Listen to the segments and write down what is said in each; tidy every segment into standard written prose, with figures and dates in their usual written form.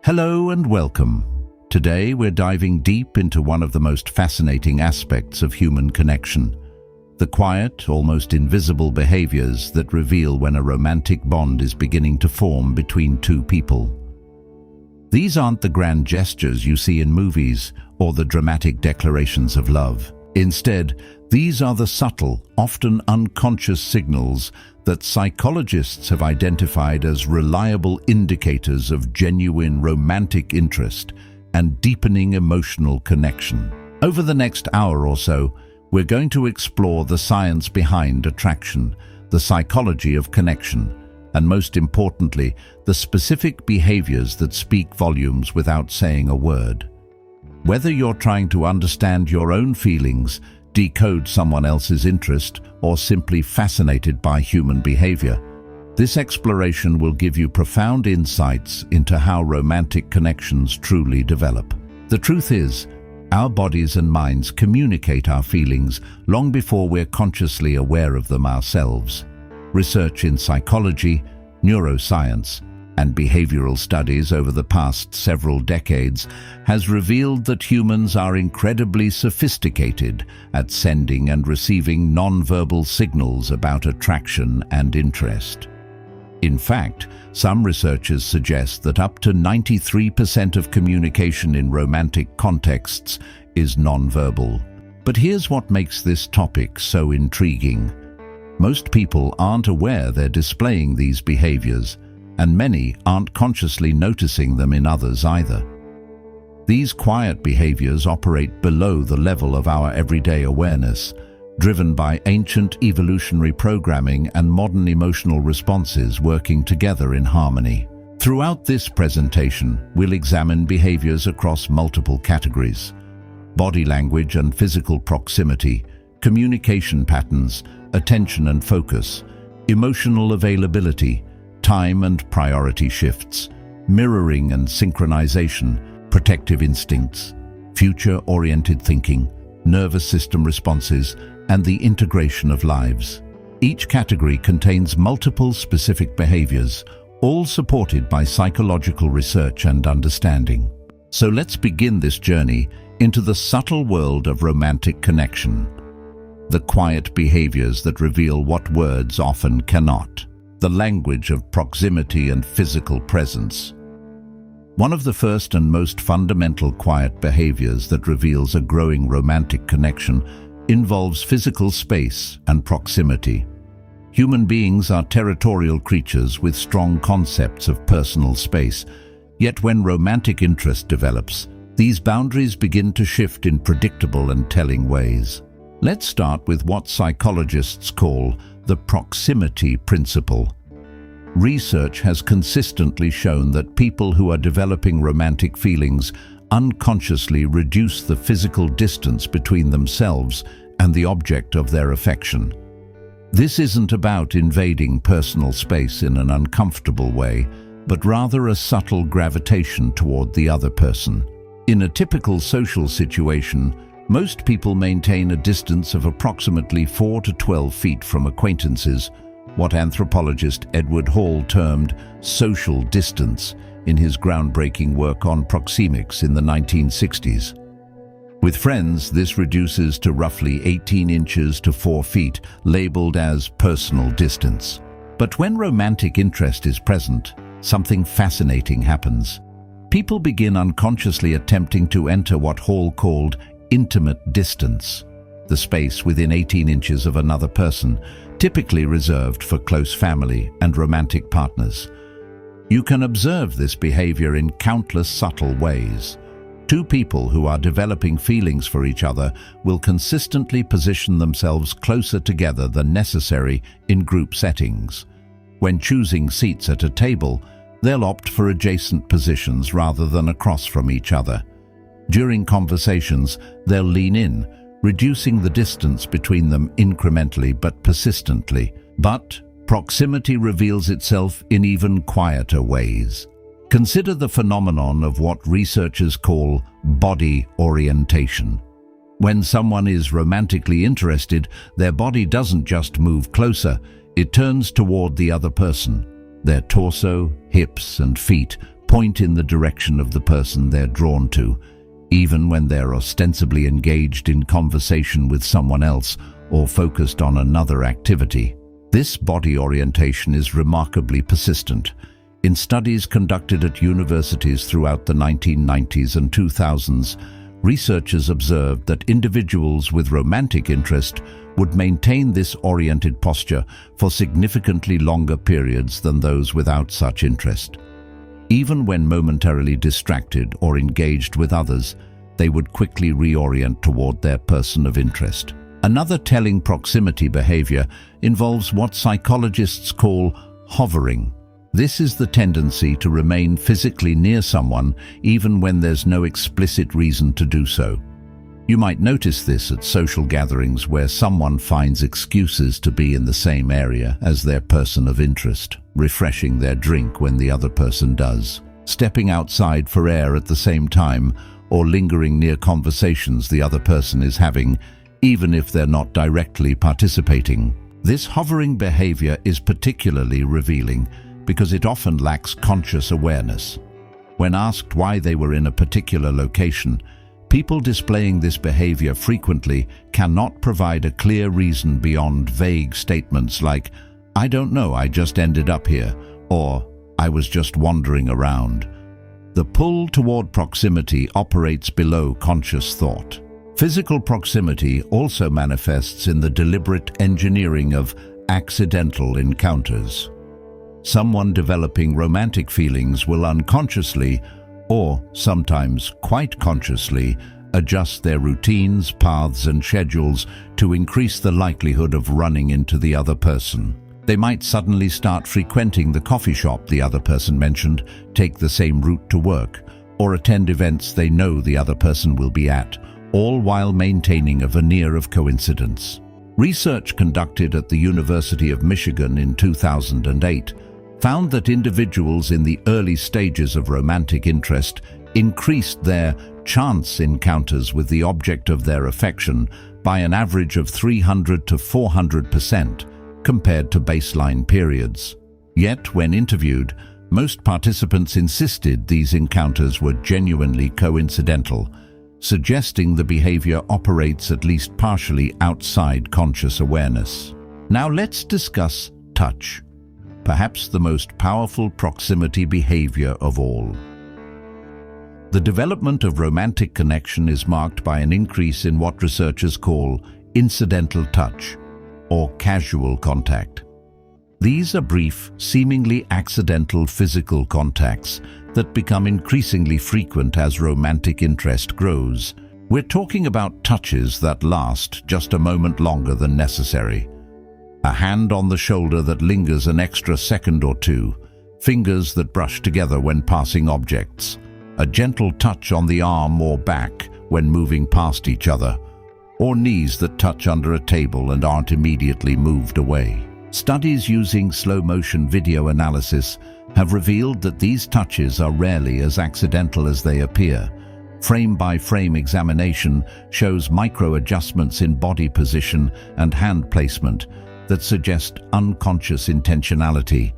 Hello and welcome. Today we're diving deep into one of the most fascinating aspects of human connection, the quiet, almost invisible behaviors that reveal when a romantic bond is beginning to form between two people. These aren't the grand gestures you see in movies or the dramatic declarations of love. Instead, these are the subtle, often unconscious signals that psychologists have identified as reliable indicators of genuine romantic interest and deepening emotional connection. Over the next hour or so, we're going to explore the science behind attraction, the psychology of connection, and most importantly, the specific behaviors that speak volumes without saying a word. Whether you're trying to understand your own feelings, decode someone else's interest, or simply fascinated by human behavior, this exploration will give you profound insights into how romantic connections truly develop. The truth is, our bodies and minds communicate our feelings long before we're consciously aware of them ourselves. Research in psychology, neuroscience, and behavioral studies over the past several decades has revealed that humans are incredibly sophisticated at sending and receiving nonverbal signals about attraction and interest. In fact, some researchers suggest that up to 93% of communication in romantic contexts is nonverbal. But here's what makes this topic so intriguing. Most people aren't aware they're displaying these behaviors, and many aren't consciously noticing them in others either. These quiet behaviors operate below the level of our everyday awareness, driven by ancient evolutionary programming and modern emotional responses working together in harmony. Throughout this presentation, we'll examine behaviors across multiple categories: body language and physical proximity, communication patterns, attention and focus, emotional availability, time and priority shifts, mirroring and synchronization, protective instincts, future-oriented thinking, nervous system responses, and the integration of lives. Each category contains multiple specific behaviors, all supported by psychological research and understanding. So let's begin this journey into the subtle world of romantic connection, the quiet behaviors that reveal what words often cannot, the language of proximity and physical presence. One of the first and most fundamental quiet behaviors that reveals a growing romantic connection involves physical space and proximity. Human beings are territorial creatures with strong concepts of personal space, yet when romantic interest develops, these boundaries begin to shift in predictable and telling ways. Let's start with what psychologists call the proximity principle. Research has consistently shown that people who are developing romantic feelings unconsciously reduce the physical distance between themselves and the object of their affection. This isn't about invading personal space in an uncomfortable way, but rather a subtle gravitation toward the other person. In a typical social situation, most people maintain a distance of approximately 4 to 12 feet from acquaintances, what anthropologist Edward Hall termed social distance in his groundbreaking work on proxemics in the 1960s. With friends, this reduces to roughly 18 inches to 4 feet, labeled as personal distance. But when romantic interest is present, something fascinating happens. People begin unconsciously attempting to enter what Hall called intimate distance, the space within 18 inches of another person, typically reserved for close family and romantic partners. You can observe this behavior in countless subtle ways. Two people who are developing feelings for each other will consistently position themselves closer together than necessary in group settings. When choosing seats at a table, they'll opt for adjacent positions rather than across from each other. During conversations, they'll lean in, reducing the distance between them incrementally but persistently. But proximity reveals itself in even quieter ways. Consider the phenomenon of what researchers call body orientation. When someone is romantically interested, their body doesn't just move closer, it turns toward the other person. Their torso, hips, and feet point in the direction of the person they're drawn to, even when they're ostensibly engaged in conversation with someone else or focused on another activity. This body orientation is remarkably persistent. In studies conducted at universities throughout the 1990s and 2000s, researchers observed that individuals with romantic interest would maintain this oriented posture for significantly longer periods than those without such interest. Even when momentarily distracted or engaged with others, they would quickly reorient toward their person of interest. Another telling proximity behavior involves what psychologists call hovering. This is the tendency to remain physically near someone even when there's no explicit reason to do so. You might notice this at social gatherings where someone finds excuses to be in the same area as their person of interest, refreshing their drink when the other person does, stepping outside for air at the same time, or lingering near conversations the other person is having, even if they're not directly participating. This hovering behavior is particularly revealing because it often lacks conscious awareness. When asked why they were in a particular location, people displaying this behavior frequently cannot provide a clear reason beyond vague statements like, "I don't know, I just ended up here," or "I was just wandering around." The pull toward proximity operates below conscious thought. Physical proximity also manifests in the deliberate engineering of accidental encounters. Someone developing romantic feelings will unconsciously, or sometimes quite consciously, adjust their routines, paths, and schedules to increase the likelihood of running into the other person. They might suddenly start frequenting the coffee shop the other person mentioned, take the same route to work, or attend events they know the other person will be at, all while maintaining a veneer of coincidence. Research conducted at the University of Michigan in 2008 found that individuals in the early stages of romantic interest increased their chance encounters with the object of their affection by an average of 300 to 400% compared to baseline periods. Yet, when interviewed, most participants insisted these encounters were genuinely coincidental, suggesting the behavior operates at least partially outside conscious awareness. Now let's discuss touch, perhaps the most powerful proximity behavior of all. The development of romantic connection is marked by an increase in what researchers call incidental touch, or casual contact. These are brief, seemingly accidental physical contacts that become increasingly frequent as romantic interest grows. We're talking about touches that last just a moment longer than necessary. A hand on the shoulder that lingers an extra second or two, fingers that brush together when passing objects, a gentle touch on the arm or back when moving past each other, or knees that touch under a table and aren't immediately moved away. Studies using slow-motion video analysis have revealed that these touches are rarely as accidental as they appear. Frame-by-frame examination shows micro-adjustments in body position and hand placement that suggest unconscious intentionality.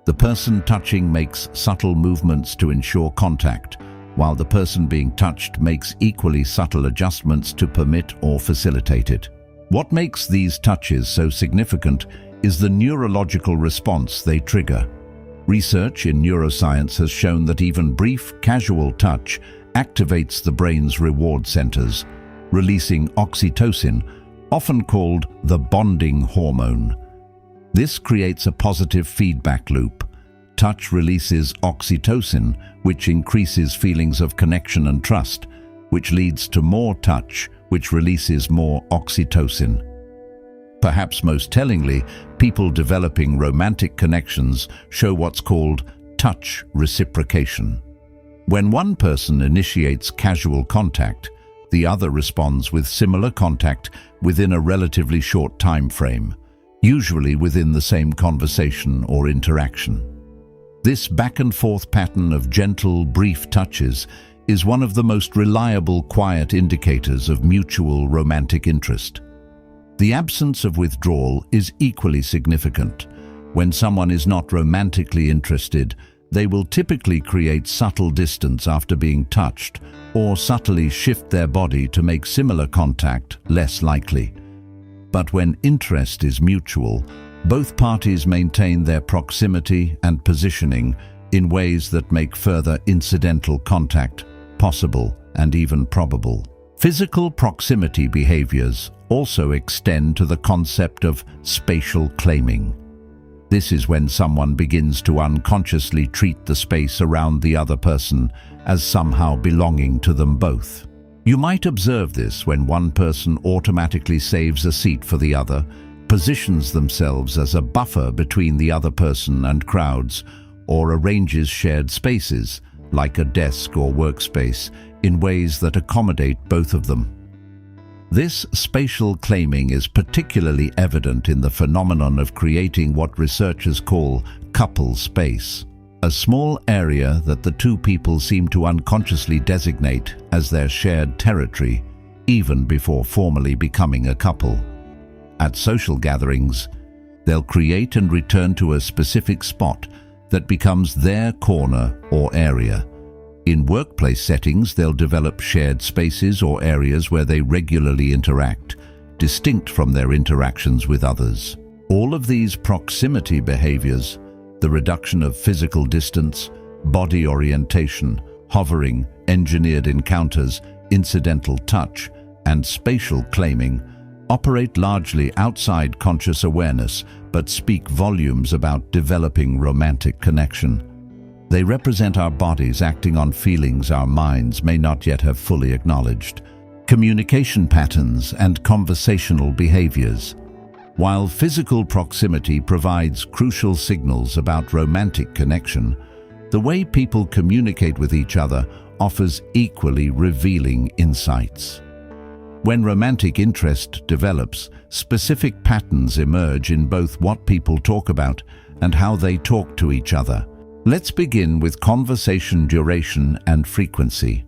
The person touching makes subtle movements to ensure contact, while the person being touched makes equally subtle adjustments to permit or facilitate it. What makes these touches so significant is the neurological response they trigger. Research in neuroscience has shown that even brief, casual touch activates the brain's reward centers, releasing oxytocin, often called the bonding hormone. This creates a positive feedback loop. Touch releases oxytocin, which increases feelings of connection and trust, which leads to more touch, which releases more oxytocin. Perhaps most tellingly, people developing romantic connections show what's called touch reciprocation. When one person initiates casual contact, the other responds with similar contact within a relatively short time frame, usually within the same conversation or interaction. This back-and-forth pattern of gentle, brief touches is one of the most reliable, quiet indicators of mutual romantic interest. The absence of withdrawal is equally significant. When someone is not romantically interested, They will typically create subtle distance after being touched, or subtly shift their body to make similar contact less likely. But when interest is mutual, both parties maintain their proximity and positioning in ways that make further incidental contact possible and even probable. Physical proximity behaviors also extend to the concept of spatial claiming. This is when someone begins to unconsciously treat the space around the other person as somehow belonging to them both. You might observe this when one person automatically saves a seat for the other, positions themselves as a buffer between the other person and crowds, or arranges shared spaces, like a desk or workspace, in ways that accommodate both of them. This spatial claiming is particularly evident in the phenomenon of creating what researchers call couple space, a small area that the two people seem to unconsciously designate as their shared territory, even before formally becoming a couple. At social gatherings, they'll create and return to a specific spot that becomes their corner or area. In workplace settings, they'll develop shared spaces or areas where they regularly interact, distinct from their interactions with others. All of these proximity behaviors, the reduction of physical distance, body orientation, hovering, engineered encounters, incidental touch, and spatial claiming, operate largely outside conscious awareness but speak volumes about developing romantic connection. They represent our bodies acting on feelings our minds may not yet have fully acknowledged. Communication patterns and conversational behaviors. While physical proximity provides crucial signals about romantic connection, the way people communicate with each other offers equally revealing insights. When romantic interest develops, specific patterns emerge in both what people talk about and how they talk to each other. Let's begin with conversation duration and frequency.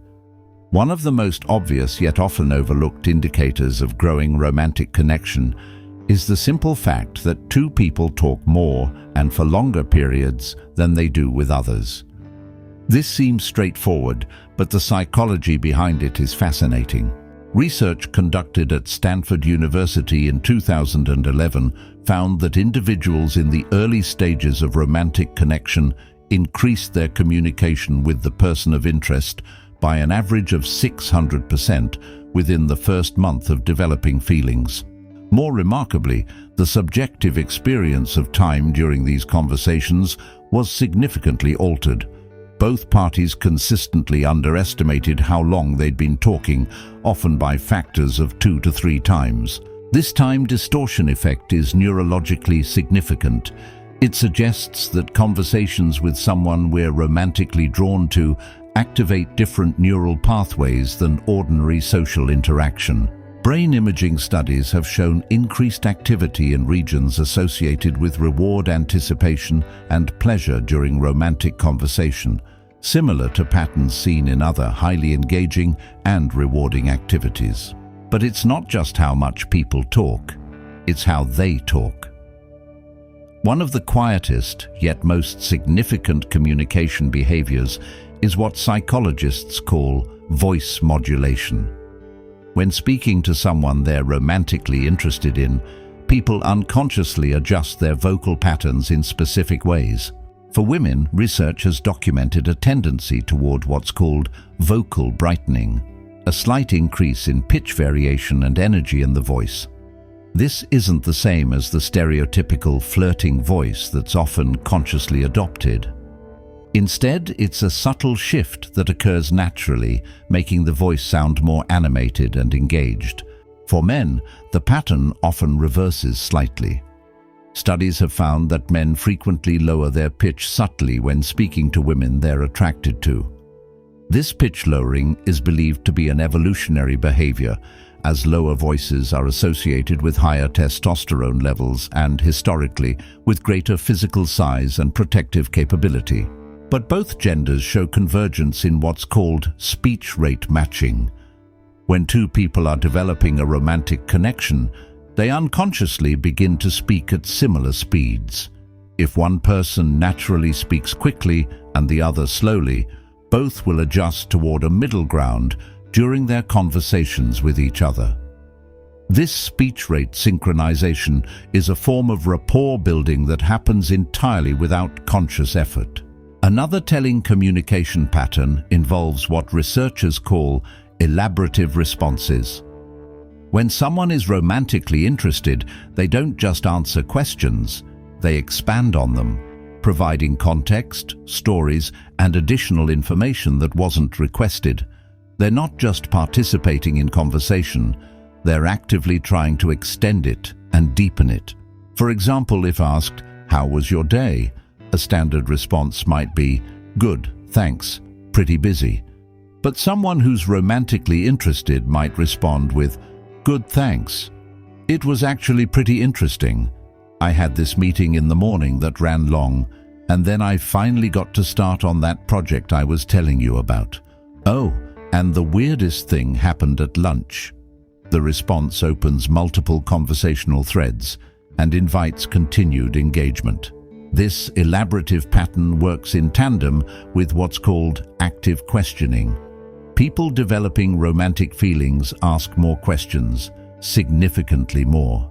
One of the most obvious yet often overlooked indicators of growing romantic connection is the simple fact that two people talk more and for longer periods than they do with others. This seems straightforward, but the psychology behind it is fascinating. Research conducted at Stanford University in 2011 found that individuals in the early stages of romantic connection increased their communication with the person of interest by an average of 600% within the first month of developing feelings. More remarkably, the subjective experience of time during these conversations was significantly altered. Both parties consistently underestimated how long they'd been talking, often by factors of 2 to 3 times. This time distortion effect is neurologically significant. It suggests that conversations with someone we're romantically drawn to activate different neural pathways than ordinary social interaction. Brain imaging studies have shown increased activity in regions associated with reward anticipation and pleasure during romantic conversation, similar to patterns seen in other highly engaging and rewarding activities. But it's not just how much people talk, it's how they talk. One of the quietest, yet most significant communication behaviors is what psychologists call voice modulation. When speaking to someone they're romantically interested in, people unconsciously adjust their vocal patterns in specific ways. For women, research has documented a tendency toward what's called vocal brightening, a slight increase in pitch variation and energy in the voice. This isn't the same as the stereotypical flirting voice that's often consciously adopted. Instead, it's a subtle shift that occurs naturally, making the voice sound more animated and engaged. For men, the pattern often reverses slightly. Studies have found that men frequently lower their pitch subtly when speaking to women they're attracted to. This pitch lowering is believed to be an evolutionary behavior, as lower voices are associated with higher testosterone levels and, historically, with greater physical size and protective capability. But both genders show convergence in what's called speech rate matching. When two people are developing a romantic connection, they unconsciously begin to speak at similar speeds. If one person naturally speaks quickly, and the other slowly, both will adjust toward a middle ground during their conversations with each other. This speech rate synchronization is a form of rapport building that happens entirely without conscious effort. Another telling communication pattern involves what researchers call elaborative responses. When someone is romantically interested, they don't just answer questions, they expand on them, providing context, stories, and additional information that wasn't requested. They're not just participating in conversation, they're actively trying to extend it and deepen it. For example, if asked, "How was your day?" a standard response might be, "Good, thanks, pretty busy." But someone who's romantically interested might respond with, "Good, thanks. It was actually pretty interesting. I had this meeting in the morning that ran long, and then I finally got to start on that project I was telling you about. Oh, and the weirdest thing happened at lunch." The response opens multiple conversational threads and invites continued engagement. This elaborative pattern works in tandem with what's called active questioning. People developing romantic feelings ask more questions, significantly more.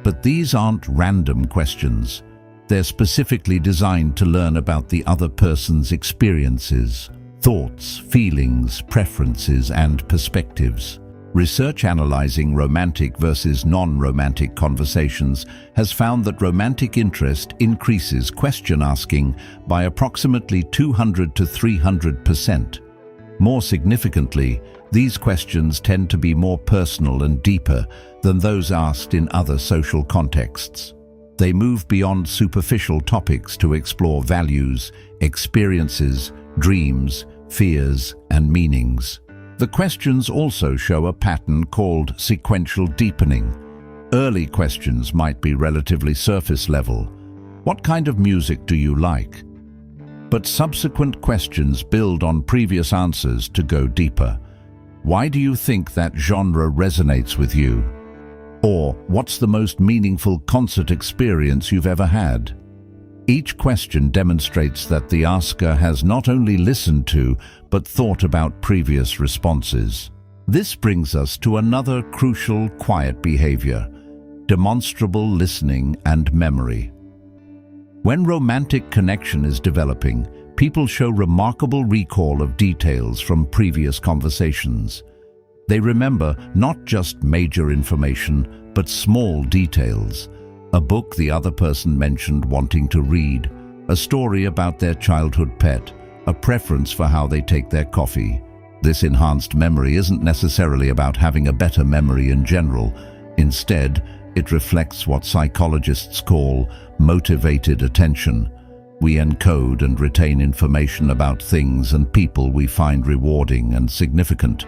But these aren't random questions. They're specifically designed to learn about the other person's experiences, thoughts, feelings, preferences, and perspectives. Research analyzing romantic versus non-romantic conversations has found that romantic interest increases question asking by approximately 200 to 300%. More significantly, these questions tend to be more personal and deeper than those asked in other social contexts. They move beyond superficial topics to explore values, experiences, dreams, fears, and meanings. The questions also show a pattern called sequential deepening. Early questions might be relatively surface level. "What kind of music do you like?" But subsequent questions build on previous answers to go deeper. "Why do you think that genre resonates with you?" Or, "What's the most meaningful concert experience you've ever had?" Each question demonstrates that the asker has not only listened to, but thought about previous responses. This brings us to another crucial quiet behavior: demonstrable listening and memory. When romantic connection is developing, people show remarkable recall of details from previous conversations. They remember not just major information, but small details. A book the other person mentioned wanting to read, a story about their childhood pet, a preference for how they take their coffee. This enhanced memory isn't necessarily about having a better memory in general. Instead, it reflects what psychologists call motivated attention. We encode and retain information about things and people we find rewarding and significant.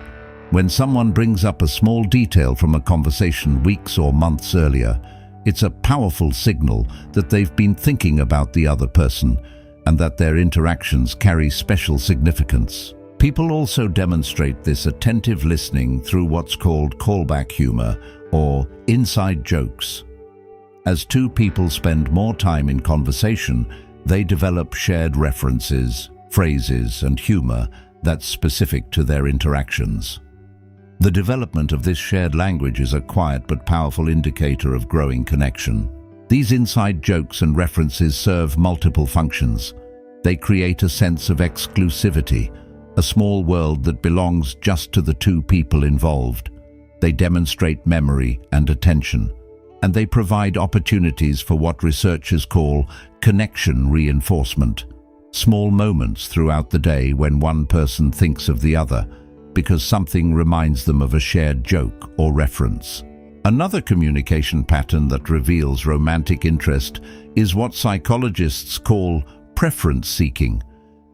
When someone brings up a small detail from a conversation weeks or months earlier, it's a powerful signal that they've been thinking about the other person and that their interactions carry special significance. People also demonstrate this attentive listening through what's called callback humor or inside jokes. As two people spend more time in conversation, they develop shared references, phrases, and humor that's specific to their interactions. The development of this shared language is a quiet but powerful indicator of growing connection. These inside jokes and references serve multiple functions. They create a sense of exclusivity, a small world that belongs just to the two people involved. They demonstrate memory and attention, and they provide opportunities for what researchers call connection reinforcement. Small moments throughout the day when one person thinks of the other, because something reminds them of a shared joke or reference. Another communication pattern that reveals romantic interest is what psychologists call preference seeking.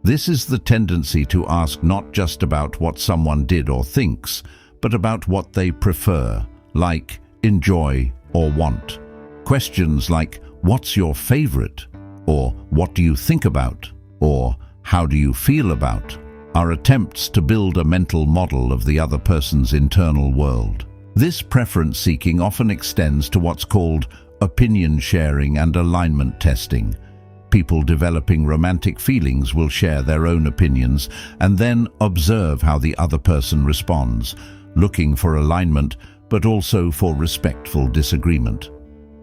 This is the tendency to ask not just about what someone did or thinks, but about what they prefer, like, enjoy, or want. Questions like, "What's your favorite?" or "What do you think about?" or "How do you feel about?" are attempts to build a mental model of the other person's internal world. This preference seeking often extends to what's called opinion sharing and alignment testing. People developing romantic feelings will share their own opinions and then observe how the other person responds, looking for alignment but also for respectful disagreement.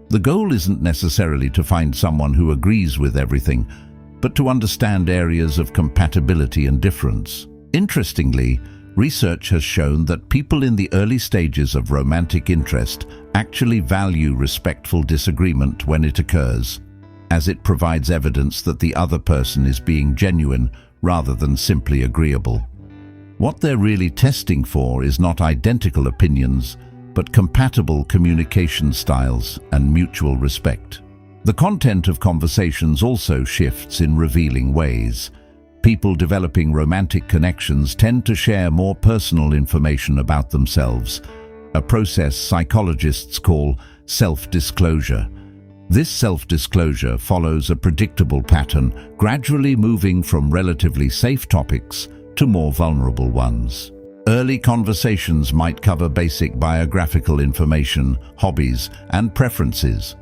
The goal isn't necessarily to find someone who agrees with everything, but to understand areas of compatibility and difference. Interestingly, research has shown that people in the early stages of romantic interest actually value respectful disagreement when it occurs, as it provides evidence that the other person is being genuine rather than simply agreeable. What they're really testing for is not identical opinions, but compatible communication styles and mutual respect. The content of conversations also shifts in revealing ways. People developing romantic connections tend to share more personal information about themselves, a process psychologists call self-disclosure. This self-disclosure follows a predictable pattern, gradually moving from relatively safe topics to more vulnerable ones. Early conversations might cover basic biographical information, hobbies, and preferences.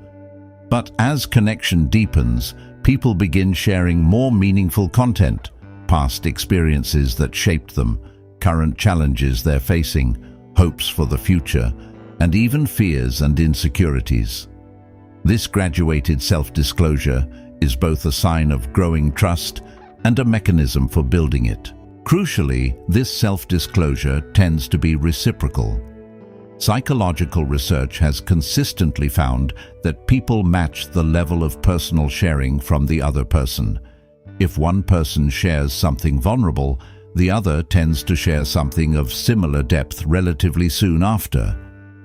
But as connection deepens, people begin sharing more meaningful content, past experiences that shaped them, current challenges they're facing, hopes for the future, and even fears and insecurities. This graduated self-disclosure is both a sign of growing trust and a mechanism for building it. Crucially, this self-disclosure tends to be reciprocal. Psychological research has consistently found that people match the level of personal sharing from the other person. If one person shares something vulnerable, the other tends to share something of similar depth relatively soon after.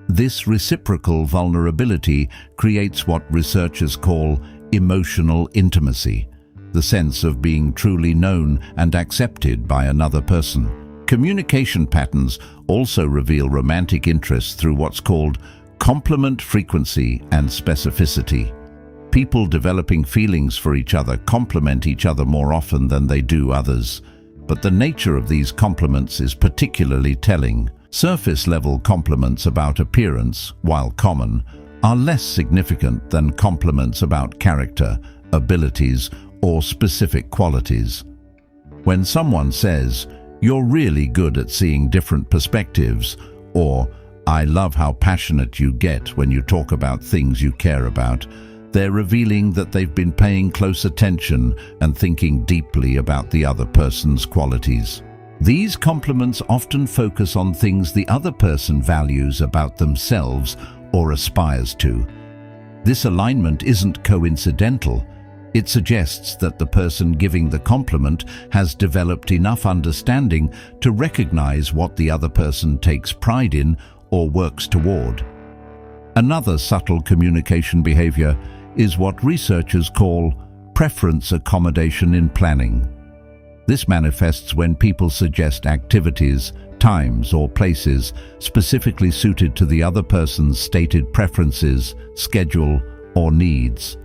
This reciprocal vulnerability creates what researchers call emotional intimacy, the sense of being truly known and accepted by another person. Communication patterns also reveal romantic interest through what's called complement frequency and specificity. People developing feelings for each other complement each other more often than they do others, but the nature of these compliments is particularly telling. Surface-level compliments about appearance, while common, are less significant than compliments about character, abilities, or specific qualities. When someone says, "You're really good at seeing different perspectives," or "I love how passionate you get when you talk about things you care about," they're revealing that they've been paying close attention and thinking deeply about the other person's qualities. These compliments often focus on things the other person values about themselves or aspires to. This alignment isn't coincidental. It suggests that the person giving the compliment has developed enough understanding to recognize what the other person takes pride in or works toward. Another subtle communication behavior is what researchers call preference accommodation in planning. This manifests when people suggest activities, times, or places specifically suited to the other person's stated preferences, schedule, or needs.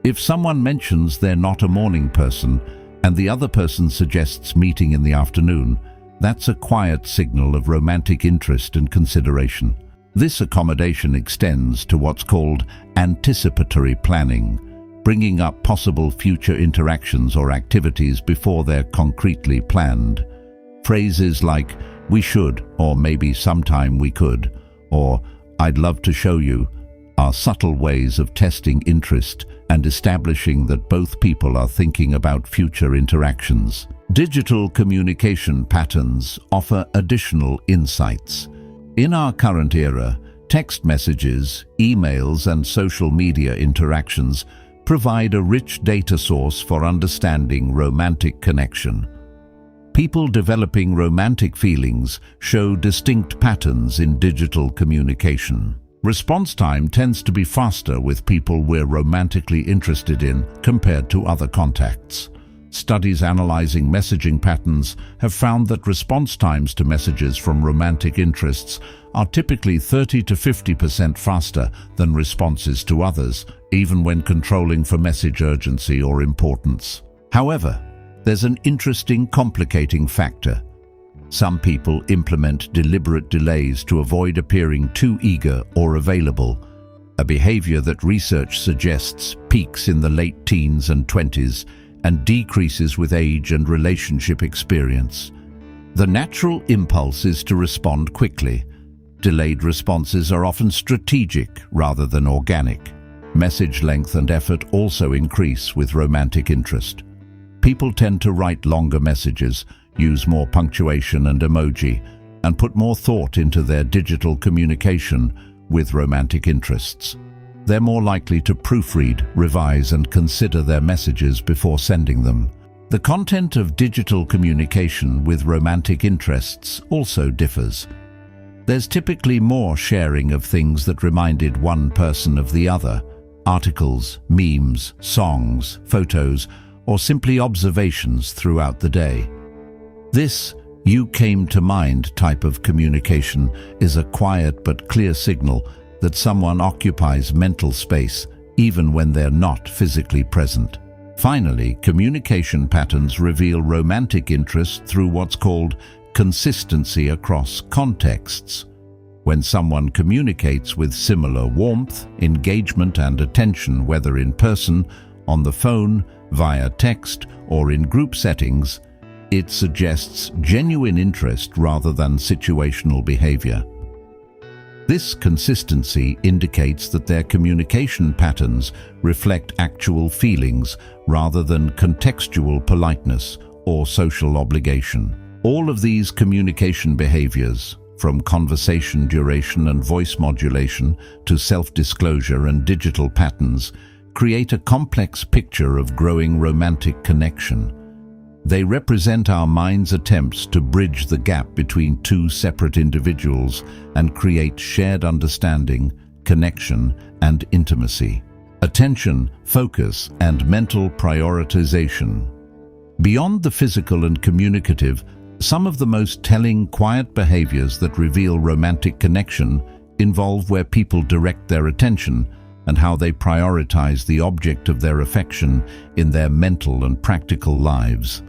If someone mentions they're not a morning person and the other person suggests meeting in the afternoon, that's a quiet signal of romantic interest and consideration. This accommodation extends to what's called anticipatory planning, bringing up possible future interactions or activities before they're concretely planned. Phrases like, "we should," or "maybe sometime we could," or "I'd love to show you," are subtle ways of testing interest and establishing that both people are thinking about future interactions. Digital communication patterns offer additional insights. In our current era, text messages, emails, and social media interactions provide a rich data source for understanding romantic connection. People developing romantic feelings show distinct patterns in digital communication. Response time tends to be faster with people we're romantically interested in compared to other contacts. Studies analyzing messaging patterns have found that response times to messages from romantic interests are typically 30 to 50% faster than responses to others, even when controlling for message urgency or importance. However, there's an interesting complicating factor. Some people implement deliberate delays to avoid appearing too eager or available. a behavior that research suggests peaks in the late teens and 20s and decreases with age and relationship experience. The natural impulse is to respond quickly. Delayed responses are often strategic rather than organic. Message length and effort also increase with romantic interest. People tend to write longer messages, use more punctuation and emoji, and put more thought into their digital communication with romantic interests. They're more likely to proofread, revise, and consider their messages before sending them. The content of digital communication with romantic interests also differs. There's typically more sharing of things that reminded one person of the other: articles, memes, songs, photos, or simply observations throughout the day. This "you came to mind" type of communication is a quiet but clear signal that someone occupies mental space even when they're not physically present. Finally, communication patterns reveal romantic interest through what's called consistency across contexts. When someone communicates with similar warmth, engagement, and attention, whether in person, on the phone, via text, or in group settings, it suggests genuine interest rather than situational behavior. This consistency indicates that their communication patterns reflect actual feelings rather than contextual politeness or social obligation. All of these communication behaviors, from conversation duration and voice modulation to self-disclosure and digital patterns, create a complex picture of growing romantic connection. They represent our mind's attempts to bridge the gap between two separate individuals and create shared understanding, connection, and intimacy. Attention, focus, and mental prioritization. Beyond the physical and communicative, some of the most telling quiet behaviors that reveal romantic connection involve where people direct their attention and how they prioritize the object of their affection in their mental and practical lives.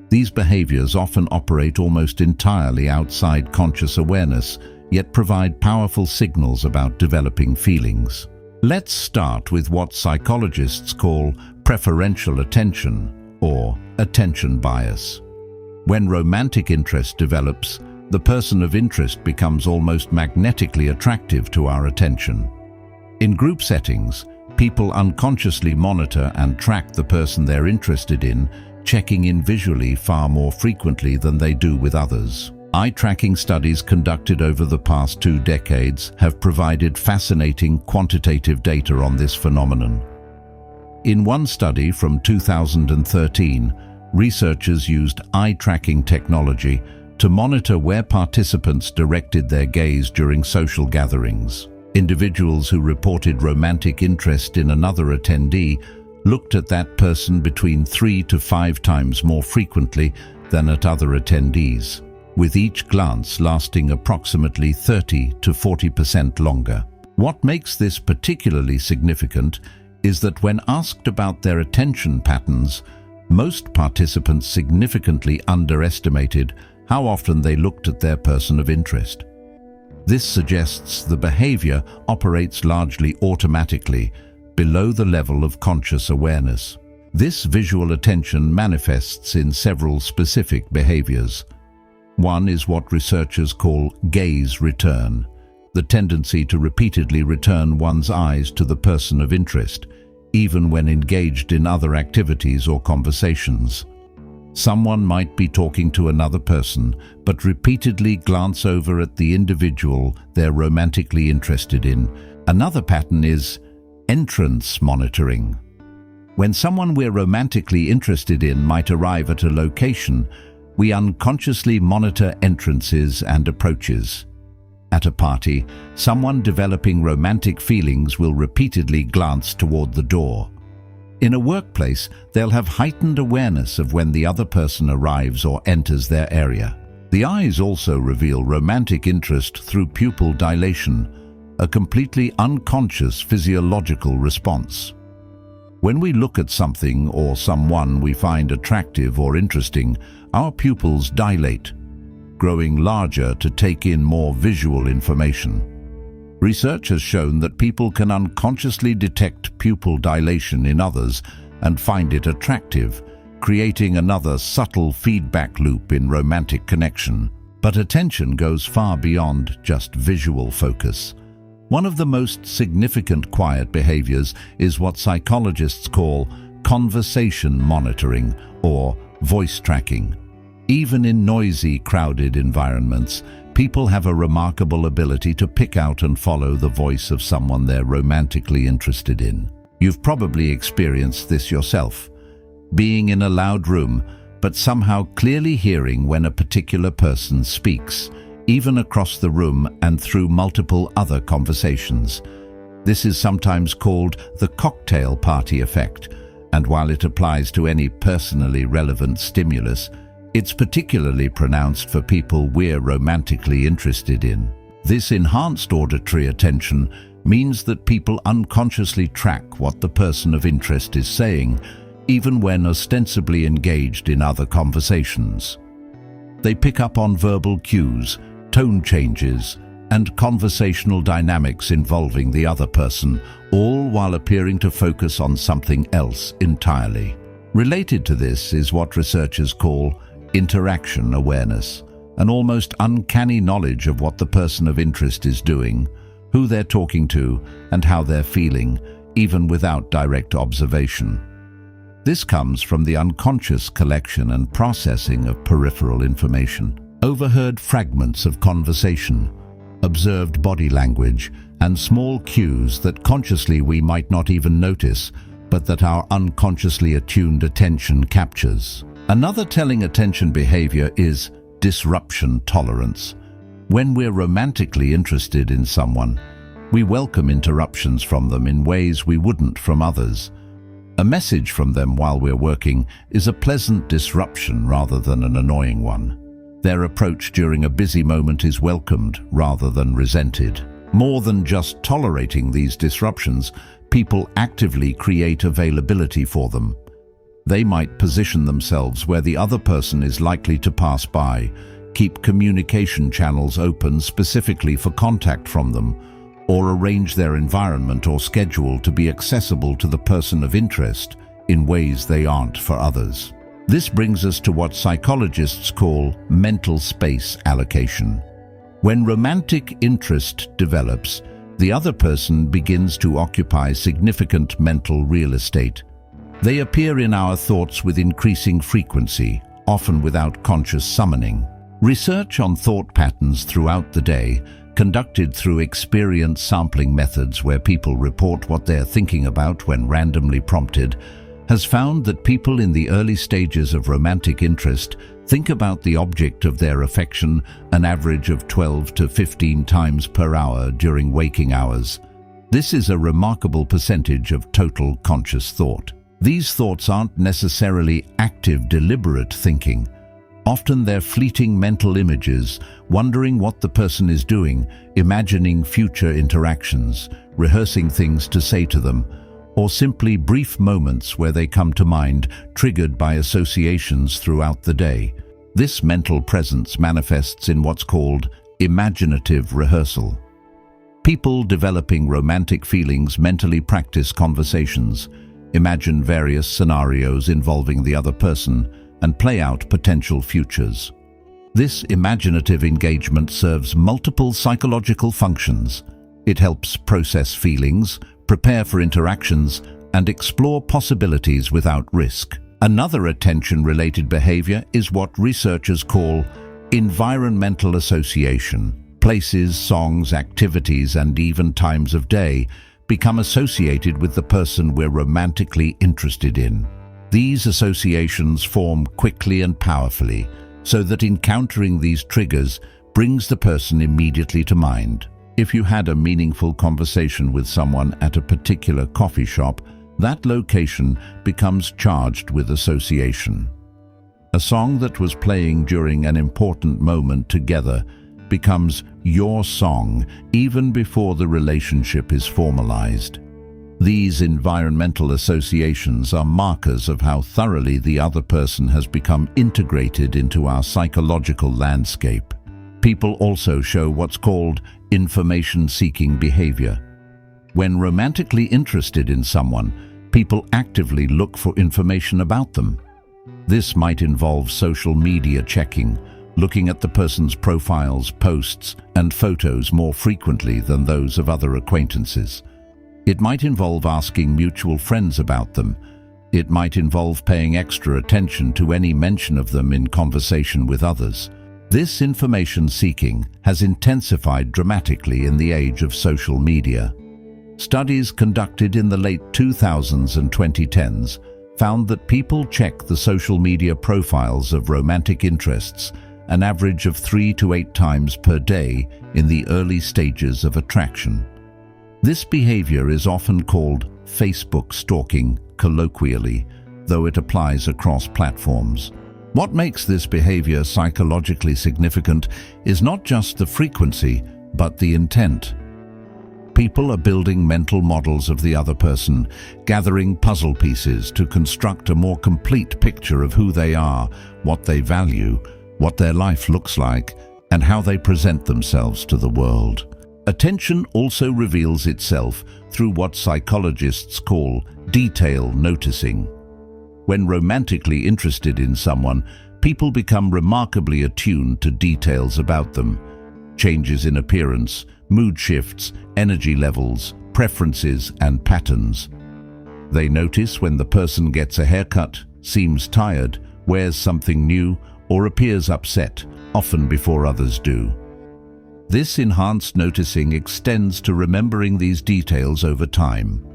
These behaviors often operate almost entirely outside conscious awareness, yet provide powerful signals about developing feelings. Let's start with what psychologists call preferential attention, or attention bias. When romantic interest develops, the person of interest becomes almost magnetically attractive to our attention. In group settings, people unconsciously monitor and track the person they're interested in, checking in visually far more frequently than they do with others. Eye-tracking studies conducted over the past 2 decades have provided fascinating quantitative data on this phenomenon. In one study from 2013, researchers used eye-tracking technology to monitor where participants directed their gaze during social gatherings. Individuals who reported romantic interest in another attendee looked at that person between 3 to 5 times more frequently than at other attendees, with each glance lasting approximately 30 to 40% longer. What makes this particularly significant is that when asked about their attention patterns, most participants significantly underestimated how often they looked at their person of interest. This suggests the behavior operates largely automatically, below the level of conscious awareness. This visual attention manifests in several specific behaviors. One is what researchers call gaze return, the tendency to repeatedly return one's eyes to the person of interest, even when engaged in other activities or conversations. Someone might be talking to another person, but repeatedly glance over at the individual they're romantically interested in. Another pattern is entrance monitoring. When someone we're romantically interested in might arrive at a location, we unconsciously monitor entrances and approaches. At a party, someone developing romantic feelings will repeatedly glance toward the door. In a workplace, they'll have heightened awareness of when the other person arrives or enters their area. The eyes also reveal romantic interest through pupil dilation, a completely unconscious physiological response. When we look at something or someone we find attractive or interesting, our pupils dilate, growing larger to take in more visual information. Research has shown that people can unconsciously detect pupil dilation in others and find it attractive, creating another subtle feedback loop in romantic connection. But attention goes far beyond just visual focus. One of the most significant quiet behaviors is what psychologists call conversation monitoring or voice tracking. Even in noisy, crowded environments, people have a remarkable ability to pick out and follow the voice of someone they're romantically interested in. You've probably experienced this yourself, being in a loud room, but somehow clearly hearing when a particular person speaks, even across the room and through multiple other conversations. This is sometimes called the cocktail party effect, and while it applies to any personally relevant stimulus, it's particularly pronounced for people we're romantically interested in. This enhanced auditory attention means that people unconsciously track what the person of interest is saying, even when ostensibly engaged in other conversations. They pick up on verbal cues, tone changes, and conversational dynamics involving the other person, all while appearing to focus on something else entirely. Related to this is what researchers call interaction awareness, an almost uncanny knowledge of what the person of interest is doing, who they're talking to, and how they're feeling, even without direct observation. This comes from the unconscious collection and processing of peripheral information. Overheard fragments of conversation, observed body language, and small cues that consciously we might not even notice, but that our unconsciously attuned attention captures. Another telling attention behavior is disruption tolerance. When we're romantically interested in someone, we welcome interruptions from them in ways we wouldn't from others. A message from them while we're working is a pleasant disruption rather than an annoying one. Their approach during a busy moment is welcomed rather than resented. More than just tolerating these disruptions, people actively create availability for them. They might position themselves where the other person is likely to pass by, keep communication channels open specifically for contact from them, or arrange their environment or schedule to be accessible to the person of interest in ways they aren't for others. This brings us to what psychologists call mental space allocation. When romantic interest develops, the other person begins to occupy significant mental real estate. They appear in our thoughts with increasing frequency, often without conscious summoning. Research on thought patterns throughout the day, conducted through experience sampling methods where people report what they're thinking about when randomly prompted, has found that people in the early stages of romantic interest think about the object of their affection an average of 12 to 15 times per hour during waking hours. This is a remarkable percentage of total conscious thought. These thoughts aren't necessarily active, deliberate thinking. Often they're fleeting mental images, wondering what the person is doing, imagining future interactions, rehearsing things to say to them, or simply brief moments where they come to mind, triggered by associations throughout the day. This mental presence manifests in what's called imaginative rehearsal. People developing romantic feelings mentally practice conversations, imagine various scenarios involving the other person, and play out potential futures. This imaginative engagement serves multiple psychological functions. It helps process feelings, prepare for interactions, and explore possibilities without risk. Another attention-related behavior is what researchers call environmental association. Places, songs, activities, and even times of day become associated with the person we're romantically interested in. These associations form quickly and powerfully, so that encountering these triggers brings the person immediately to mind. If you had a meaningful conversation with someone at a particular coffee shop, that location becomes charged with association. A song that was playing during an important moment together becomes your song even before the relationship is formalized. These environmental associations are markers of how thoroughly the other person has become integrated into our psychological landscape. People also show what's called Information-seeking behavior. When romantically interested in someone, people actively look for information about them. This might involve social media checking, looking at the person's profiles, posts, and photos more frequently than those of other acquaintances. It might involve asking mutual friends about them. It might involve paying extra attention to any mention of them in conversation with others. This information seeking has intensified dramatically in the age of social media. Studies conducted in the late 2000s and 2010s found that people check the social media profiles of romantic interests an average of 3 to 8 times per day in the early stages of attraction. This behavior is often called Facebook stalking colloquially, though it applies across platforms. What makes this behavior psychologically significant is not just the frequency, but the intent. People are building mental models of the other person, gathering puzzle pieces to construct a more complete picture of who they are, what they value, what their life looks like, and how they present themselves to the world. Attention also reveals itself through what psychologists call detail noticing. When romantically interested in someone, people become remarkably attuned to details about them. Changes in appearance, mood shifts, energy levels, preferences, and patterns. They notice when the person gets a haircut, seems tired, wears something new, or appears upset, often before others do. This enhanced noticing extends to remembering these details over time.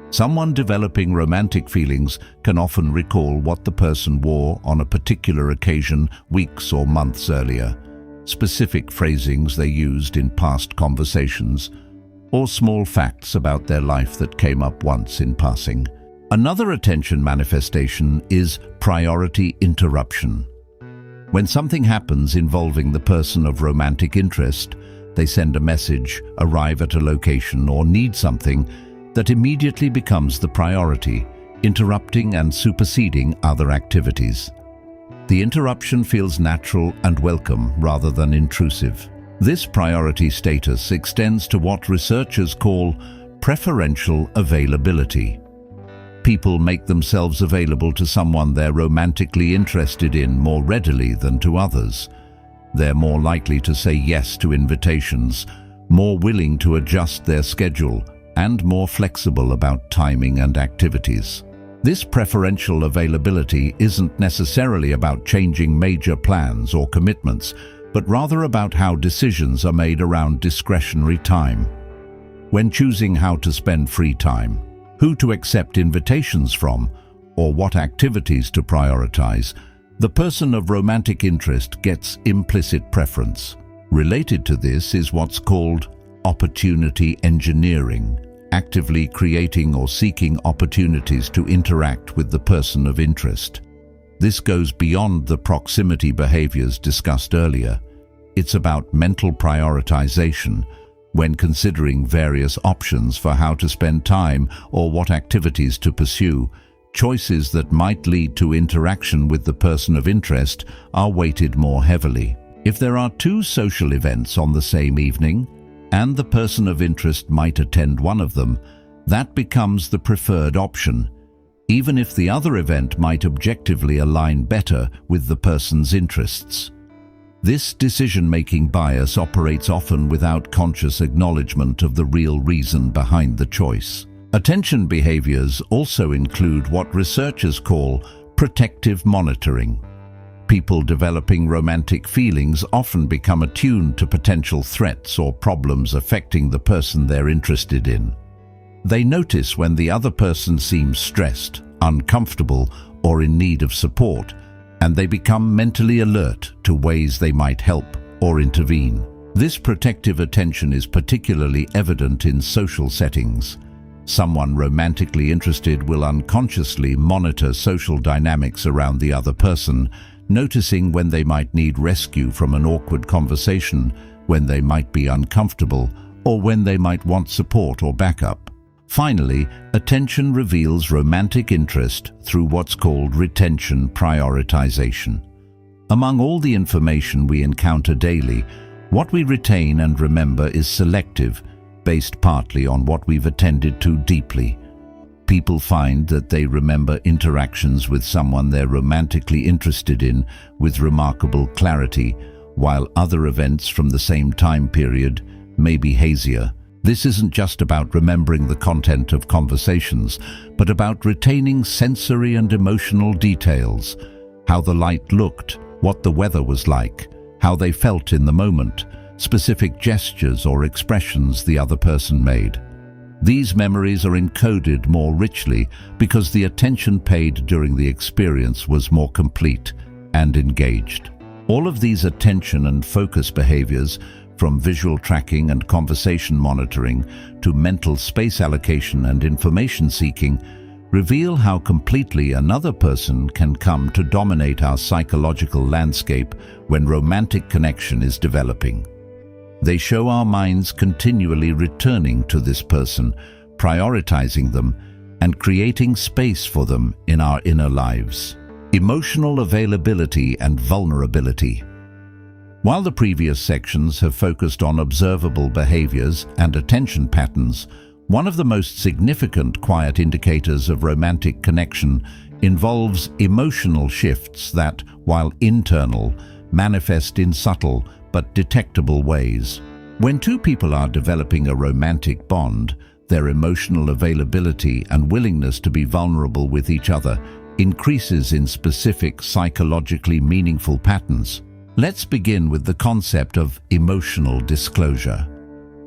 Someone developing romantic feelings can often recall what the person wore on a particular occasion weeks or months earlier, specific phrasings they used in past conversations, or small facts about their life that came up once in passing. Another attention manifestation is priority interruption. When something happens involving the person of romantic interest, they send a message, arrive at a location, or need something that immediately becomes the priority, interrupting and superseding other activities. The interruption feels natural and welcome rather than intrusive. This priority status extends to what researchers call preferential availability. People make themselves available to someone they're romantically interested in more readily than to others. They're more likely to say yes to invitations, more willing to adjust their schedule, and more flexible about timing and activities. This preferential availability isn't necessarily about changing major plans or commitments, but rather about how decisions are made around discretionary time. When choosing how to spend free time, who to accept invitations from, or what activities to prioritize, the person of romantic interest gets implicit preference. Related to this is what's called opportunity engineering, actively creating or seeking opportunities to interact with the person of interest. This goes beyond the proximity behaviors discussed earlier. It's about mental prioritization, when considering various options for how to spend time or what activities to pursue. Choices that might lead to interaction with the person of interest are weighted more heavily. If there are 2 social events on the same evening, and the person of interest might attend one of them, that becomes the preferred option, even if the other event might objectively align better with the person's interests. This decision-making bias operates often without conscious acknowledgement of the real reason behind the choice. Attention behaviors also include what researchers call protective monitoring. People developing romantic feelings often become attuned to potential threats or problems affecting the person they're interested in. They notice when the other person seems stressed, uncomfortable, or in need of support, and they become mentally alert to ways they might help or intervene. This protective attention is particularly evident in social settings. Someone romantically interested will unconsciously monitor social dynamics around the other person, noticing when they might need rescue from an awkward conversation, when they might be uncomfortable, or when they might want support or backup. Finally, attention reveals romantic interest through what's called retention prioritization. Among all the information we encounter daily, What we retain and remember is selective, based partly on what we've attended to deeply. People find that they remember interactions with someone they're romantically interested in with remarkable clarity, while other events from the same time period may be hazier. This isn't just about remembering the content of conversations, but about retaining sensory and emotional details: how the light looked, what the weather was like, how they felt in the moment, specific gestures or expressions the other person made. These memories are encoded more richly because the attention paid during the experience was more complete and engaged. All of these attention and focus behaviors, from visual tracking and conversation monitoring to mental space allocation and information seeking, reveal how completely another person can come to dominate our psychological landscape when romantic connection is developing. They show our minds continually returning to this person, prioritizing them, and creating space for them in our inner lives. Emotional availability and vulnerability. While the previous sections have focused on observable behaviors and attention patterns, one of the most significant quiet indicators of romantic connection involves emotional shifts that, while internal, manifest in subtle but detectable ways. When two people are developing a romantic bond, their emotional availability and willingness to be vulnerable with each other increases in specific psychologically meaningful patterns. Let's begin with the concept of emotional disclosure.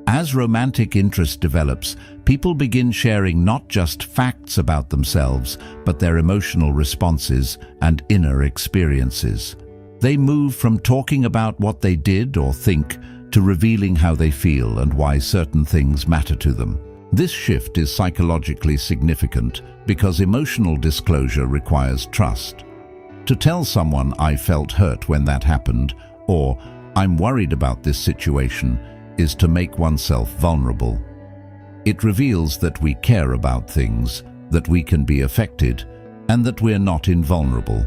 As romantic interest develops, people begin sharing not just facts about themselves, but their emotional responses and inner experiences. They move from talking about what they did or think to revealing how they feel and why certain things matter to them. This shift is psychologically significant because emotional disclosure requires trust. To tell someone "I felt hurt when that happened" or "I'm worried about this situation" is to make oneself vulnerable. It reveals that we care about things, that we can be affected, and that we're not invulnerable,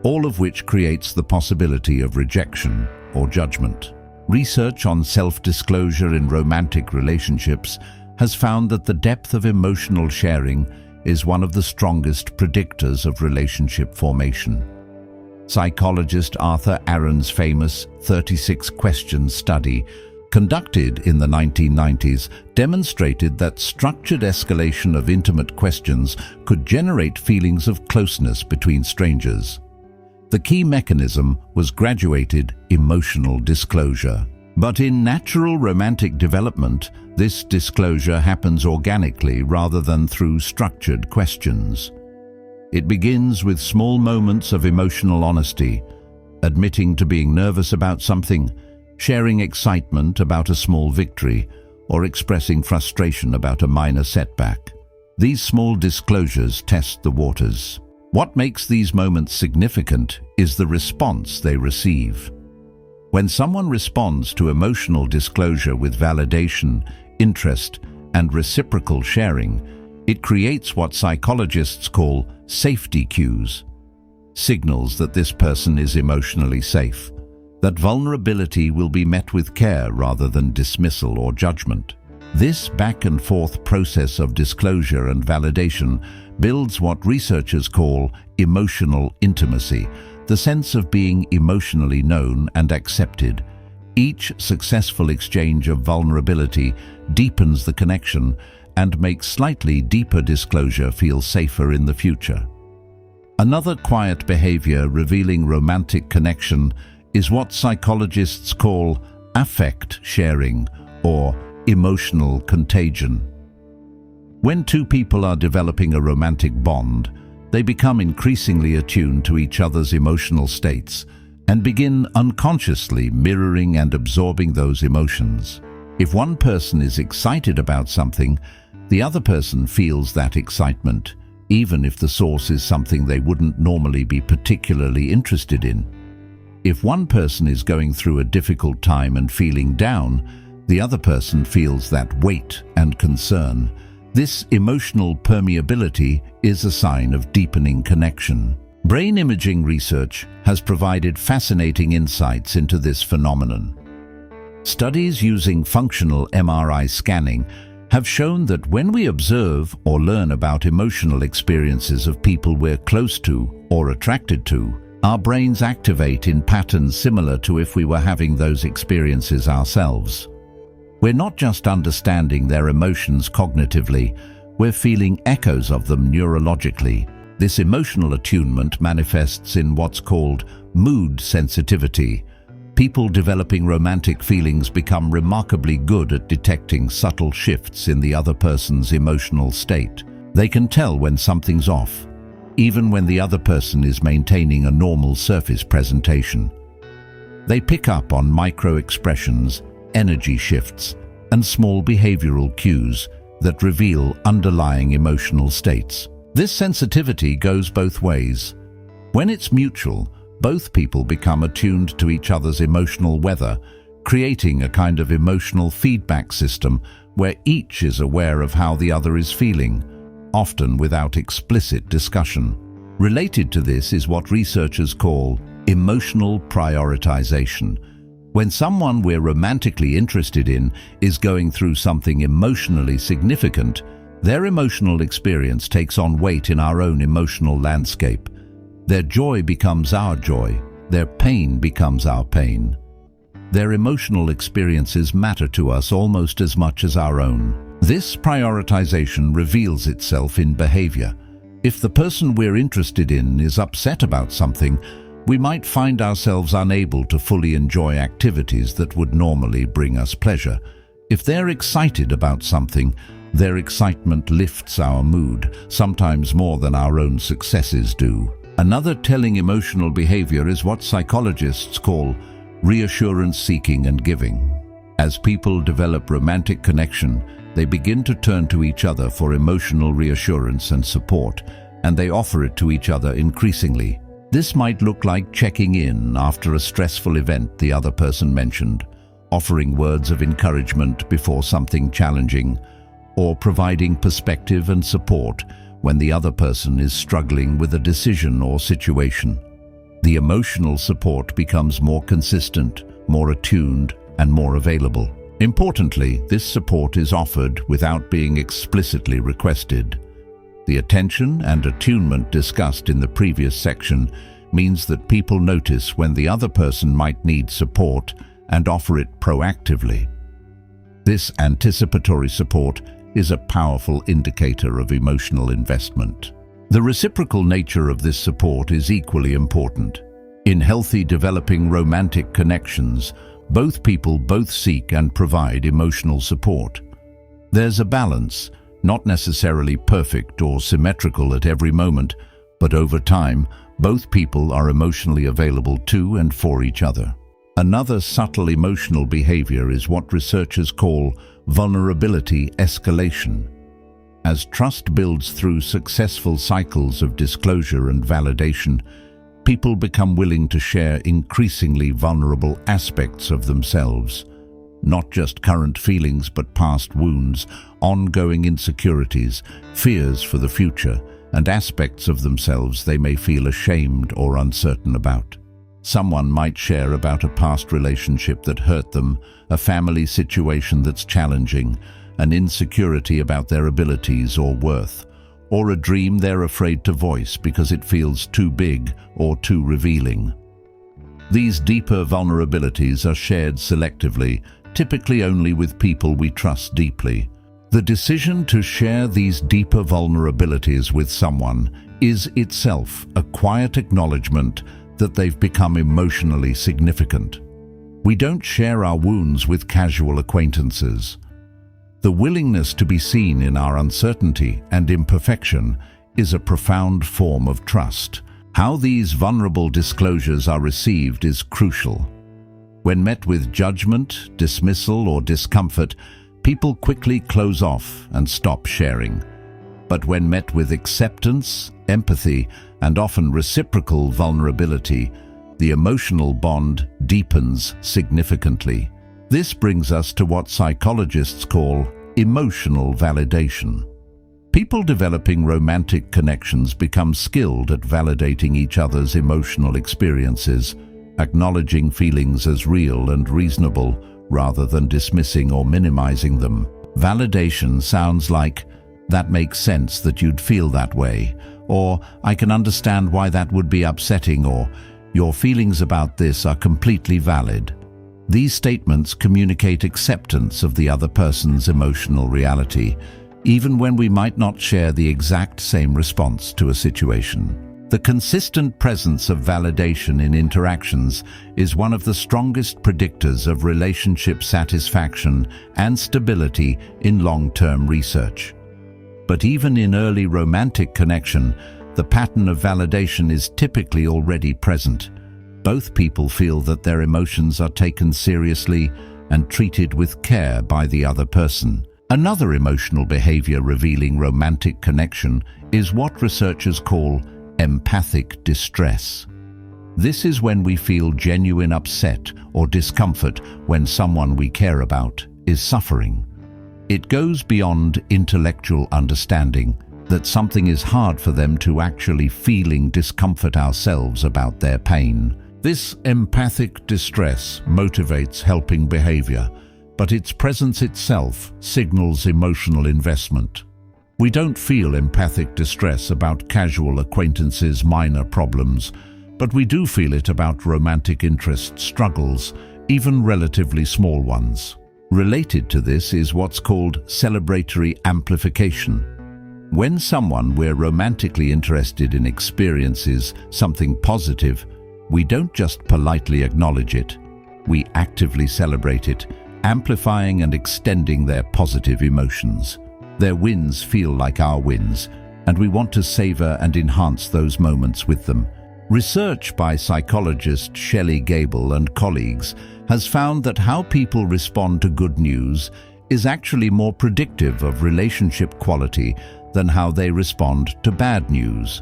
all of which creates the possibility of rejection or judgment. Research on self-disclosure in romantic relationships has found that the depth of emotional sharing is one of the strongest predictors of relationship formation. Psychologist Arthur Aaron's famous 36 Questions study, conducted in the 1990s, demonstrated that structured escalation of intimate questions could generate feelings of closeness between strangers. The key mechanism was graduated emotional disclosure. But in natural romantic development, this disclosure happens organically rather than through structured questions. It begins with small moments of emotional honesty, admitting to being nervous about something, sharing excitement about a small victory, or expressing frustration about a minor setback. These small disclosures test the waters. What makes these moments significant is the response they receive. When someone responds to emotional disclosure with validation, interest, and reciprocal sharing, it creates what psychologists call safety cues, signals that this person is emotionally safe, that vulnerability will be met with care rather than dismissal or judgment. This back-and-forth process of disclosure and validation builds what researchers call emotional intimacy, the sense of being emotionally known and accepted. Each successful exchange of vulnerability deepens the connection and makes slightly deeper disclosure feel safer in the future. Another quiet behavior revealing romantic connection is what psychologists call affect sharing or emotional contagion. When two people are developing a romantic bond, they become increasingly attuned to each other's emotional states and begin unconsciously mirroring and absorbing those emotions. If one person is excited about something, the other person feels that excitement, even if the source is something they wouldn't normally be particularly interested in. If one person is going through a difficult time and feeling down, the other person feels that weight and concern. This emotional permeability is a sign of deepening connection. Brain imaging research has provided fascinating insights into this phenomenon. Studies using functional MRI scanning have shown that when we observe or learn about emotional experiences of people we're close to or attracted to, our brains activate in patterns similar to if we were having those experiences ourselves. We're not just understanding their emotions cognitively, we're feeling echoes of them neurologically. This emotional attunement manifests in what's called mood sensitivity. People developing romantic feelings become remarkably good at detecting subtle shifts in the other person's emotional state. They can tell when something's off, even when the other person is maintaining a normal surface presentation. They pick up on micro-expressions, energy shifts, and small behavioral cues that reveal underlying emotional states. This sensitivity goes both ways. When it's mutual, both people become attuned to each other's emotional weather, creating a kind of emotional feedback system where each is aware of how the other is feeling, often without explicit discussion. Related to this is what researchers call emotional prioritization. When someone we're romantically interested in is going through something emotionally significant, their emotional experience takes on weight in our own emotional landscape. Their joy becomes our joy, their pain becomes our pain. Their emotional experiences matter to us almost as much as our own. This prioritization reveals itself in behavior. If the person we're interested in is upset about something, we might find ourselves unable to fully enjoy activities that would normally bring us pleasure. If they're excited about something, their excitement lifts our mood, sometimes more than our own successes do. Another telling emotional behavior is what psychologists call reassurance seeking and giving. As people develop romantic connection, they begin to turn to each other for emotional reassurance and support, and they offer it to each other increasingly. This might look like checking in after a stressful event the other person mentioned, offering words of encouragement before something challenging, or providing perspective and support when the other person is struggling with a decision or situation. The emotional support becomes more consistent, more attuned, and more available. Importantly, this support is offered without being explicitly requested. The attention and attunement discussed in the previous section means that people notice when the other person might need support and offer it proactively. This anticipatory support is a powerful indicator of emotional investment. The reciprocal nature of this support is equally important. In healthy developing romantic connections, both people both seek and provide emotional support. There's a balance, not necessarily perfect or symmetrical at every moment, but over time, both people are emotionally available to and for each other. Another subtle emotional behavior is what researchers call vulnerability escalation. As trust builds through successful cycles of disclosure and validation, people become willing to share increasingly vulnerable aspects of themselves. Not just current feelings, but past wounds, ongoing insecurities, fears for the future, and aspects of themselves they may feel ashamed or uncertain about. Someone might share about a past relationship that hurt them, a family situation that's challenging, an insecurity about their abilities or worth, or a dream they're afraid to voice because it feels too big or too revealing. These deeper vulnerabilities are shared selectively, typically only with people we trust deeply. The decision to share these deeper vulnerabilities with someone is itself a quiet acknowledgement that they've become emotionally significant. We don't share our wounds with casual acquaintances. The willingness to be seen in our uncertainty and imperfection is a profound form of trust. How these vulnerable disclosures are received is crucial. When met with judgment, dismissal, or discomfort, people quickly close off and stop sharing. But when met with acceptance, empathy, and often reciprocal vulnerability, the emotional bond deepens significantly. This brings us to what psychologists call emotional validation. People developing romantic connections become skilled at validating each other's emotional experiences. acknowledging feelings as real and reasonable rather than dismissing or minimizing them. Validation sounds like, "That makes sense that you'd feel that way," or "I can understand why that would be upsetting," or "Your feelings about this are completely valid." These statements communicate acceptance of the other person's emotional reality, even when we might not share the exact same response to a situation. The consistent presence of validation in interactions is one of the strongest predictors of relationship satisfaction and stability in long-term research. But even in early romantic connection, the pattern of validation is typically already present. Both people feel that their emotions are taken seriously and treated with care by the other person. Another emotional behavior revealing romantic connection is what researchers call empathic distress. This is when we feel genuine upset or discomfort when someone we care about is suffering. It goes beyond intellectual understanding that something is hard for them to actually feeling discomfort ourselves about their pain. This empathic distress motivates helping behavior, but its presence itself signals emotional investment. We don't feel empathic distress about casual acquaintances' minor problems, but we do feel it about romantic interest struggles, even relatively small ones. Related to this is what's called celebratory amplification. When someone we're romantically interested in experiences something positive, we don't just politely acknowledge it, we actively celebrate it, amplifying and extending their positive emotions. Their wins feel like our wins, and we want to savor and enhance those moments with them. Research by psychologist Shelley Gable and colleagues has found that how people respond to good news is actually more predictive of relationship quality than how they respond to bad news.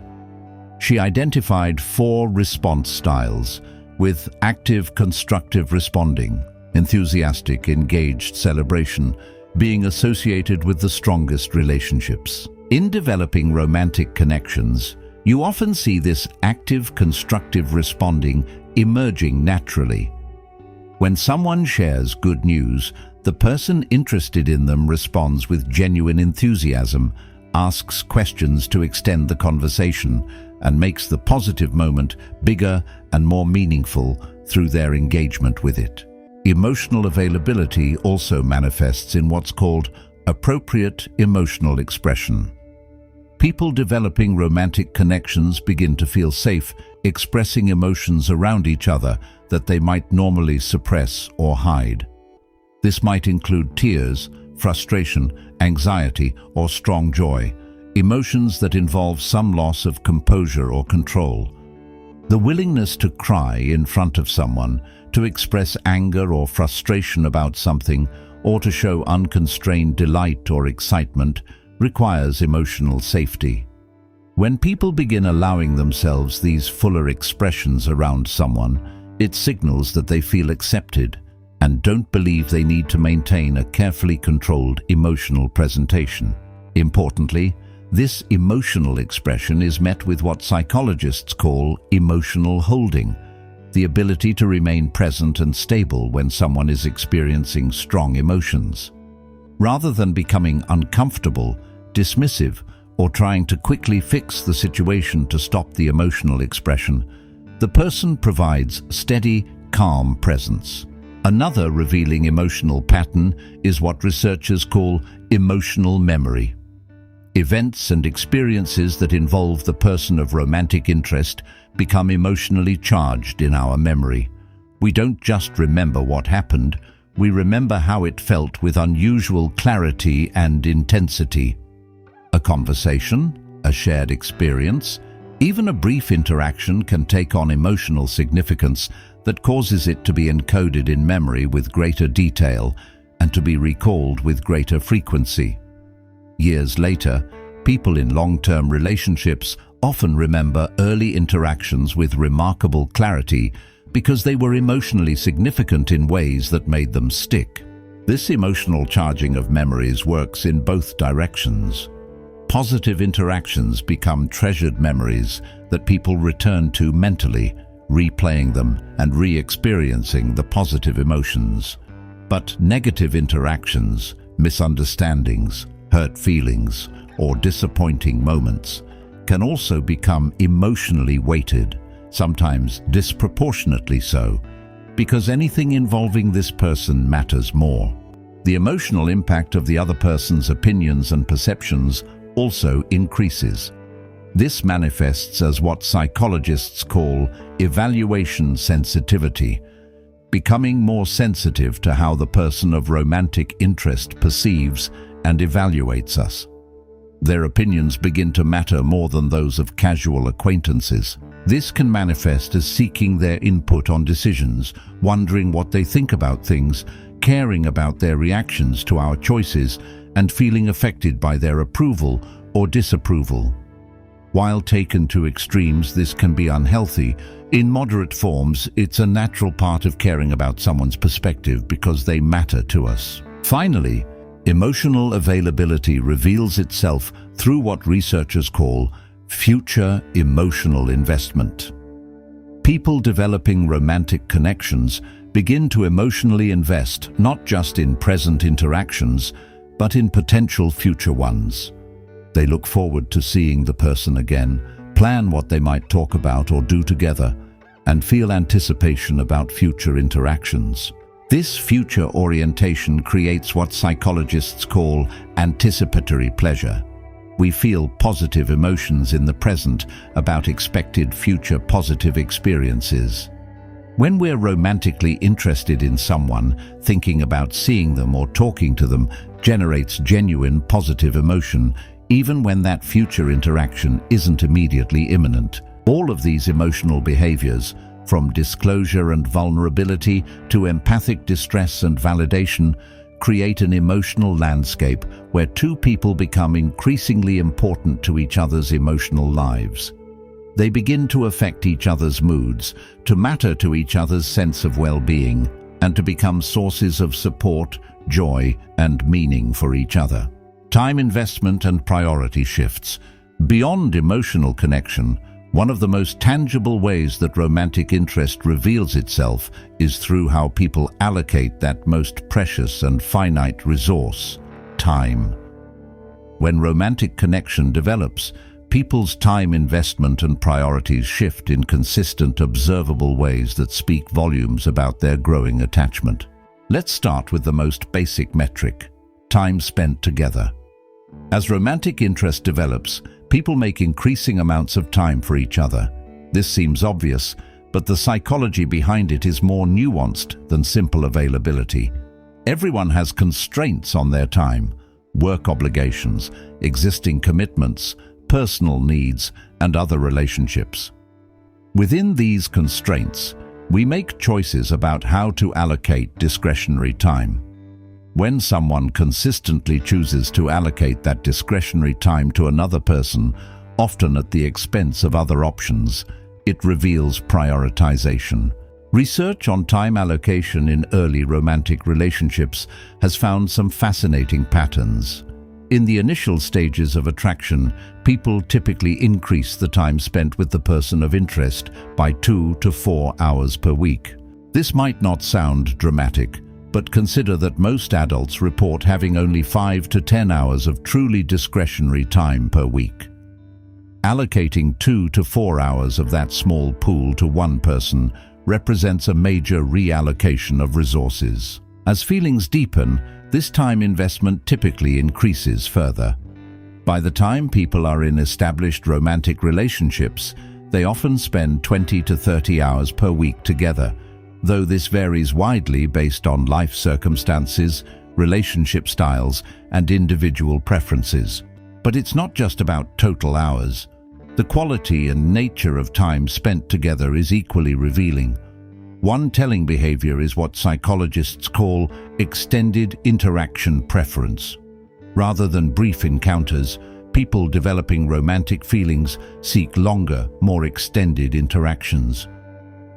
She identified 4 response styles, with active, constructive responding, enthusiastic, engaged celebration, being associated with the strongest relationships. In developing romantic connections, you often see this active, constructive responding emerging naturally. When someone shares good news, the person interested in them responds with genuine enthusiasm, asks questions to extend the conversation, and makes the positive moment bigger and more meaningful through their engagement with it. Emotional availability also manifests in what's called appropriate emotional expression. People developing romantic connections begin to feel safe expressing emotions around each other that they might normally suppress or hide. This might include tears, frustration, anxiety, or strong joy, emotions that involve some loss of composure or control. The willingness to cry in front of someone, to express anger or frustration about something, or to show unconstrained delight or excitement requires emotional safety. When people begin allowing themselves these fuller expressions around someone, it signals that they feel accepted and don't believe they need to maintain a carefully controlled emotional presentation. Importantly, this emotional expression is met with what psychologists call emotional holding, the ability to remain present and stable when someone is experiencing strong emotions. Rather than becoming uncomfortable, dismissive, or trying to quickly fix the situation to stop the emotional expression, the person provides steady, calm presence. Another revealing emotional pattern is what researchers call emotional memory. Events and experiences that involve the person of romantic interest become emotionally charged in our memory. We don't just remember what happened, we remember how it felt with unusual clarity and intensity. A conversation, a shared experience, even a brief interaction can take on emotional significance that causes it to be encoded in memory with greater detail and to be recalled with greater frequency. Years later, people in long-term relationships often remember early interactions with remarkable clarity because they were emotionally significant in ways that made them stick. This emotional charging of memories works in both directions. Positive interactions become treasured memories that people return to mentally, replaying them and re-experiencing the positive emotions. But negative interactions, misunderstandings, hurt feelings, or disappointing moments can also become emotionally weighted, sometimes disproportionately so, because anything involving this person matters more. The emotional impact of the other person's opinions and perceptions also increases. This manifests as what psychologists call evaluation sensitivity, becoming more sensitive to how the person of romantic interest perceives and evaluates us. Their opinions begin to matter more than those of casual acquaintances. This can manifest as seeking their input on decisions, wondering what they think about things, caring about their reactions to our choices, and feeling affected by their approval or disapproval. While taken to extremes, this can be unhealthy. In moderate forms, it's a natural part of caring about someone's perspective because they matter to us. Finally, emotional availability reveals itself through what researchers call future emotional investment. People developing romantic connections begin to emotionally invest not just in present interactions, but in potential future ones. They look forward to seeing the person again, plan what they might talk about or do together, and feel anticipation about future interactions. This future orientation creates what psychologists call anticipatory pleasure. We feel positive emotions in the present about expected future positive experiences. When we're romantically interested in someone, thinking about seeing them or talking to them generates genuine positive emotion, even when that future interaction isn't immediately imminent. All of these emotional behaviors, from disclosure and vulnerability to empathic distress and validation, create an emotional landscape where two people become increasingly important to each other's emotional lives. They begin to affect each other's moods, to matter to each other's sense of well-being, and to become sources of support, joy, and meaning for each other. Time investment and priority shifts. Beyond emotional connection, one of the most tangible ways that romantic interest reveals itself is through how people allocate that most precious and finite resource, time. When romantic connection develops, people's time investment and priorities shift in consistent, observable ways that speak volumes about their growing attachment. Let's start with the most basic metric: time spent together. As romantic interest develops, people make increasing amounts of time for each other. This seems obvious, but the psychology behind it is more nuanced than simple availability. Everyone has constraints on their time: work obligations, existing commitments, personal needs, and other relationships. Within these constraints, we make choices about how to allocate discretionary time. When someone consistently chooses to allocate that discretionary time to another person, often at the expense of other options, it reveals prioritization. Research on time allocation in early romantic relationships has found some fascinating patterns. In the initial stages of attraction, people typically increase the time spent with the person of interest by 2 to 4 hours per week. This might not sound dramatic, but consider that most adults report having only 5 to 10 hours of truly discretionary time per week. Allocating 2 to 4 hours of that small pool to one person represents a major reallocation of resources. As feelings deepen, this time investment typically increases further. By the time people are in established romantic relationships, they often spend 20 to 30 hours per week together, though this varies widely based on life circumstances, relationship styles, and individual preferences. But it's not just about total hours. The quality and nature of time spent together is equally revealing. One telling behavior is what psychologists call extended interaction preference. Rather than brief encounters, people developing romantic feelings seek longer, more extended interactions.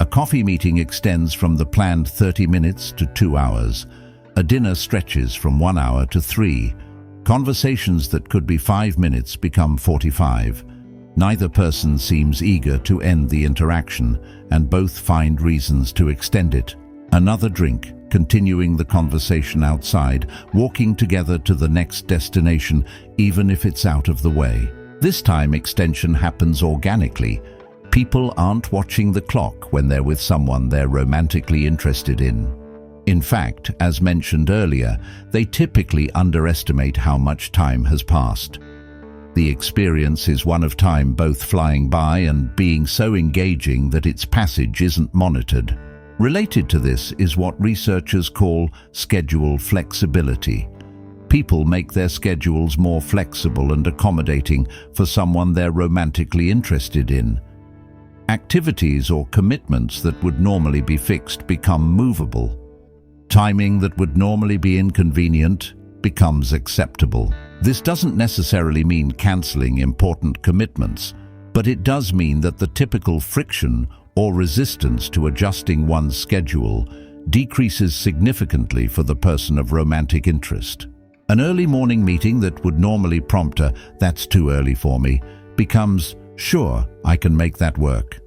A coffee meeting extends from the planned 30 minutes to 2 hours. A dinner stretches from 1 hour to 3. Conversations that could be 5 minutes become 45. Neither person seems eager to end the interaction, and both find reasons to extend it. Another drink, continuing the conversation outside, walking together to the next destination, even if it's out of the way. This time extension happens organically. People aren't watching the clock when they're with someone they're romantically interested in. In fact, as mentioned earlier, they typically underestimate how much time has passed. The experience is one of time both flying by and being so engaging that its passage isn't monitored. Related to this is what researchers call schedule flexibility. People make their schedules more flexible and accommodating for someone they're romantically interested in. Activities or commitments that would normally be fixed become movable. Timing that would normally be inconvenient becomes acceptable. This doesn't necessarily mean canceling important commitments, but it does mean that the typical friction or resistance to adjusting one's schedule decreases significantly for the person of romantic interest. An early morning meeting that would normally prompt a "that's too early for me" becomes "sure, I can make that work."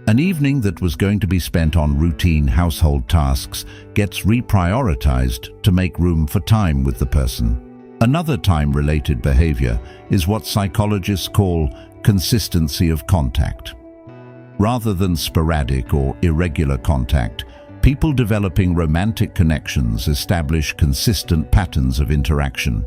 An evening that was going to be spent on routine household tasks gets reprioritized to make room for time with the person. Another time-related behavior is what psychologists call consistency of contact. Rather than sporadic or irregular contact, people developing romantic connections establish consistent patterns of interaction.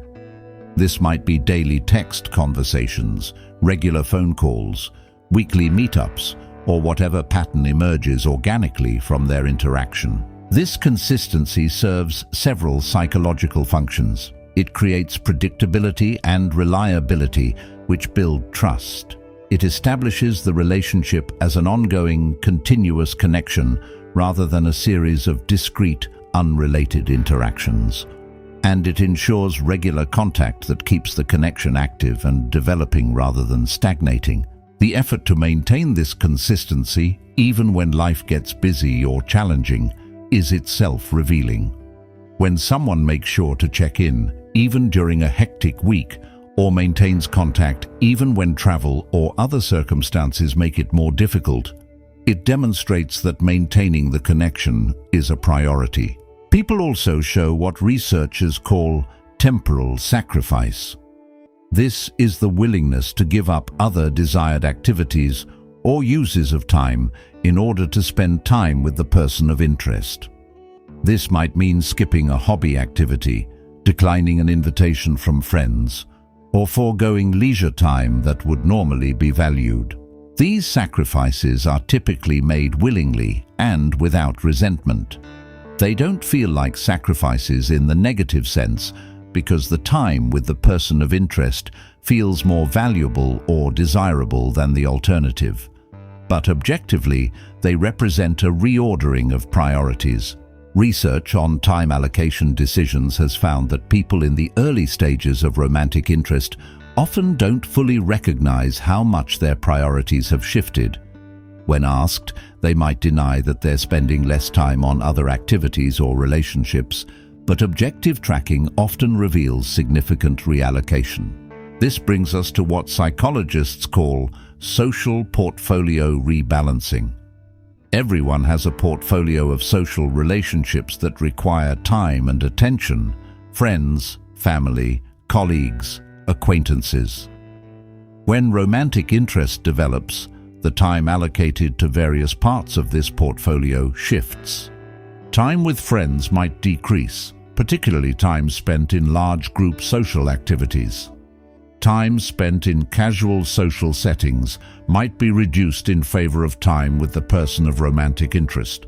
This might be daily text conversations, regular phone calls, weekly meetups, or whatever pattern emerges organically from their interaction. This consistency serves several psychological functions. It creates predictability and reliability, which build trust. It establishes the relationship as an ongoing, continuous connection rather than a series of discrete, unrelated interactions. And it ensures regular contact that keeps the connection active and developing rather than stagnating. The effort to maintain this consistency, even when life gets busy or challenging, is itself revealing. When someone makes sure to check in, even during a hectic week, or maintains contact even when travel or other circumstances make it more difficult, it demonstrates that maintaining the connection is a priority. People also show what researchers call temporal sacrifice. This is the willingness to give up other desired activities or uses of time in order to spend time with the person of interest. This might mean skipping a hobby activity, declining an invitation from friends, or foregoing leisure time that would normally be valued. These sacrifices are typically made willingly and without resentment. They don't feel like sacrifices in the negative sense because the time with the person of interest feels more valuable or desirable than the alternative. But objectively, they represent a reordering of priorities. Research on time allocation decisions has found that people in the early stages of romantic interest often don't fully recognize how much their priorities have shifted. When asked, they might deny that they're spending less time on other activities or relationships, but objective tracking often reveals significant reallocation. This brings us to what psychologists call social portfolio rebalancing. Everyone has a portfolio of social relationships that require time and attention: friends, family, colleagues, acquaintances. When romantic interest develops, the time allocated to various parts of this portfolio shifts. Time with friends might decrease, particularly time spent in large group social activities. Time spent in casual social settings might be reduced in favor of time with the person of romantic interest.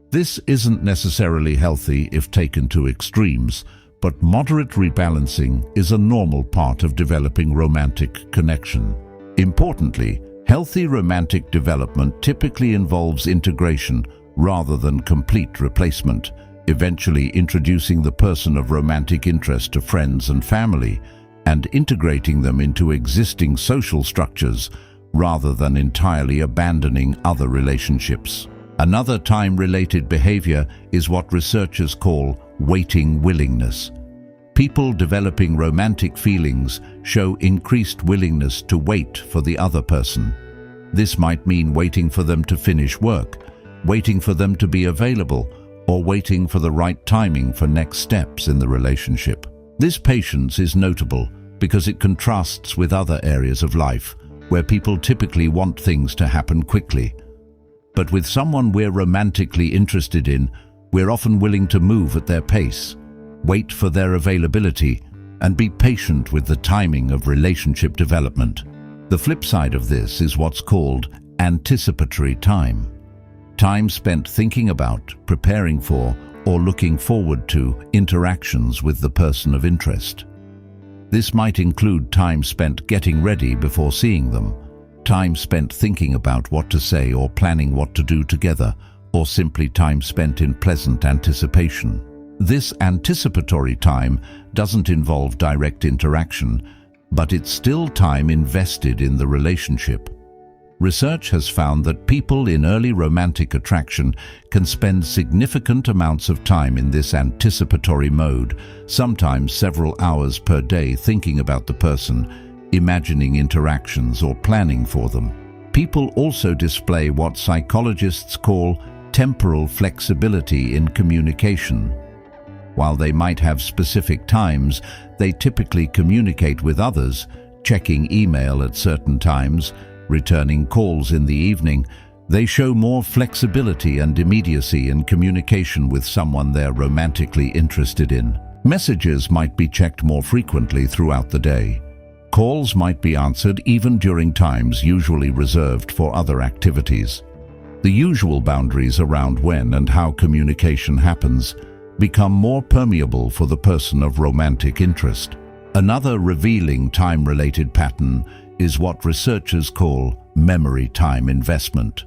This isn't necessarily healthy if taken to extremes, but moderate rebalancing is a normal part of developing romantic connection. Importantly, healthy romantic development typically involves integration rather than complete replacement, eventually introducing the person of romantic interest to friends and family, and integrating them into existing social structures rather than entirely abandoning other relationships. Another time-related behavior is what researchers call waiting willingness. People developing romantic feelings show increased willingness to wait for the other person. This might mean waiting for them to finish work, waiting for them to be available, or waiting for the right timing for next steps in the relationship. This patience is notable because it contrasts with other areas of life where people typically want things to happen quickly. But with someone we're romantically interested in, we're often willing to move at their pace, wait for their availability, and be patient with the timing of relationship development. The flip side of this is what's called anticipatory time. Time spent thinking about, preparing for, or looking forward to interactions with the person of interest. This might include time spent getting ready before seeing them, time spent thinking about what to say or planning what to do together, or simply time spent in pleasant anticipation. This anticipatory time doesn't involve direct interaction, but it's still time invested in the relationship. Research has found that people in early romantic attraction can spend significant amounts of time in this anticipatory mode, sometimes several hours per day thinking about the person, imagining interactions or planning for them. People also display what psychologists call temporal flexibility in communication. While they might have specific times, they typically communicate with others, checking email at certain times, returning calls in the evening. They show more flexibility and immediacy in communication with someone they're romantically interested in. Messages might be checked more frequently throughout the day. Calls might be answered even during times usually reserved for other activities. The usual boundaries around when and how communication happens become more permeable for the person of romantic interest. Another revealing time-related pattern is what researchers call memory time investment.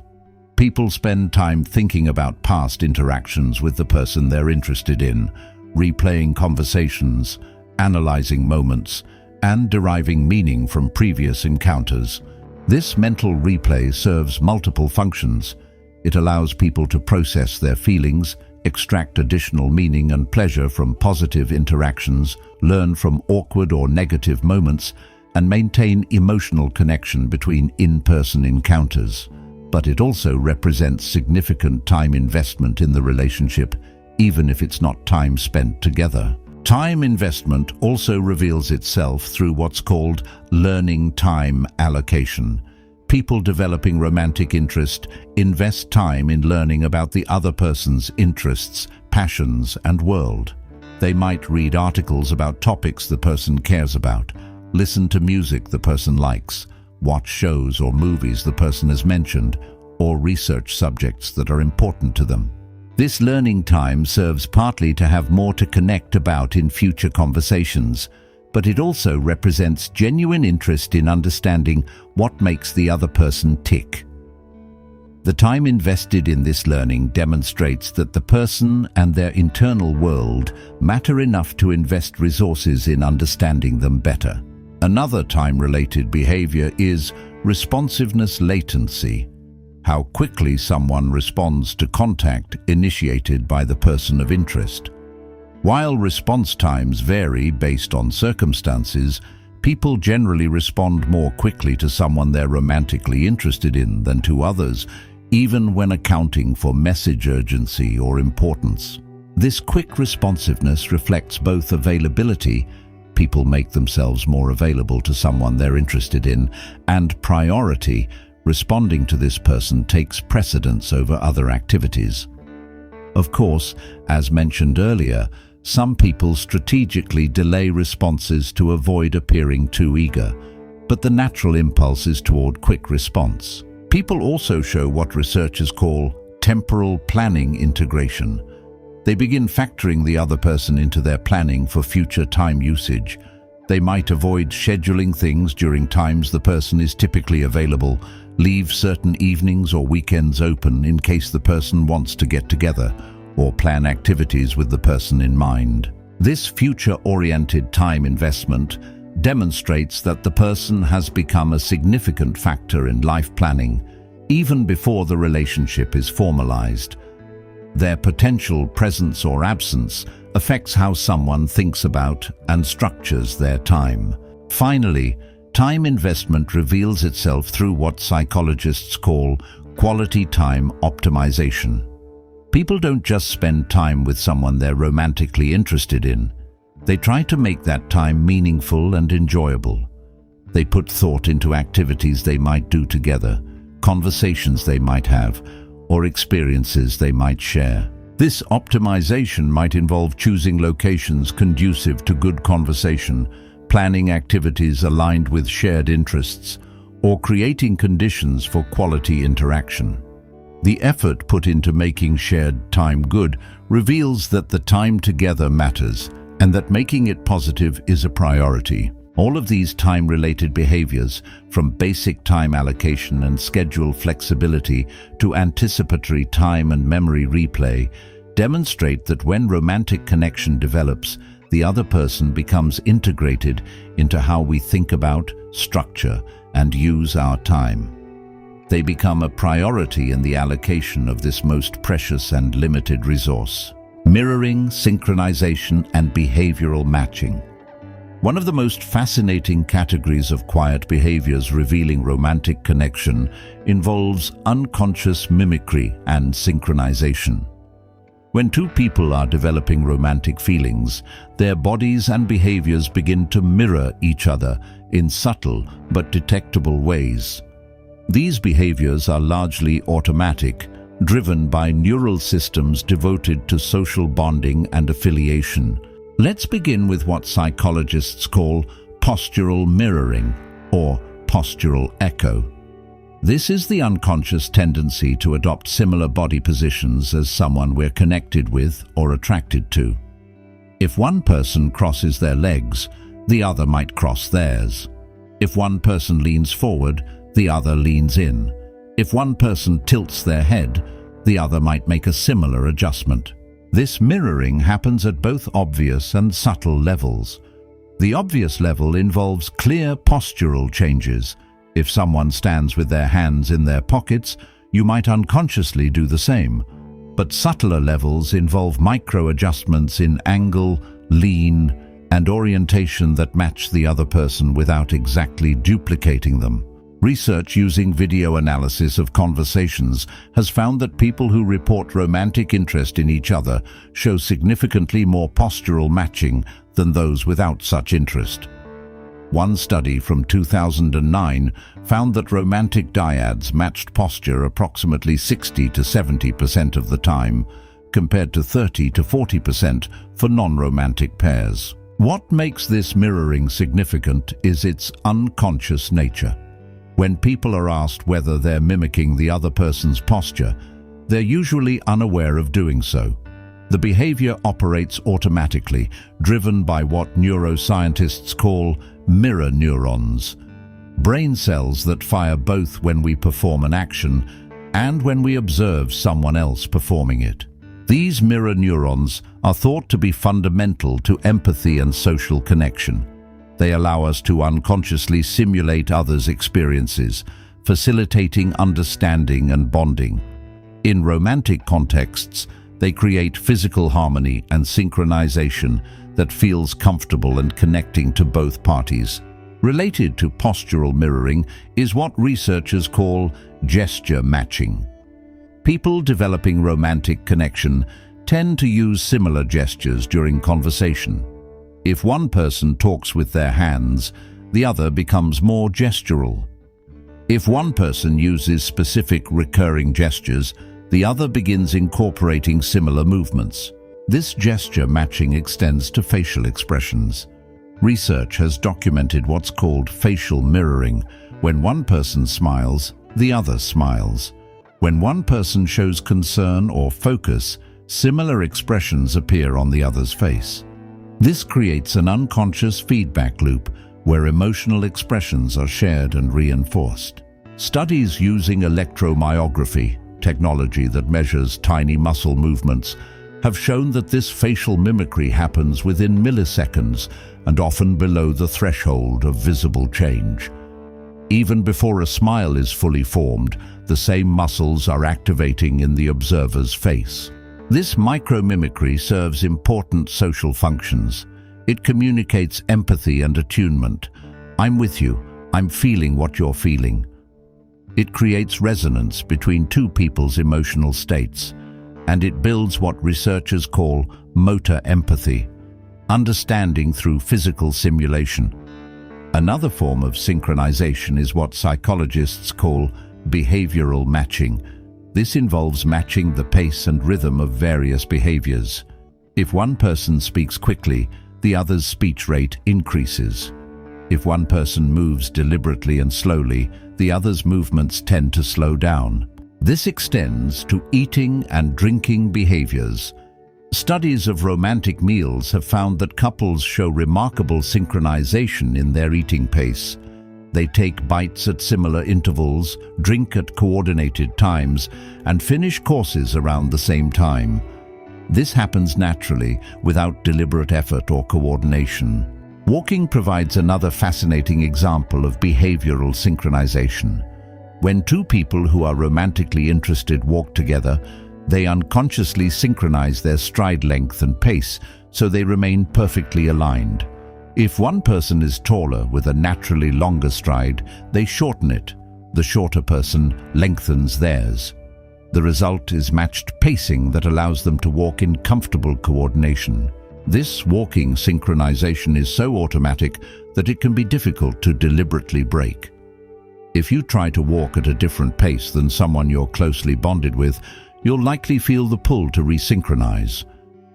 People spend time thinking about past interactions with the person they're interested in, replaying conversations, analyzing moments, and deriving meaning from previous encounters. This mental replay serves multiple functions. It allows people to process their feelings, extract additional meaning and pleasure from positive interactions, learn from awkward or negative moments, and maintain emotional connection between in-person encounters. But it also represents significant time investment in the relationship, even if it's not time spent together. Time investment also reveals itself through what's called learning time allocation. People developing romantic interest invest time in learning about the other person's interests, passions, and world. They might read articles about topics the person cares about, listen to music the person likes, watch shows or movies the person has mentioned, or research subjects that are important to them. This learning time serves partly to have more to connect about in future conversations, but it also represents genuine interest in understanding what makes the other person tick. The time invested in this learning demonstrates that the person and their internal world matter enough to invest resources in understanding them better. Another time-related behavior is responsiveness latency, how quickly someone responds to contact initiated by the person of interest. While response times vary based on circumstances, people generally respond more quickly to someone they're romantically interested in than to others, even when accounting for message urgency or importance. This quick responsiveness reflects both availability, people make themselves more available to someone they're interested in, and priority, responding to this person takes precedence over other activities. Of course, as mentioned earlier, some people strategically delay responses to avoid appearing too eager, but the natural impulse is toward quick response. People also show what researchers call temporal planning integration. They begin factoring the other person into their planning for future time usage. They might avoid scheduling things during times the person is typically available, leave certain evenings or weekends open in case the person wants to get together, or plan activities with the person in mind. This future-oriented time investment demonstrates that the person has become a significant factor in life planning, even before the relationship is formalized. Their potential presence or absence affects how someone thinks about and structures their time. Finally, time investment reveals itself through what psychologists call quality time optimization. People don't just spend time with someone they're romantically interested in. They try to make that time meaningful and enjoyable. They put thought into activities they might do together, conversations they might have, or experiences they might share. This optimization might involve choosing locations conducive to good conversation, planning activities aligned with shared interests, or creating conditions for quality interaction. The effort put into making shared time good reveals that the time together matters and that making it positive is a priority. All of these time-related behaviors, from basic time allocation and schedule flexibility to anticipatory time and memory replay, demonstrate that when romantic connection develops, the other person becomes integrated into how we think about, structure, and use our time. They become a priority in the allocation of this most precious and limited resource. Mirroring, synchronization, and behavioral matching. One of the most fascinating categories of quiet behaviors revealing romantic connection involves unconscious mimicry and synchronization. When two people are developing romantic feelings, their bodies and behaviors begin to mirror each other in subtle but detectable ways. These behaviors are largely automatic, driven by neural systems devoted to social bonding and affiliation. Let's begin with what psychologists call postural mirroring, or postural echo. This is the unconscious tendency to adopt similar body positions as someone we're connected with or attracted to. If one person crosses their legs, the other might cross theirs. If one person leans forward, the other leans in. If one person tilts their head, the other might make a similar adjustment. This mirroring happens at both obvious and subtle levels. The obvious level involves clear postural changes. If someone stands with their hands in their pockets, you might unconsciously do the same. But subtler levels involve micro-adjustments in angle, lean, and orientation that match the other person without exactly duplicating them. Research using video analysis of conversations has found that people who report romantic interest in each other show significantly more postural matching than those without such interest. One study from 2009 found that romantic dyads matched posture approximately 60 to 70% of the time, compared to 30 to 40% for non-romantic pairs. What makes this mirroring significant is its unconscious nature. When people are asked whether they're mimicking the other person's posture, they're usually unaware of doing so. The behavior operates automatically, driven by what neuroscientists call mirror neurons, brain cells that fire both when we perform an action and when we observe someone else performing it. These mirror neurons are thought to be fundamental to empathy and social connection. They allow us to unconsciously simulate others' experiences, facilitating understanding and bonding. In romantic contexts, they create physical harmony and synchronization that feels comfortable and connecting to both parties. Related to postural mirroring is what researchers call gesture matching. People developing romantic connection tend to use similar gestures during conversation. If one person talks with their hands, the other becomes more gestural. If one person uses specific recurring gestures, the other begins incorporating similar movements. This gesture matching extends to facial expressions. Research has documented what's called facial mirroring. When one person smiles, the other smiles. When one person shows concern or focus, similar expressions appear on the other's face. This creates an unconscious feedback loop where emotional expressions are shared and reinforced. Studies using electromyography, technology that measures tiny muscle movements, have shown that this facial mimicry happens within milliseconds and often below the threshold of visible change. Even before a smile is fully formed, the same muscles are activating in the observer's face. This micromimicry serves important social functions. It communicates empathy and attunement. I'm with you. I'm feeling what you're feeling. It creates resonance between two people's emotional states, and it builds what researchers call motor empathy, understanding through physical simulation. Another form of synchronization is what psychologists call behavioral matching. This involves matching the pace and rhythm of various behaviors. If one person speaks quickly, the other's speech rate increases. If one person moves deliberately and slowly, the other's movements tend to slow down. This extends to eating and drinking behaviors. Studies of romantic meals have found that couples show remarkable synchronization in their eating pace. They take bites at similar intervals, drink at coordinated times, and finish courses around the same time. This happens naturally, without deliberate effort or coordination. Walking provides another fascinating example of behavioral synchronization. When two people who are romantically interested walk together, they unconsciously synchronize their stride length and pace so they remain perfectly aligned. If one person is taller with a naturally longer stride, they shorten it. The shorter person lengthens theirs. The result is matched pacing that allows them to walk in comfortable coordination. This walking synchronization is so automatic that it can be difficult to deliberately break. If you try to walk at a different pace than someone you're closely bonded with, you'll likely feel the pull to resynchronize.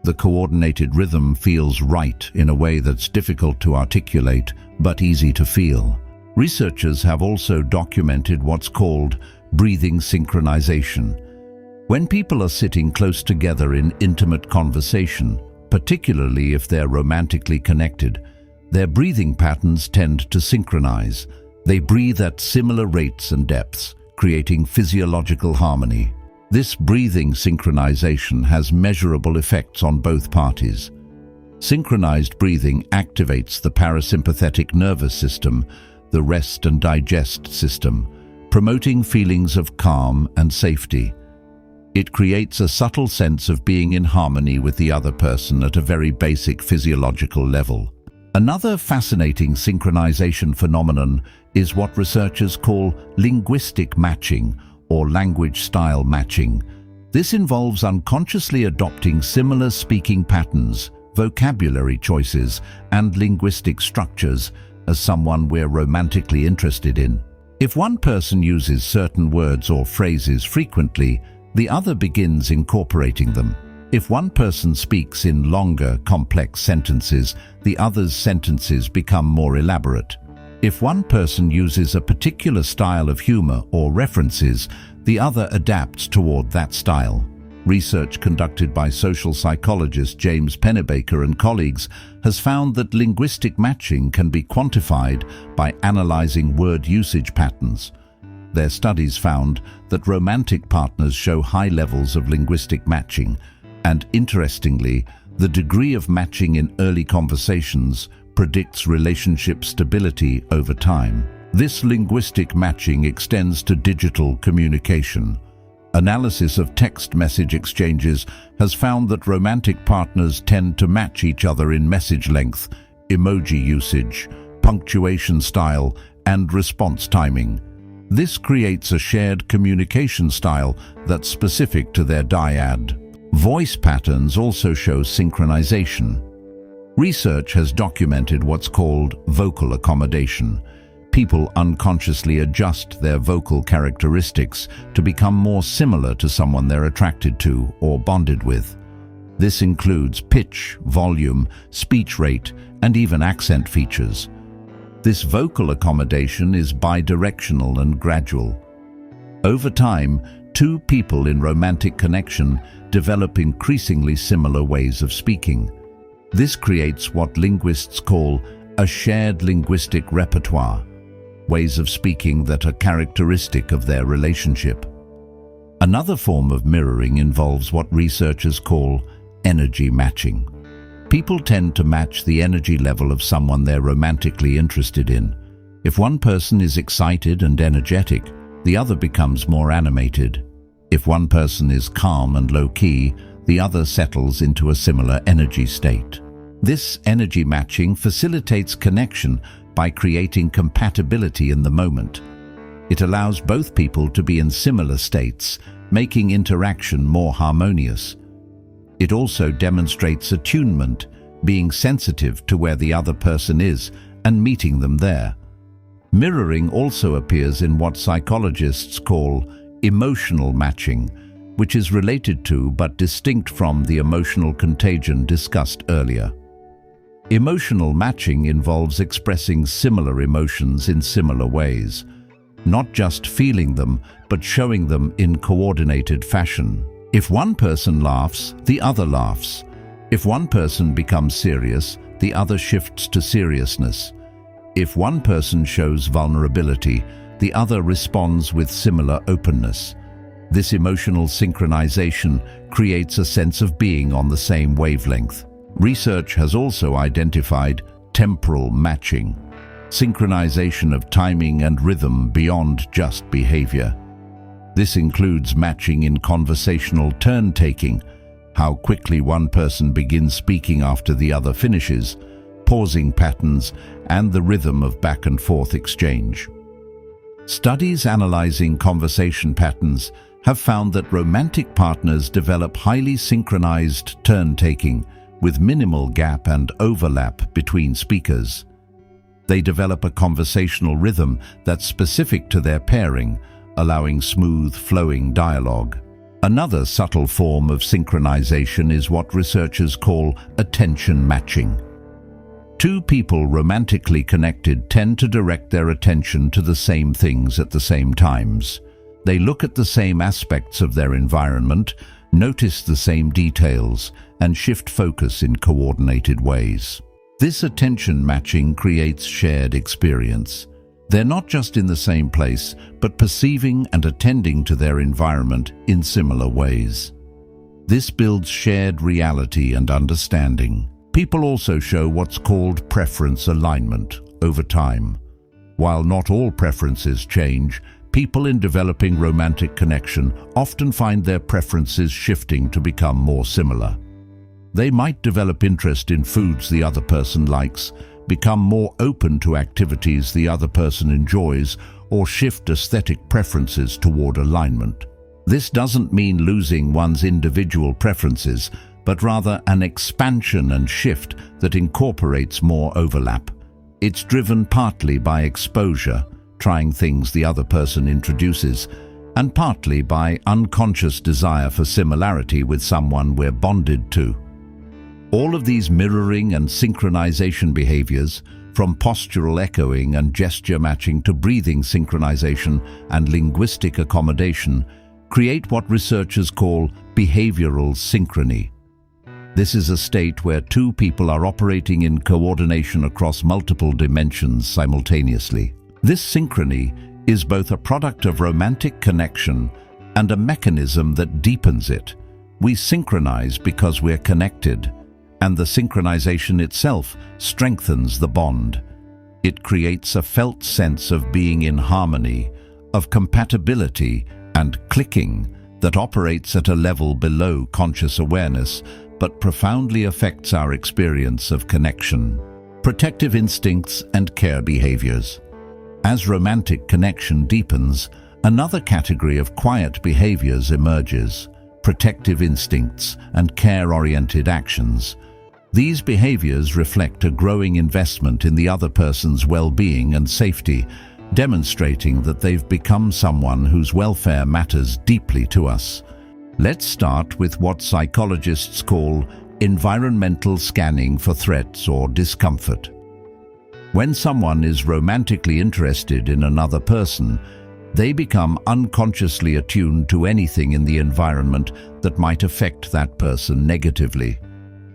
The coordinated rhythm feels right in a way that's difficult to articulate, but easy to feel. Researchers have also documented what's called breathing synchronization. When people are sitting close together in intimate conversation, particularly if they're romantically connected, their breathing patterns tend to synchronize. They breathe at similar rates and depths, creating physiological harmony. This breathing synchronization has measurable effects on both parties. Synchronized breathing activates the parasympathetic nervous system, the rest and digest system, promoting feelings of calm and safety. It creates a subtle sense of being in harmony with the other person at a very basic physiological level. Another fascinating synchronization phenomenon is what researchers call linguistic matching or language style matching. This involves unconsciously adopting similar speaking patterns, vocabulary choices, and linguistic structures as someone we're romantically interested in. If one person uses certain words or phrases frequently, the other begins incorporating them. If one person speaks in longer, complex sentences, the other's sentences become more elaborate. If one person uses a particular style of humor or references, the other adapts toward that style. Research conducted by social psychologist James Pennebaker and colleagues has found that linguistic matching can be quantified by analyzing word usage patterns. Their studies found that romantic partners show high levels of linguistic matching, and interestingly, the degree of matching in early conversations predicts relationship stability over time. This linguistic matching extends to digital communication. Analysis of text message exchanges has found that romantic partners tend to match each other in message length, emoji usage, punctuation style, and response timing. This creates a shared communication style that's specific to their dyad. Voice patterns also show synchronization. Research has documented what's called vocal accommodation. People unconsciously adjust their vocal characteristics to become more similar to someone they're attracted to or bonded with. This includes pitch, volume, speech rate, and even accent features. This vocal accommodation is bidirectional and gradual. Over time, two people in romantic connection develop increasingly similar ways of speaking. This creates what linguists call a shared linguistic repertoire, ways of speaking that are characteristic of their relationship. Another form of mirroring involves what researchers call energy matching. People tend to match the energy level of someone they're romantically interested in. If one person is excited and energetic, the other becomes more animated. If one person is calm and low-key, the other settles into a similar energy state. This energy matching facilitates connection by creating compatibility in the moment. It allows both people to be in similar states, making interaction more harmonious. It also demonstrates attunement, being sensitive to where the other person is and meeting them there. Mirroring also appears in what psychologists call emotional matching, which is related to but distinct from the emotional contagion discussed earlier. Emotional matching involves expressing similar emotions in similar ways, not just feeling them, but showing them in coordinated fashion. If one person laughs, the other laughs. If one person becomes serious, the other shifts to seriousness. If one person shows vulnerability, the other responds with similar openness. This emotional synchronization creates a sense of being on the same wavelength. Research has also identified temporal matching, synchronization of timing and rhythm beyond just behavior. This includes matching in conversational turn-taking, how quickly one person begins speaking after the other finishes, pausing patterns, and the rhythm of back-and-forth exchange. Studies analyzing conversation patterns have found that romantic partners develop highly synchronized turn-taking with minimal gap and overlap between speakers. They develop a conversational rhythm that's specific to their pairing, allowing smooth, flowing dialogue. Another subtle form of synchronization is what researchers call attention matching. Two people romantically connected tend to direct their attention to the same things at the same times. They look at the same aspects of their environment, notice the same details, and shift focus in coordinated ways. This attention matching creates shared experience. They're not just in the same place, but perceiving and attending to their environment in similar ways. This builds shared reality and understanding. People also show what's called preference alignment over time. While not all preferences change, people in developing romantic connection often find their preferences shifting to become more similar. They might develop interest in foods the other person likes, become more open to activities the other person enjoys, or shift aesthetic preferences toward alignment. This doesn't mean losing one's individual preferences, but rather an expansion and shift that incorporates more overlap. It's driven partly by exposure, trying things the other person introduces, and partly by unconscious desire for similarity with someone we're bonded to. All of these mirroring and synchronization behaviors, from postural echoing and gesture matching to breathing synchronization and linguistic accommodation, create what researchers call behavioral synchrony. This is a state where two people are operating in coordination across multiple dimensions simultaneously. This synchrony is both a product of romantic connection and a mechanism that deepens it. We synchronize because we're connected, and the synchronization itself strengthens the bond. It creates a felt sense of being in harmony, of compatibility and clicking that operates at a level below conscious awareness, but profoundly affects our experience of connection. Protective instincts and care behaviors. As romantic connection deepens, another category of quiet behaviors emerges: protective instincts and care-oriented actions. These behaviors reflect a growing investment in the other person's well-being and safety, demonstrating that they've become someone whose welfare matters deeply to us. Let's start with what psychologists call environmental scanning for threats or discomfort. When someone is romantically interested in another person, they become unconsciously attuned to anything in the environment that might affect that person negatively.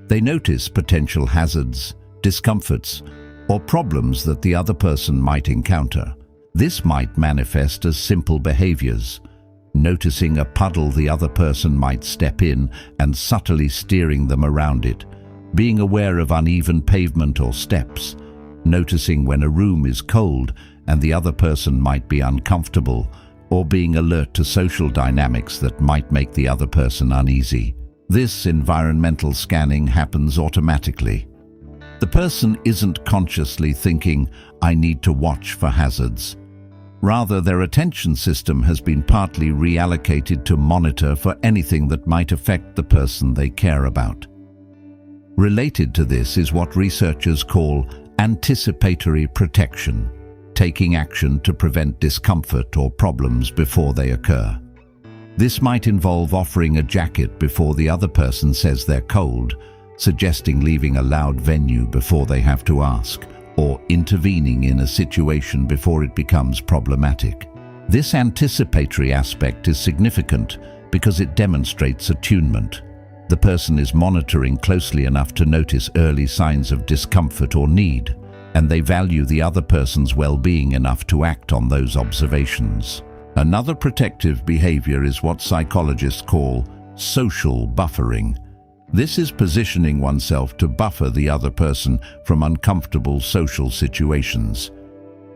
They notice potential hazards, discomforts, or problems that the other person might encounter. This might manifest as simple behaviors: noticing a puddle the other person might step in and subtly steering them around it, being aware of uneven pavement or steps, noticing when a room is cold and the other person might be uncomfortable, or being alert to social dynamics that might make the other person uneasy. This environmental scanning happens automatically. The person isn't consciously thinking, "I need to watch for hazards." Rather, their attention system has been partly reallocated to monitor for anything that might affect the person they care about. Related to this is what researchers call anticipatory protection, taking action to prevent discomfort or problems before they occur. This might involve offering a jacket before the other person says they're cold, suggesting leaving a loud venue before they have to ask, or intervening in a situation before it becomes problematic. This anticipatory aspect is significant because it demonstrates attunement. The person is monitoring closely enough to notice early signs of discomfort or need, and they value the other person's well-being enough to act on those observations. Another protective behavior is what psychologists call social buffering. This is positioning oneself to buffer the other person from uncomfortable social situations.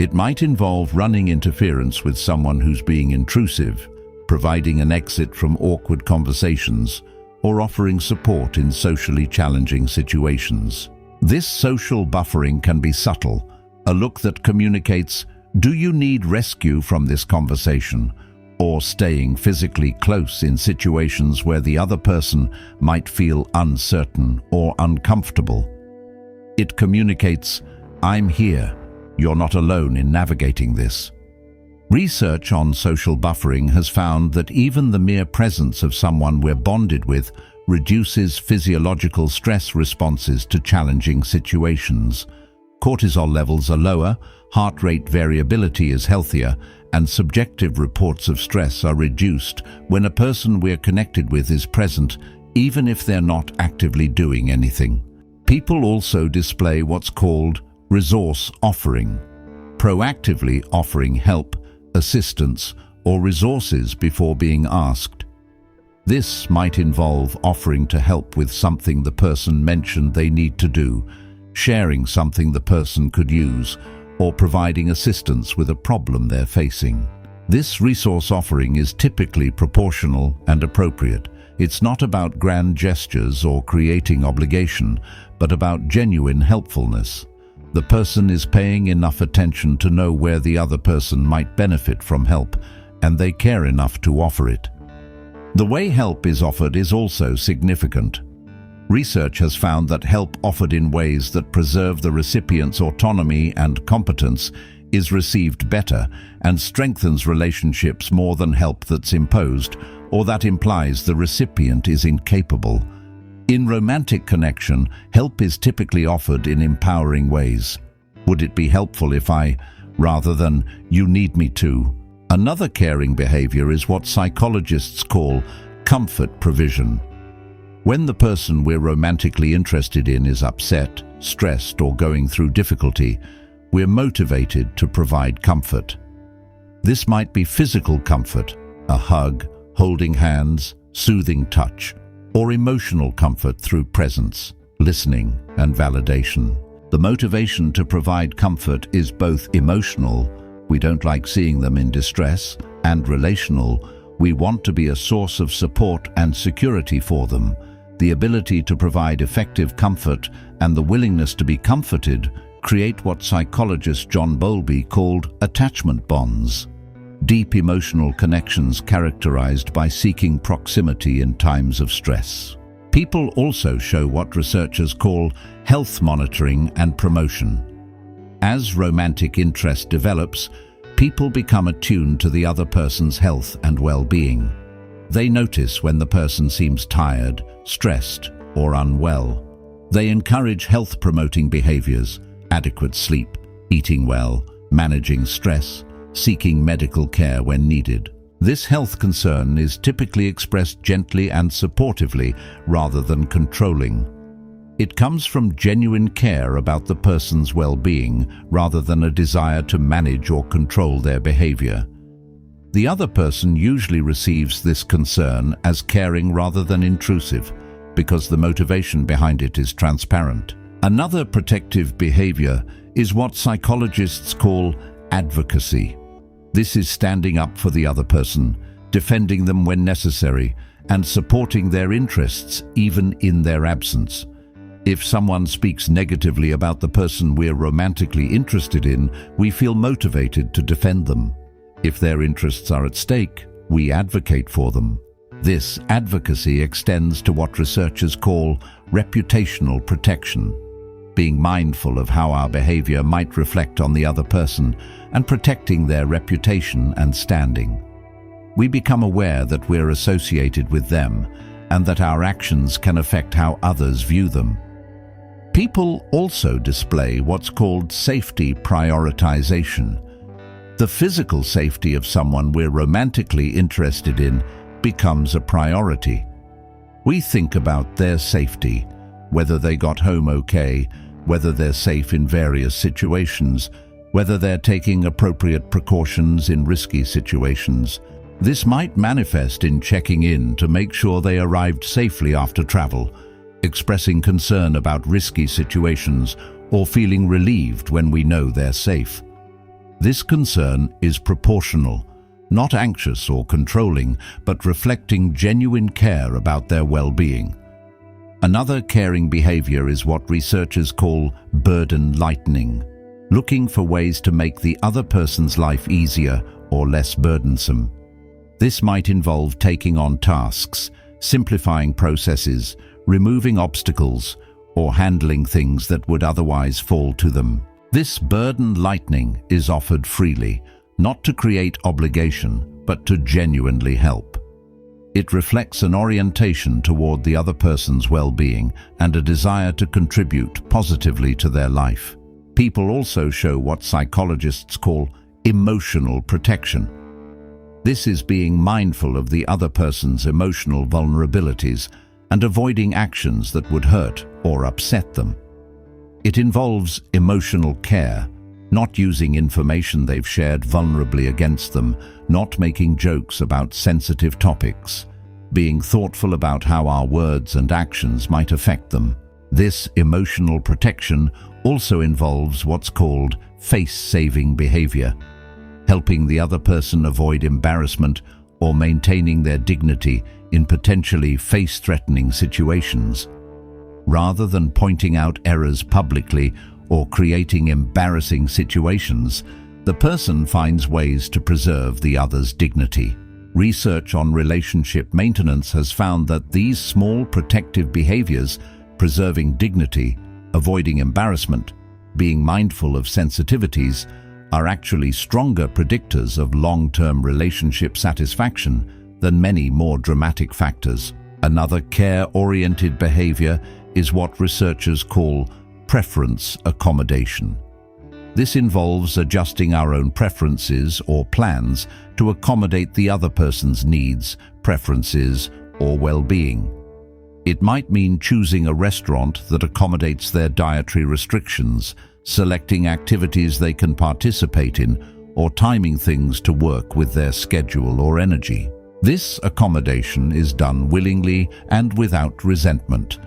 It might involve running interference with someone who's being intrusive, providing an exit from awkward conversations, or offering support in socially challenging situations. This social buffering can be subtle, a look that communicates, "Do you need rescue from this conversation?" or staying physically close in situations where the other person might feel uncertain or uncomfortable. It communicates, "I'm here. You're not alone in navigating this." Research on social buffering has found that even the mere presence of someone we're bonded with reduces physiological stress responses to challenging situations. Cortisol levels are lower, heart rate variability is healthier, and subjective reports of stress are reduced when a person we're connected with is present, even if they're not actively doing anything. People also display what's called resource offering, proactively offering help, assistance, or resources before being asked. This might involve offering to help with something the person mentioned they need to do, sharing something the person could use, or providing assistance with a problem they're facing. This resource offering is typically proportional and appropriate. It's not about grand gestures or creating obligation, but about genuine helpfulness. The person is paying enough attention to know where the other person might benefit from help, and they care enough to offer it. The way help is offered is also significant. Research has found that help offered in ways that preserve the recipient's autonomy and competence is received better and strengthens relationships more than help that's imposed or that implies the recipient is incapable. In romantic connection, help is typically offered in empowering ways. Would it be helpful if I, rather than "you need me to"? Another caring behavior is what psychologists call comfort provision. When the person we're romantically interested in is upset, stressed, or going through difficulty, we're motivated to provide comfort. This might be physical comfort, a hug, holding hands, soothing touch, or emotional comfort through presence, listening, and validation. The motivation to provide comfort is both emotional, we don't like seeing them in distress, and relational, we want to be a source of support and security for them. The ability to provide effective comfort and the willingness to be comforted create what psychologist John Bowlby called attachment bonds. Deep emotional connections characterized by seeking proximity in times of stress. People also show what researchers call health monitoring and promotion. As romantic interest develops, people become attuned to the other person's health and well-being. They notice when the person seems tired, stressed, or unwell. They encourage health-promoting behaviors, adequate sleep, eating well, managing stress, seeking medical care when needed. This health concern is typically expressed gently and supportively rather than controlling. It comes from genuine care about the person's well-being rather than a desire to manage or control their behavior. The other person usually receives this concern as caring rather than intrusive, because the motivation behind it is transparent. Another protective behavior is what psychologists call advocacy. This is standing up for the other person, defending them when necessary, and supporting their interests even in their absence. If someone speaks negatively about the person we're romantically interested in, we feel motivated to defend them. If their interests are at stake, we advocate for them. This advocacy extends to what researchers call reputational protection, being mindful of how our behavior might reflect on the other person and protecting their reputation and standing. We become aware that we're associated with them and that our actions can affect how others view them. People also display what's called safety prioritization. The physical safety of someone we're romantically interested in becomes a priority. We think about their safety, whether they got home okay, whether they're safe in various situations, whether they're taking appropriate precautions in risky situations. This might manifest in checking in to make sure they arrived safely after travel, expressing concern about risky situations, or feeling relieved when we know they're safe. This concern is proportional, not anxious or controlling, but reflecting genuine care about their well-being. Another caring behavior is what researchers call burden lightening, looking for ways to make the other person's life easier or less burdensome. This might involve taking on tasks, simplifying processes, removing obstacles, or handling things that would otherwise fall to them. This burden lightening is offered freely, not to create obligation, but to genuinely help. It reflects an orientation toward the other person's well-being and a desire to contribute positively to their life. People also show what psychologists call emotional protection. This is being mindful of the other person's emotional vulnerabilities and avoiding actions that would hurt or upset them. It involves emotional care, not using information they've shared vulnerably against them, not making jokes about sensitive topics, being thoughtful about how our words and actions might affect them. This emotional protection also involves what's called face-saving behavior, helping the other person avoid embarrassment or maintaining their dignity in potentially face-threatening situations. Rather than pointing out errors publicly or creating embarrassing situations, the person finds ways to preserve the other's dignity. Research on relationship maintenance has found that these small protective behaviors, preserving dignity, avoiding embarrassment, being mindful of sensitivities, are actually stronger predictors of long-term relationship satisfaction than many more dramatic factors. Another care-oriented behavior is what researchers call preference accommodation. This involves adjusting our own preferences or plans to accommodate the other person's needs, preferences, or well-being. It might mean choosing a restaurant that accommodates their dietary restrictions, selecting activities they can participate in, or timing things to work with their schedule or energy. This accommodation is done willingly and without resentment.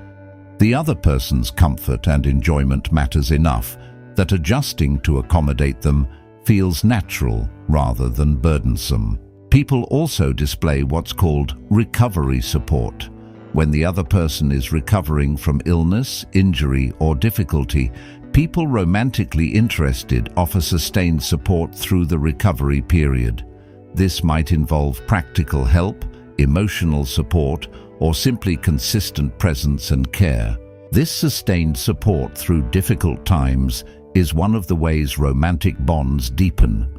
The other person's comfort and enjoyment matters enough that adjusting to accommodate them feels natural rather than burdensome. People also display what's called recovery support. When the other person is recovering from illness, injury, or difficulty, people romantically interested offer sustained support through the recovery period. This might involve practical help, emotional support, or simply consistent presence and care. This sustained support through difficult times is one of the ways romantic bonds deepen.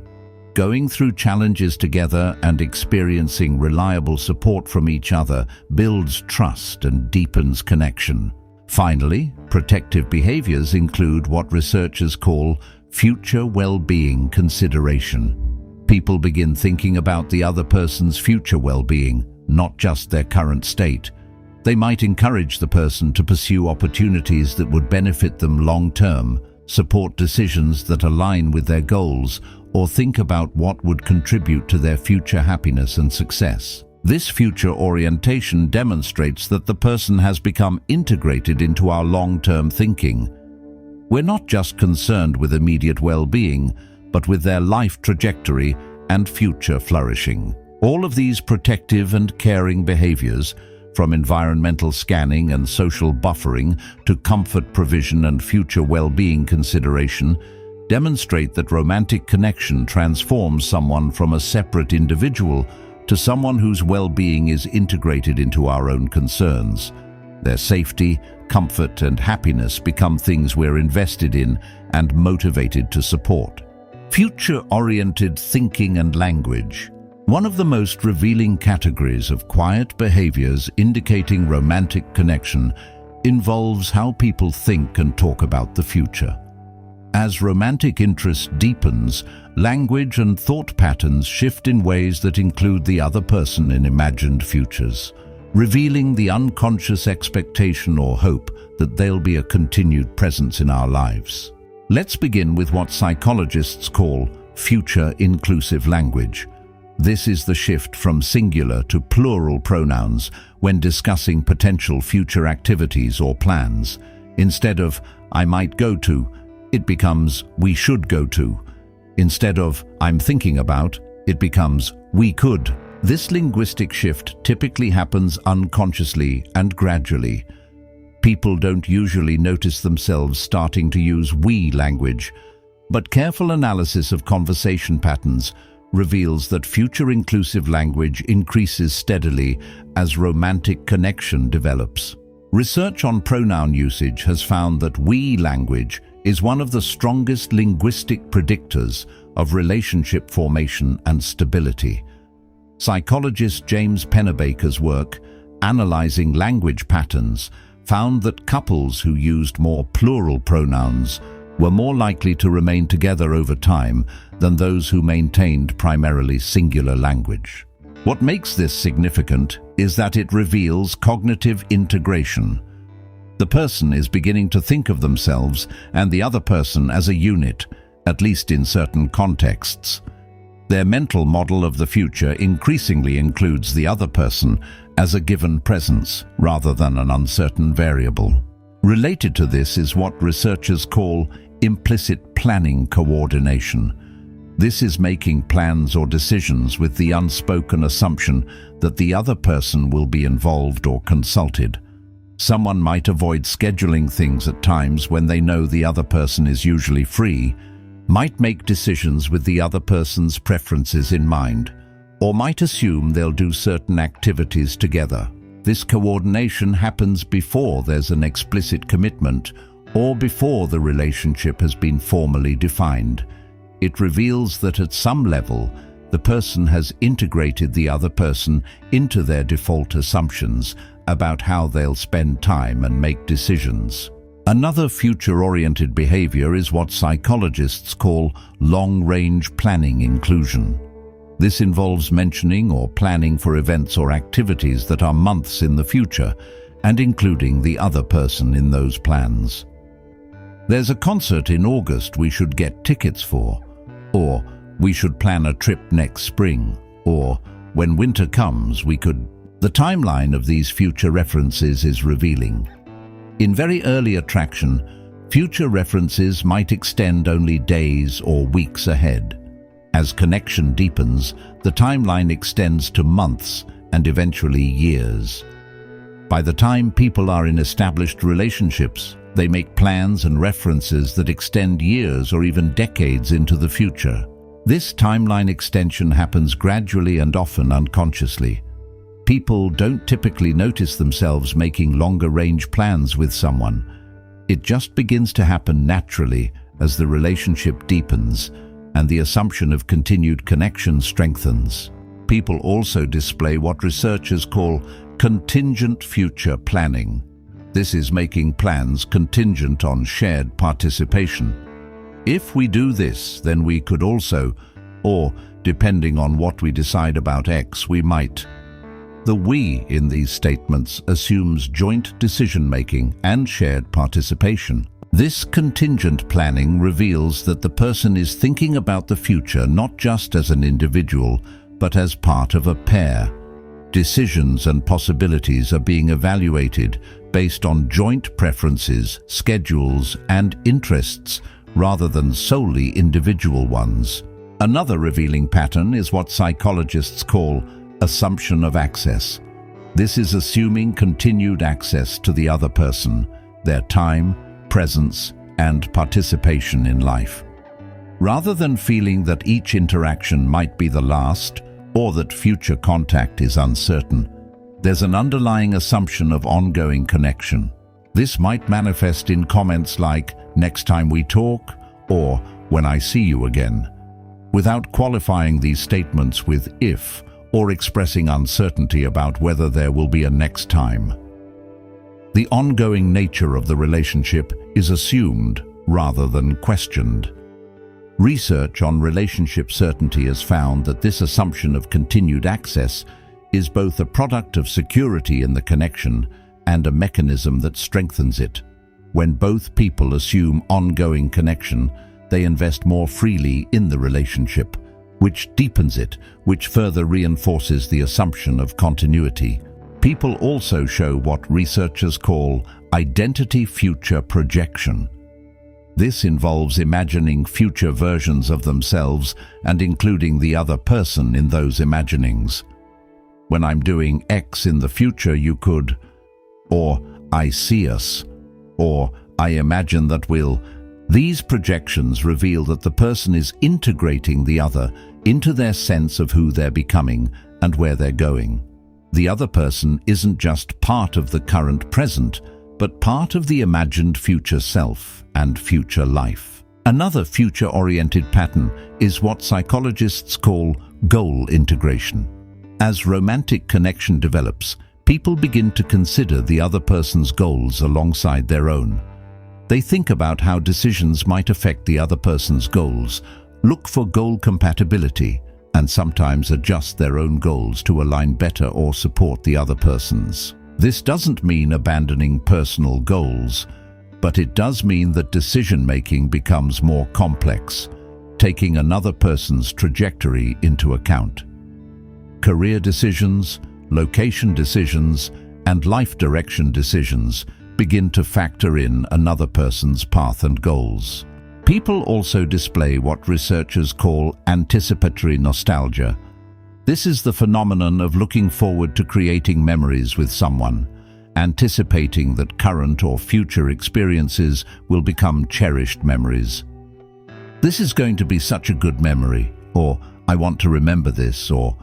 Going through challenges together and experiencing reliable support from each other builds trust and deepens connection. Finally, protective behaviors include what researchers call future well-being consideration. People begin thinking about the other person's future well-being, not just their current state. They might encourage the person to pursue opportunities that would benefit them long-term, support decisions that align with their goals, or think about what would contribute to their future happiness and success. This future orientation demonstrates that the person has become integrated into our long-term thinking. We're not just concerned with immediate well-being, but with their life trajectory and future flourishing. All of these protective and caring behaviors, from environmental scanning and social buffering to comfort provision and future well-being consideration, demonstrate that romantic connection transforms someone from a separate individual to someone whose well-being is integrated into our own concerns. Their safety, comfort, and happiness become things we're invested in and motivated to support. Future-oriented thinking and language. One of the most revealing categories of quiet behaviors indicating romantic connection involves how people think and talk about the future. As romantic interest deepens, language and thought patterns shift in ways that include the other person in imagined futures, revealing the unconscious expectation or hope that they'll be a continued presence in our lives. Let's begin with what psychologists call future-inclusive language. This is the shift from singular to plural pronouns when discussing potential future activities or plans. Instead of "I might go to," it becomes "we should go to." Instead of "I'm thinking about," it becomes "we could." This linguistic shift typically happens unconsciously and gradually. People don't usually notice themselves starting to use "we" language, but careful analysis of conversation patterns reveals that future-inclusive language increases steadily as romantic connection develops. Research on pronoun usage has found that "we" language is one of the strongest linguistic predictors of relationship formation and stability. Psychologist James Pennebaker's work, analyzing language patterns, found that couples who used more plural pronouns were more likely to remain together over time than those who maintained primarily singular language. What makes this significant is that it reveals cognitive integration. The person is beginning to think of themselves and the other person as a unit, at least in certain contexts. Their mental model of the future increasingly includes the other person as a given presence rather than an uncertain variable. Related to this is what researchers call implicit planning coordination. This is making plans or decisions with the unspoken assumption that the other person will be involved or consulted. Someone might avoid scheduling things at times when they know the other person is usually free, might make decisions with the other person's preferences in mind, or might assume they'll do certain activities together. This coordination happens before there's an explicit commitment or before the relationship has been formally defined. It reveals that at some level, the person has integrated the other person into their default assumptions about how they'll spend time and make decisions. Another future-oriented behavior is what psychologists call long-range planning inclusion. This involves mentioning or planning for events or activities that are months in the future and including the other person in those plans. There's a concert in August we should get tickets for, or we should plan a trip next spring, or when winter comes we could. The timeline of these future references is revealing. In very early attraction, future references might extend only days or weeks ahead. As connection deepens, the timeline extends to months and eventually years. By the time people are in established relationships, they make plans and references that extend years or even decades into the future. This timeline extension happens gradually and often unconsciously. People don't typically notice themselves making longer-range plans with someone. It just begins to happen naturally as the relationship deepens and the assumption of continued connection strengthens. People also display what researchers call contingent future planning. This is making plans contingent on shared participation. If we do this, then we could also, or depending on what we decide about X, we might. The "we" in these statements assumes joint decision-making and shared participation. This contingent planning reveals that the person is thinking about the future not just as an individual, but as part of a pair. Decisions and possibilities are being evaluated based on joint preferences, schedules, and interests rather than solely individual ones. Another revealing pattern is what psychologists call assumption of access. This is assuming continued access to the other person, their time, presence, and participation in life. Rather than feeling that each interaction might be the last or that future contact is uncertain, there's an underlying assumption of ongoing connection. This might manifest in comments like, "Next time we talk," or "When I see you again," without qualifying these statements with "if" or expressing uncertainty about whether there will be a next time. The ongoing nature of the relationship is assumed rather than questioned. Research on relationship certainty has found that this assumption of continued access is both a product of security in the connection and a mechanism that strengthens it. When both people assume ongoing connection, they invest more freely in the relationship, which deepens it, which further reinforces the assumption of continuity. People also show what researchers call identity future projection. This involves imagining future versions of themselves and including the other person in those imaginings. "When I'm doing X in the future, you could," or "I see us," or "I imagine that we'll." These projections reveal that the person is integrating the other into their sense of who they're becoming and where they're going. The other person isn't just part of the current present, but part of the imagined future self and future life. Another future-oriented pattern is what psychologists call goal integration. As romantic connection develops, people begin to consider the other person's goals alongside their own. They think about how decisions might affect the other person's goals, look for goal compatibility, and sometimes adjust their own goals to align better or support the other person's. This doesn't mean abandoning personal goals, but it does mean that decision-making becomes more complex, taking another person's trajectory into account. Career decisions, location decisions, and life direction decisions begin to factor in another person's path and goals. People also display what researchers call anticipatory nostalgia. This is the phenomenon of looking forward to creating memories with someone, anticipating that current or future experiences will become cherished memories. "This is going to be such a good memory," or "I want to remember this," or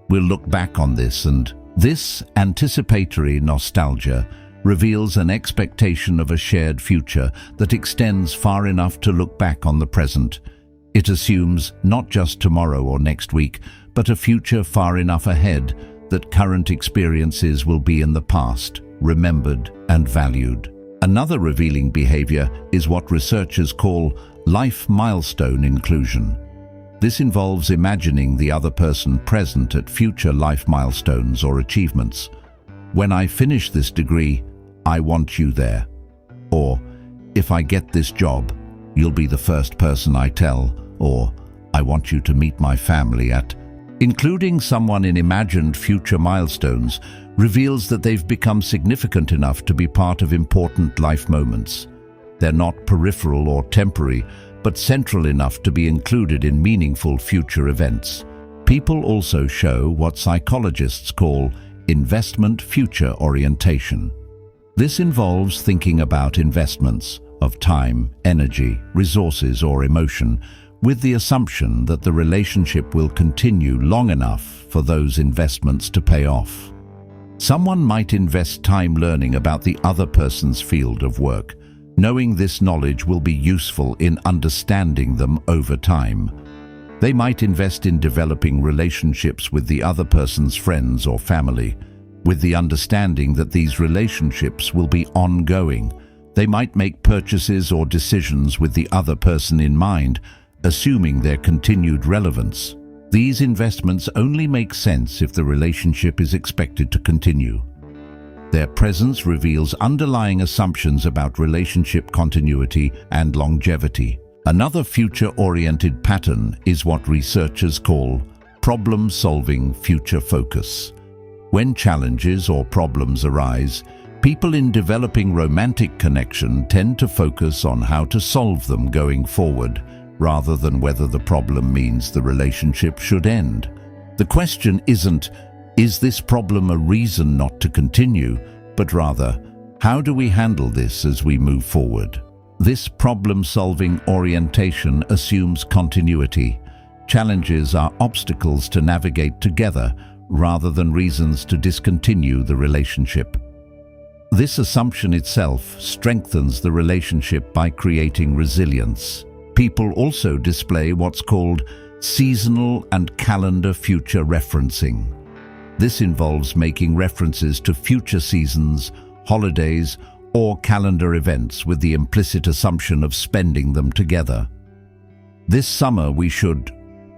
"We'll look back on this," and this anticipatory nostalgia reveals an expectation of a shared future that extends far enough to look back on the present. It assumes not just tomorrow or next week, but a future far enough ahead that current experiences will be in the past, remembered and valued. Another revealing behavior is what researchers call life milestone inclusion. This involves imagining the other person present at future life milestones or achievements. "When I finish this degree, I want you there." Or, "If I get this job, you'll be the first person I tell," or "I want you to meet my family at." Including someone in imagined future milestones reveals that they've become significant enough to be part of important life moments. They're not peripheral or temporary, but central enough to be included in meaningful future events. People also show what psychologists call investment future orientation. This involves thinking about investments of time, energy, resources, or emotion, with the assumption that the relationship will continue long enough for those investments to pay off. Someone might invest time learning about the other person's field of work, knowing this knowledge will be useful in understanding them over time. They might invest in developing relationships with the other person's friends or family, with the understanding that these relationships will be ongoing. They might make purchases or decisions with the other person in mind, assuming their continued relevance. These investments only make sense if the relationship is expected to continue. Their presence reveals underlying assumptions about relationship continuity and longevity. Another future-oriented pattern is what researchers call problem-solving future focus. When challenges or problems arise, people in developing romantic connection tend to focus on how to solve them going forward, rather than whether the problem means the relationship should end. The question isn't, is this problem a reason not to continue, but rather, how do we handle this as we move forward? This problem-solving orientation assumes continuity. Challenges are obstacles to navigate together rather than reasons to discontinue the relationship. This assumption itself strengthens the relationship by creating resilience. People also display what's called seasonal and calendar future referencing. This involves making references to future seasons, holidays, or calendar events with the implicit assumption of spending them together. This summer we should,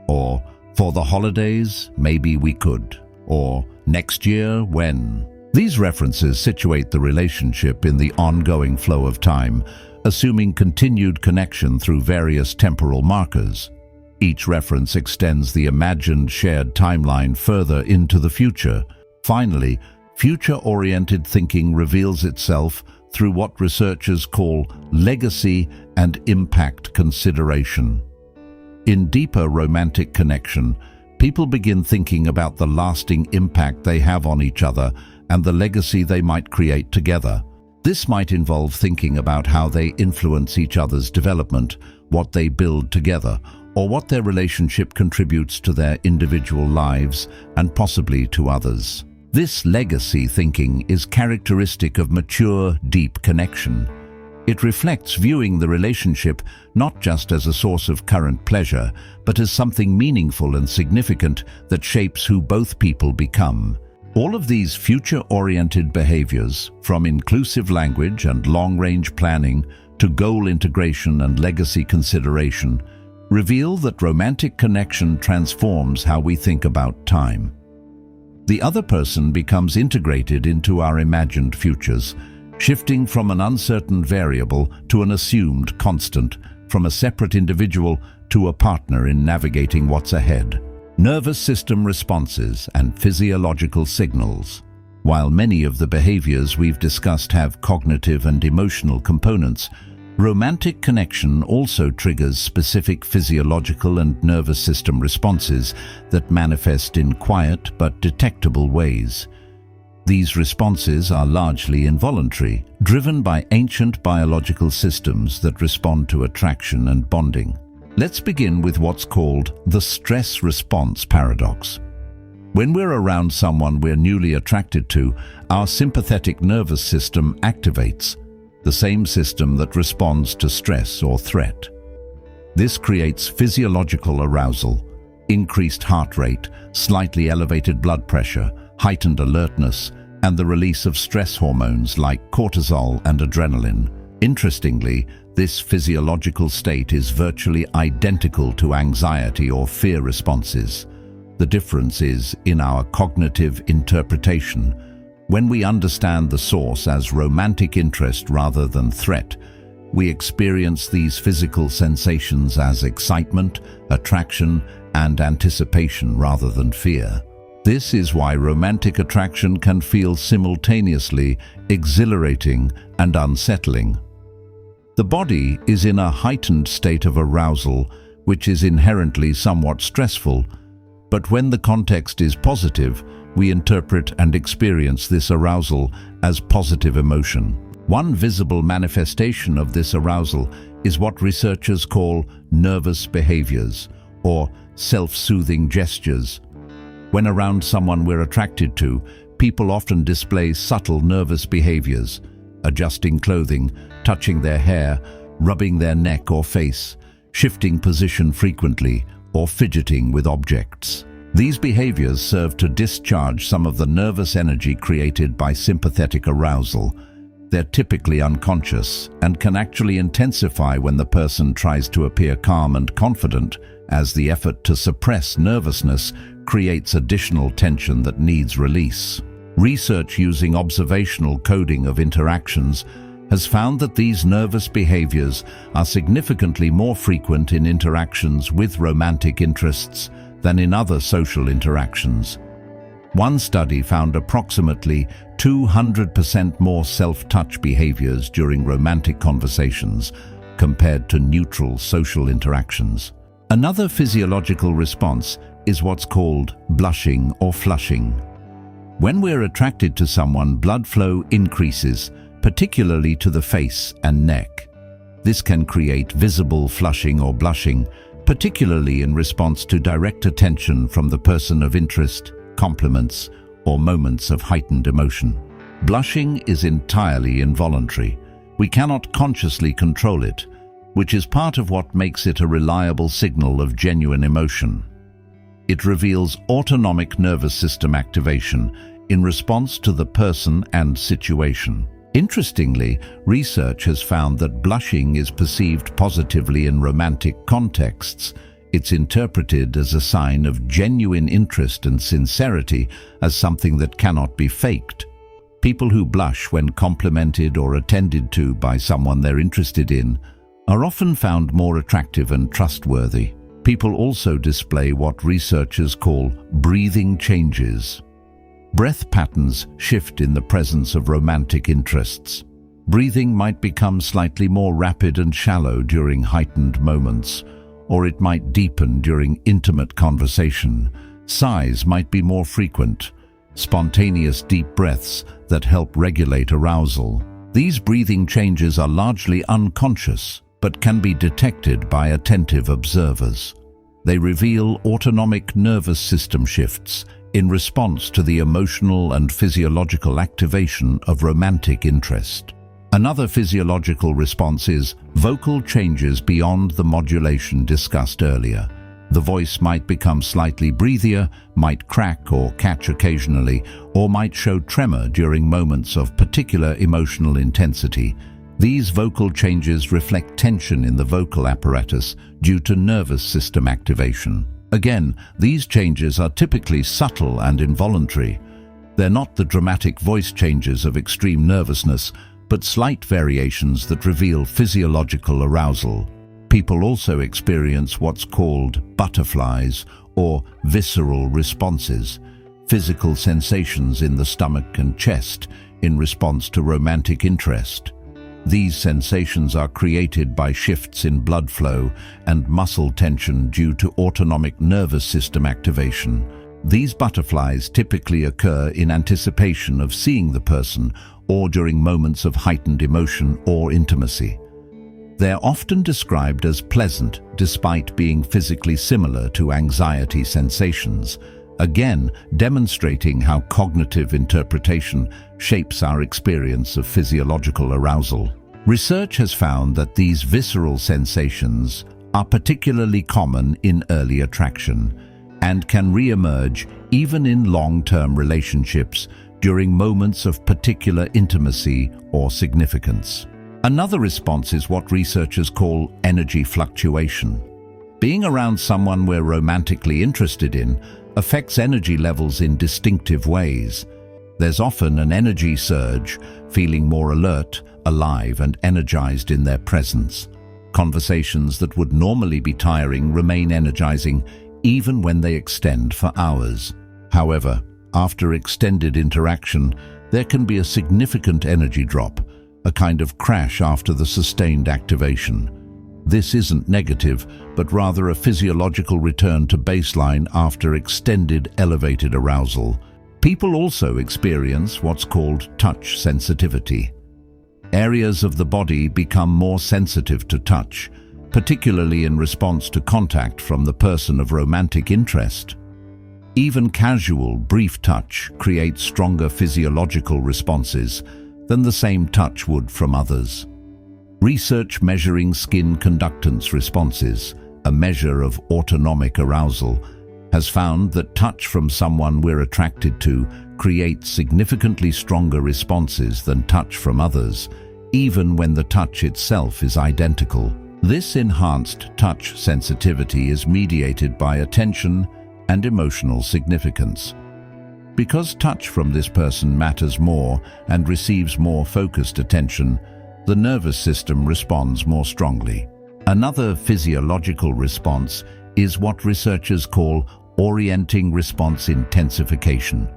or for the holidays, maybe we could, or next year when. These references situate the relationship in the ongoing flow of time, assuming continued connection through various temporal markers. Each reference extends the imagined shared timeline further into the future. Finally, future-oriented thinking reveals itself through what researchers call legacy and impact consideration. In deeper romantic connection, people begin thinking about the lasting impact they have on each other and the legacy they might create together. This might involve thinking about how they influence each other's development, what they build together, or what their relationship contributes to their individual lives and possibly to others. This legacy thinking is characteristic of mature, deep connection. It reflects viewing the relationship not just as a source of current pleasure, but as something meaningful and significant that shapes who both people become. All of these future-oriented behaviors, from inclusive language and long-range planning to goal integration and legacy consideration, reveal that romantic connection transforms how we think about time. The other person becomes integrated into our imagined futures, shifting from an uncertain variable to an assumed constant, from a separate individual to a partner in navigating what's ahead. Nervous system responses and physiological signals. While many of the behaviors we've discussed have cognitive and emotional components, romantic connection also triggers specific physiological and nervous system responses that manifest in quiet but detectable ways. These responses are largely involuntary, driven by ancient biological systems that respond to attraction and bonding. Let's begin with what's called the stress response paradox. When we're around someone we're newly attracted to, our sympathetic nervous system activates, the same system that responds to stress or threat. This creates physiological arousal, increased heart rate, slightly elevated blood pressure, heightened alertness, and the release of stress hormones like cortisol and adrenaline. Interestingly, this physiological state is virtually identical to anxiety or fear responses. The difference is in our cognitive interpretation. When we understand the source as romantic interest rather than threat, we experience these physical sensations as excitement, attraction, and anticipation rather than fear. This is why romantic attraction can feel simultaneously exhilarating and unsettling. The body is in a heightened state of arousal, which is inherently somewhat stressful, but when the context is positive, we interpret and experience this arousal as positive emotion. One visible manifestation of this arousal is what researchers call nervous behaviors, or self-soothing gestures. When around someone we're attracted to, people often display subtle nervous behaviors, adjusting clothing, touching their hair, rubbing their neck or face, shifting position frequently, or fidgeting with objects. These behaviors serve to discharge some of the nervous energy created by sympathetic arousal. They're typically unconscious and can actually intensify when the person tries to appear calm and confident, as the effort to suppress nervousness creates additional tension that needs release. Research using observational coding of interactions has found that these nervous behaviors are significantly more frequent in interactions with romantic interests than in other social interactions. One study found approximately 200% more self-touch behaviors during romantic conversations compared to neutral social interactions. Another physiological response is what's called blushing or flushing. When we're attracted to someone, blood flow increases, particularly to the face and neck. This can create visible flushing or blushing, particularly in response to direct attention from the person of interest, compliments, or moments of heightened emotion. Blushing is entirely involuntary. We cannot consciously control it, which is part of what makes it a reliable signal of genuine emotion. It reveals autonomic nervous system activation in response to the person and situation. Interestingly, research has found that blushing is perceived positively in romantic contexts. It's interpreted as a sign of genuine interest and sincerity, as something that cannot be faked. People who blush when complimented or attended to by someone they're interested in are often found more attractive and trustworthy. People also display what researchers call breathing changes. Breath patterns shift in the presence of romantic interests. Breathing might become slightly more rapid and shallow during heightened moments, or it might deepen during intimate conversation. Sighs might be more frequent, spontaneous deep breaths that help regulate arousal. These breathing changes are largely unconscious, but can be detected by attentive observers. They reveal autonomic nervous system shifts in response to the emotional and physiological activation of romantic interest. Another physiological response is vocal changes beyond the modulation discussed earlier. The voice might become slightly breathier, might crack or catch occasionally, or might show tremor during moments of particular emotional intensity. These vocal changes reflect tension in the vocal apparatus due to nervous system activation. Again, these changes are typically subtle and involuntary. They're not the dramatic voice changes of extreme nervousness, but slight variations that reveal physiological arousal. People also experience what's called butterflies or visceral responses, physical sensations in the stomach and chest in response to romantic interest. These sensations are created by shifts in blood flow and muscle tension due to autonomic nervous system activation. These butterflies typically occur in anticipation of seeing the person or during moments of heightened emotion or intimacy. They are often described as pleasant despite being physically similar to anxiety sensations, again demonstrating how cognitive interpretation shapes our experience of physiological arousal. Research has found that these visceral sensations are particularly common in early attraction and can re-emerge even in long-term relationships during moments of particular intimacy or significance. Another response is what researchers call energy fluctuation. Being around someone we're romantically interested in affects energy levels in distinctive ways. There's often an energy surge, feeling more alert, alive, and energized in their presence. Conversations that would normally be tiring remain energizing even when they extend for hours. However, after extended interaction, there can be a significant energy drop, a kind of crash after the sustained activation. This isn't negative, but rather a physiological return to baseline after extended elevated arousal. People also experience what's called touch sensitivity. Areas of the body become more sensitive to touch, particularly in response to contact from the person of romantic interest. Even casual, brief touch creates stronger physiological responses than the same touch would from others. Research measuring skin conductance responses, a measure of autonomic arousal, has found that touch from someone we're attracted to creates significantly stronger responses than touch from others, even when the touch itself is identical. This enhanced touch sensitivity is mediated by attention and emotional significance. Because touch from this person matters more and receives more focused attention, the nervous system responds more strongly. Another physiological response is what researchers call orienting response intensification.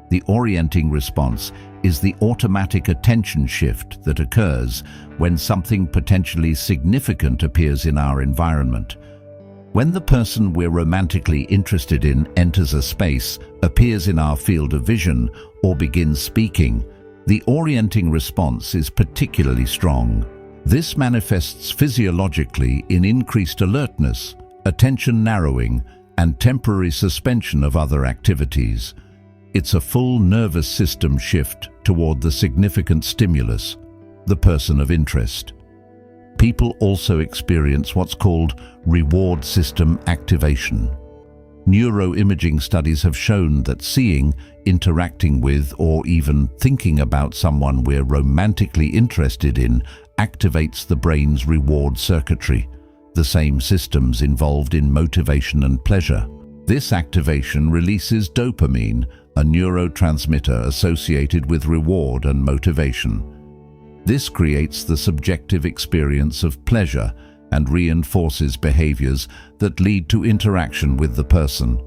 The orienting response is the automatic attention shift that occurs when something potentially significant appears in our environment. When the person we're romantically interested in enters a space, appears in our field of vision, or begins speaking, the orienting response is particularly strong. This manifests physiologically in increased alertness, attention narrowing, and temporary suspension of other activities. It's a full nervous system shift toward the significant stimulus, the person of interest. People also experience what's called reward system activation. Neuroimaging studies have shown that seeing, interacting with, or even thinking about someone we're romantically interested in activates the brain's reward circuitry, the same systems involved in motivation and pleasure. This activation releases dopamine, a neurotransmitter associated with reward and motivation. This creates the subjective experience of pleasure and reinforces behaviors that lead to interaction with the person.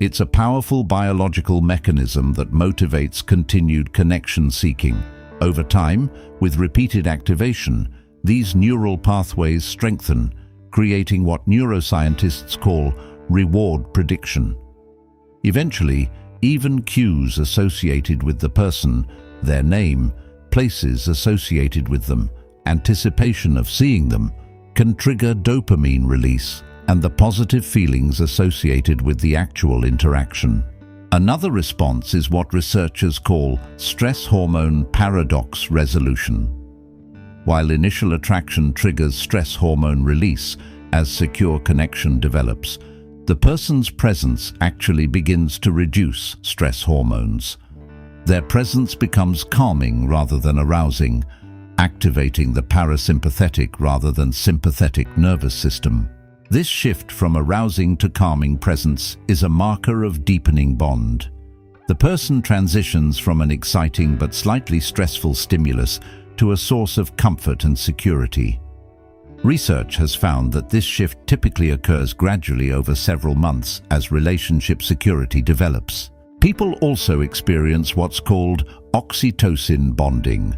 It's a powerful biological mechanism that motivates continued connection seeking. Over time, with repeated activation, these neural pathways strengthen, creating what neuroscientists call reward prediction. Eventually, even cues associated with the person, their name, places associated with them, anticipation of seeing them, can trigger dopamine release and the positive feelings associated with the actual interaction. Another response is what researchers call stress hormone paradox resolution. While initial attraction triggers stress hormone release as secure connection develops, the person's presence actually begins to reduce stress hormones. Their presence becomes calming rather than arousing, activating the parasympathetic rather than sympathetic nervous system. This shift from arousing to calming presence is a marker of deepening bond. The person transitions from an exciting but slightly stressful stimulus to a source of comfort and security. Research has found that this shift typically occurs gradually over several months as relationship security develops. People also experience what's called oxytocin bonding.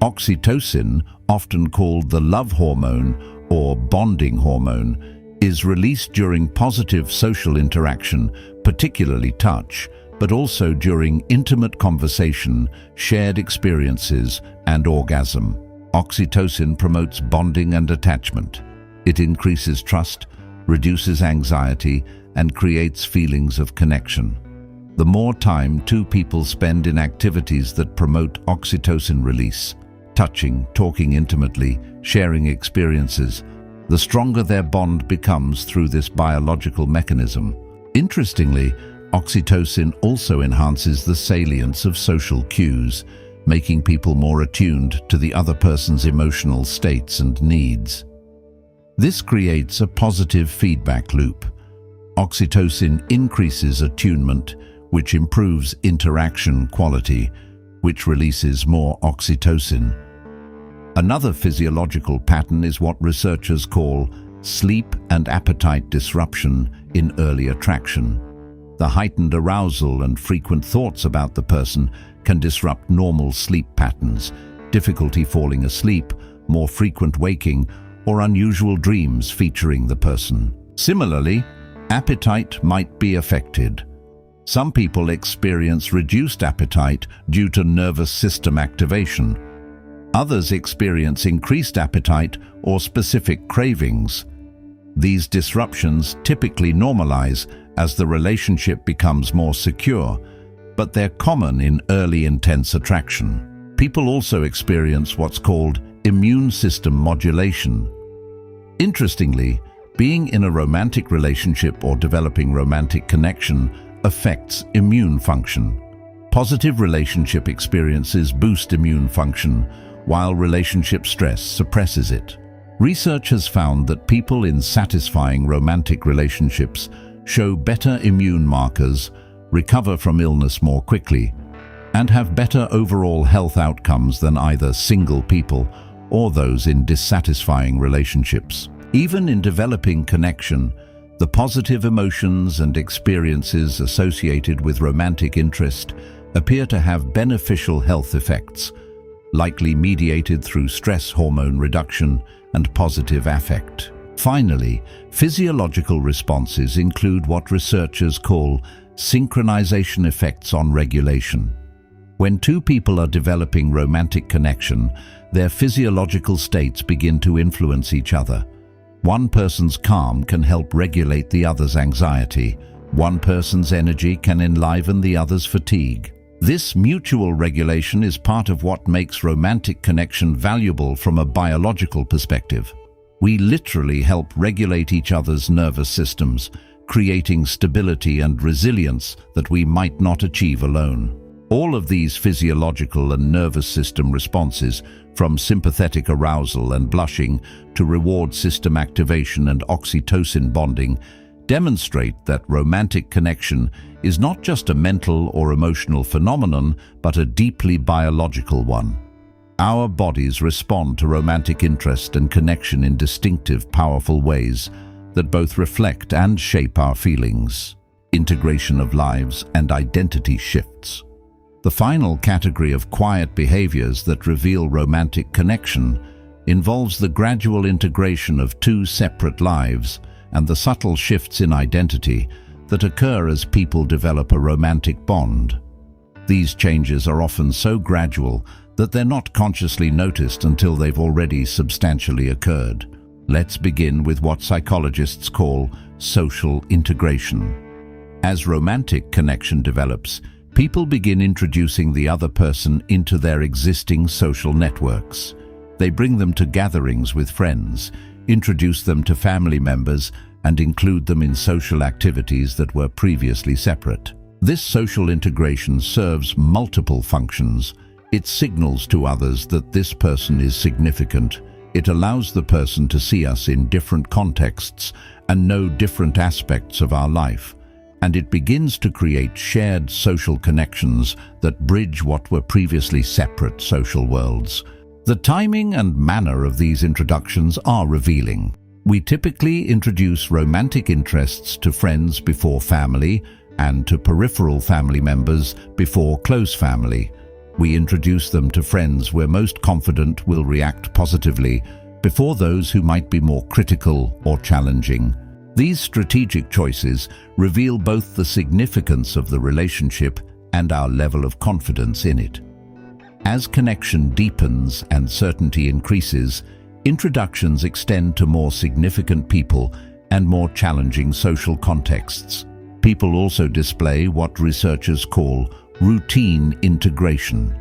Oxytocin, often called the love hormone or bonding hormone, is released during positive social interaction, particularly touch, but also during intimate conversation, shared experiences, and orgasm. Oxytocin promotes bonding and attachment. It increases trust, reduces anxiety, and creates feelings of connection. The more time two people spend in activities that promote oxytocin release, touching, talking intimately, sharing experiences, the stronger their bond becomes through this biological mechanism. Interestingly, oxytocin also enhances the salience of social cues, making people more attuned to the other person's emotional states and needs. This creates a positive feedback loop. Oxytocin increases attunement, which improves interaction quality, which releases more oxytocin. Another physiological pattern is what researchers call sleep and appetite disruption in early attraction. The heightened arousal and frequent thoughts about the person can disrupt normal sleep patterns, difficulty falling asleep, more frequent waking, or unusual dreams featuring the person. Similarly, appetite might be affected. Some people experience reduced appetite due to nervous system activation. Others experience increased appetite or specific cravings. These disruptions typically normalize as the relationship becomes more secure, but they're common in early intense attraction. People also experience what's called immune system modulation. Interestingly, being in a romantic relationship or developing romantic connection affects immune function. Positive relationship experiences boost immune function, while relationship stress suppresses it. Research has found that people in satisfying romantic relationships show better immune markers, recover from illness more quickly, and have better overall health outcomes than either single people or those in dissatisfying relationships. Even in developing connection, the positive emotions and experiences associated with romantic interest appear to have beneficial health effects, likely mediated through stress hormone reduction and positive affect. Finally, physiological responses include what researchers call synchronization effects on regulation. When two people are developing romantic connection, their physiological states begin to influence each other. One person's calm can help regulate the other's anxiety. One person's energy can enliven the other's fatigue. This mutual regulation is part of what makes romantic connection valuable from a biological perspective. We literally help regulate each other's nervous systems, creating stability and resilience that we might not achieve alone. All of these physiological and nervous system responses, from sympathetic arousal and blushing to reward system activation and oxytocin bonding, demonstrate that romantic connection is not just a mental or emotional phenomenon, but a deeply biological one. Our bodies respond to romantic interest and connection in distinctive, powerful ways that both reflect and shape our feelings, integration of lives, and identity shifts. The final category of quiet behaviors that reveal romantic connection involves the gradual integration of two separate lives and the subtle shifts in identity that occur as people develop a romantic bond. These changes are often so gradual that they're not consciously noticed until they've already substantially occurred. Let's begin with what psychologists call social integration. As romantic connection develops, people begin introducing the other person into their existing social networks. They bring them to gatherings with friends, introduce them to family members, and include them in social activities that were previously separate. This social integration serves multiple functions. It signals to others that this person is significant. It allows the person to see us in different contexts and know different aspects of our life. And it begins to create shared social connections that bridge what were previously separate social worlds. The timing and manner of these introductions are revealing. We typically introduce romantic interests to friends before family and to peripheral family members before close family. We introduce them to friends we're most confident will react positively before those who might be more critical or challenging. These strategic choices reveal both the significance of the relationship and our level of confidence in it. As connection deepens and certainty increases, introductions extend to more significant people and more challenging social contexts. People also display what researchers call routine integration.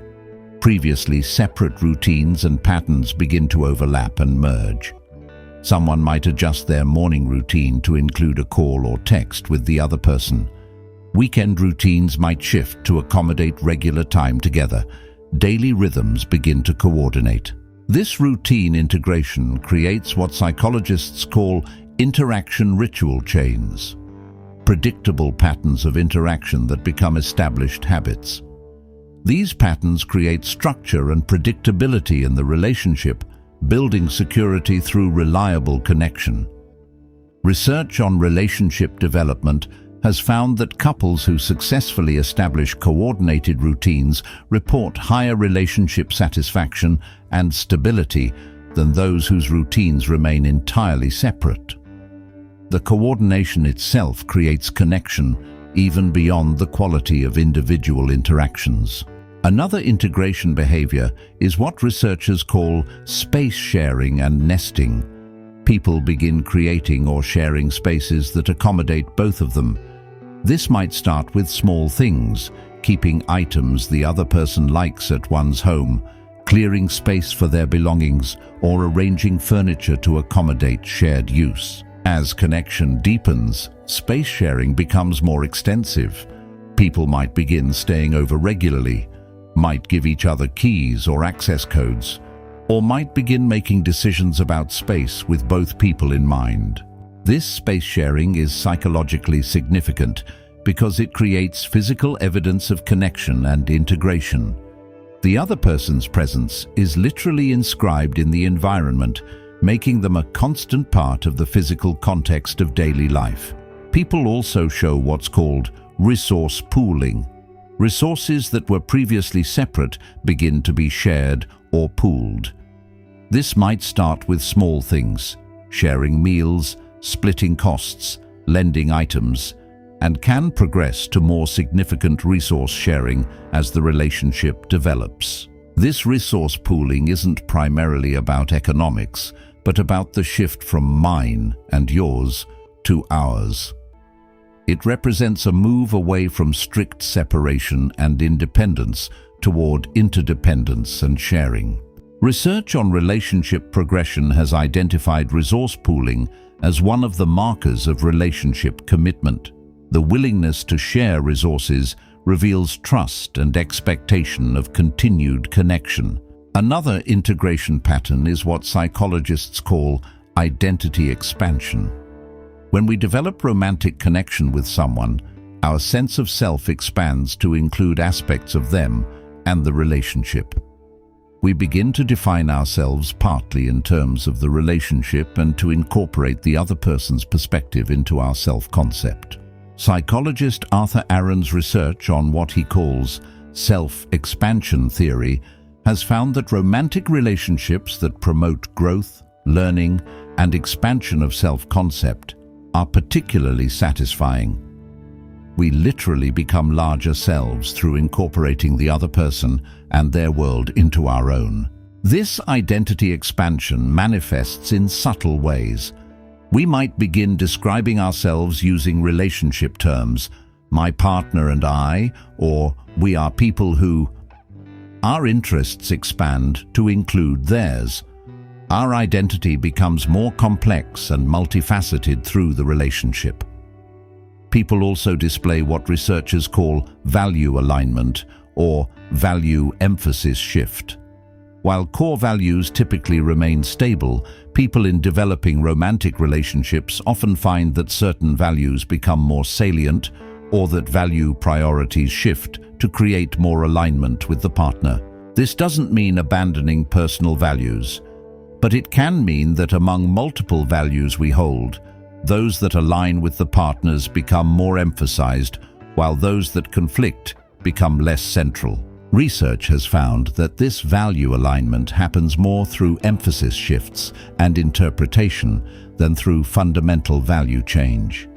Previously separate routines and patterns begin to overlap and merge. Someone might adjust their morning routine to include a call or text with the other person. Weekend routines might shift to accommodate regular time together. Daily rhythms begin to coordinate. This routine integration creates what psychologists call interaction ritual chains, predictable patterns of interaction that become established habits. These patterns create structure and predictability in the relationship, building security through reliable connection. Research on relationship development has found that couples who successfully establish coordinated routines report higher relationship satisfaction and stability than those whose routines remain entirely separate. The coordination itself creates connection even beyond the quality of individual interactions. Another integration behavior is what researchers call space sharing and nesting. People begin creating or sharing spaces that accommodate both of them. This might start with small things, keeping items the other person likes at one's home, clearing space for their belongings, or arranging furniture to accommodate shared use. As connection deepens, space sharing becomes more extensive. People might begin staying over regularly, might give each other keys or access codes, or might begin making decisions about space with both people in mind. This space sharing is psychologically significant because it creates physical evidence of connection and integration. The other person's presence is literally inscribed in the environment, making them a constant part of the physical context of daily life. People also show what's called resource pooling. Resources that were previously separate begin to be shared or pooled. This might start with small things, sharing meals, splitting costs, lending items, and can progress to more significant resource sharing as the relationship develops. This resource pooling isn't primarily about economics, but about the shift from mine and yours to ours. It represents a move away from strict separation and independence toward interdependence and sharing. Research on relationship progression has identified resource pooling as one of the markers of relationship commitment. The willingness to share resources reveals trust and expectation of continued connection. Another integration pattern is what psychologists call identity expansion. When we develop romantic connection with someone, our sense of self expands to include aspects of them and the relationship. We begin to define ourselves partly in terms of the relationship and to incorporate the other person's perspective into our self-concept. Psychologist Arthur Aaron's research on what he calls self-expansion theory has found that romantic relationships that promote growth, learning, and expansion of self-concept are particularly satisfying. We literally become larger selves through incorporating the other person and their world into our own. This identity expansion manifests in subtle ways. We might begin describing ourselves using relationship terms, my partner and I, or we are people who. Our interests expand to include theirs. Our identity becomes more complex and multifaceted through the relationship. People also display what researchers call value alignment or value emphasis shift. While core values typically remain stable, people in developing romantic relationships often find that certain values become more salient or that value priorities shift to create more alignment with the partner. This doesn't mean abandoning personal values, but it can mean that among multiple values we hold, those that align with the partners become more emphasized, while those that conflict become less central. Research has found that this value alignment happens more through emphasis shifts and interpretation than through fundamental value change.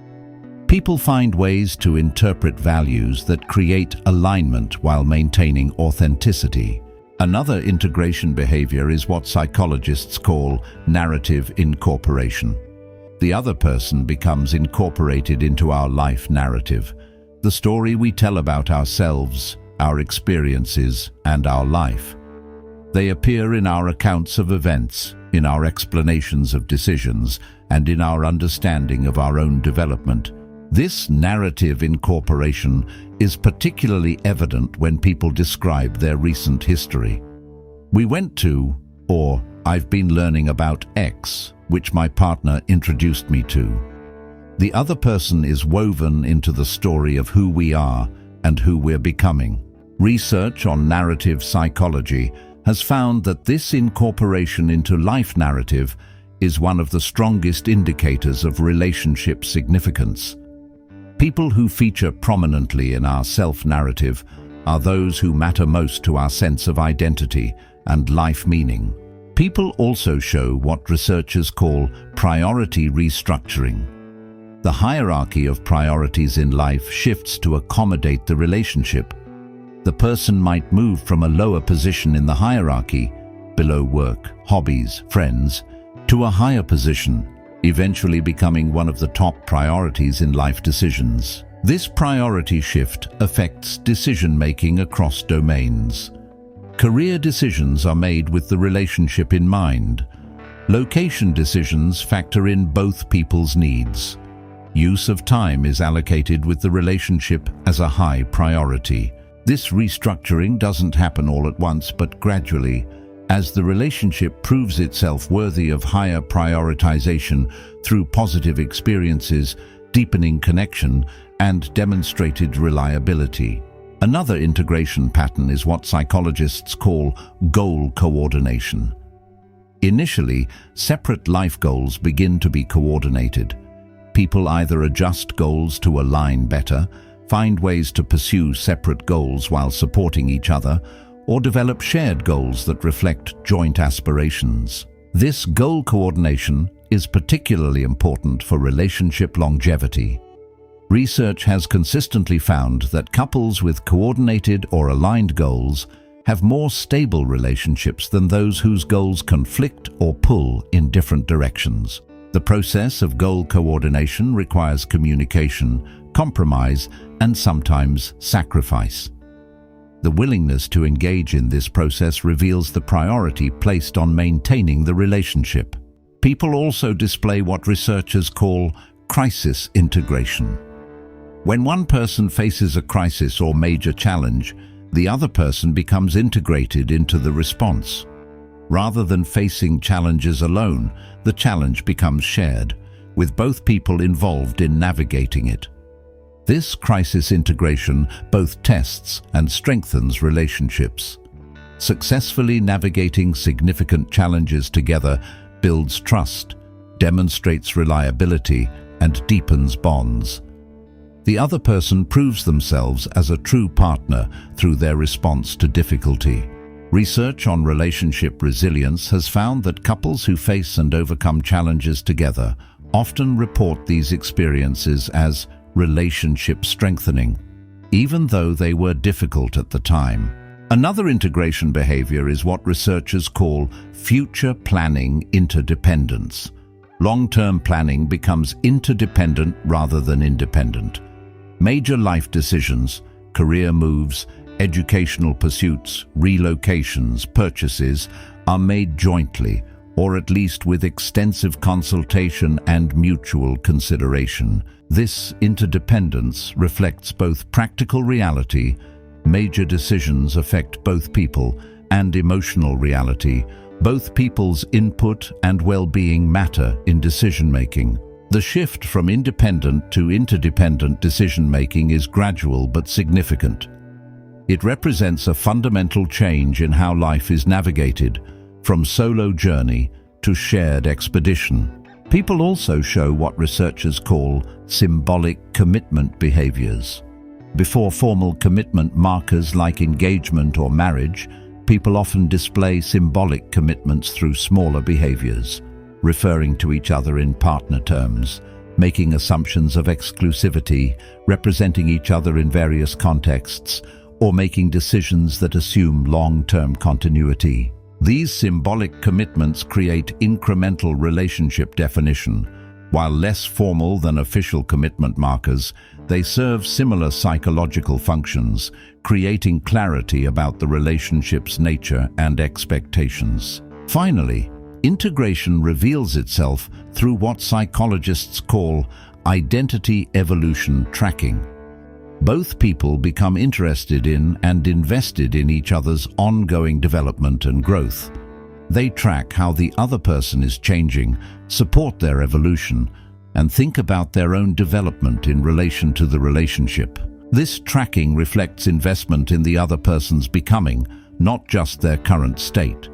People find ways to interpret values that create alignment while maintaining authenticity. Another integration behavior is what psychologists call narrative incorporation. The other person becomes incorporated into our life narrative, the story we tell about ourselves, our experiences, and our life. They appear in our accounts of events, in our explanations of decisions, and in our understanding of our own development. This narrative incorporation is particularly evident when people describe their recent history. We went to, or I've been learning about X, which my partner introduced me to. The other person is woven into the story of who we are and who we're becoming. Research on narrative psychology has found that this incorporation into life narrative is one of the strongest indicators of relationship significance. People who feature prominently in our self-narrative are those who matter most to our sense of identity and life meaning. People also show what researchers call priority restructuring. The hierarchy of priorities in life shifts to accommodate the relationship. The person might move from a lower position in the hierarchy, below work, hobbies, friends, to a higher position, eventually becoming one of the top priorities in life decisions. This priority shift affects decision-making across domains. Career decisions are made with the relationship in mind. Location decisions factor in both people's needs. Use of time is allocated with the relationship as a high priority. This restructuring doesn't happen all at once, but gradually, as the relationship proves itself worthy of higher prioritization through positive experiences, deepening connection, and demonstrated reliability. Another integration pattern is what psychologists call goal coordination. Initially, separate life goals begin to be coordinated. People either adjust goals to align better, find ways to pursue separate goals while supporting each other, or develop shared goals that reflect joint aspirations. This goal coordination is particularly important for relationship longevity. Research has consistently found that couples with coordinated or aligned goals have more stable relationships than those whose goals conflict or pull in different directions. The process of goal coordination requires communication, compromise, and sometimes sacrifice. The willingness to engage in this process reveals the priority placed on maintaining the relationship. People also display what researchers call crisis integration. When one person faces a crisis or major challenge, the other person becomes integrated into the response. Rather than facing challenges alone, the challenge becomes shared, with both people involved in navigating it. This crisis integration both tests and strengthens relationships. Successfully navigating significant challenges together builds trust, demonstrates reliability, and deepens bonds. The other person proves themselves as a true partner through their response to difficulty. Research on relationship resilience has found that couples who face and overcome challenges together often report these experiences as relationship strengthening, even though they were difficult at the time. Another integration behavior is what researchers call future planning interdependence. Long-term planning becomes interdependent rather than independent. Major life decisions, career moves, educational pursuits, relocations, purchases are made jointly, or at least with extensive consultation and mutual consideration. This interdependence reflects both practical reality, major decisions affect both people, and emotional reality. Both people's input and well-being matter in decision-making. The shift from independent to interdependent decision-making is gradual but significant. It represents a fundamental change in how life is navigated, from solo journey to shared expedition. People also show what researchers call symbolic commitment behaviors. Before formal commitment markers like engagement or marriage, people often display symbolic commitments through smaller behaviors, referring to each other in partner terms, making assumptions of exclusivity, representing each other in various contexts, or making decisions that assume long-term continuity. These symbolic commitments create incremental relationship definition. While less formal than official commitment markers, they serve similar psychological functions, creating clarity about the relationship's nature and expectations. Finally, integration reveals itself through what psychologists call identity evolution tracking. Both people become interested in and invested in each other's ongoing development and growth. They track how the other person is changing, support their evolution, and think about their own development in relation to the relationship. This tracking reflects investment in the other person's becoming, not just their current state.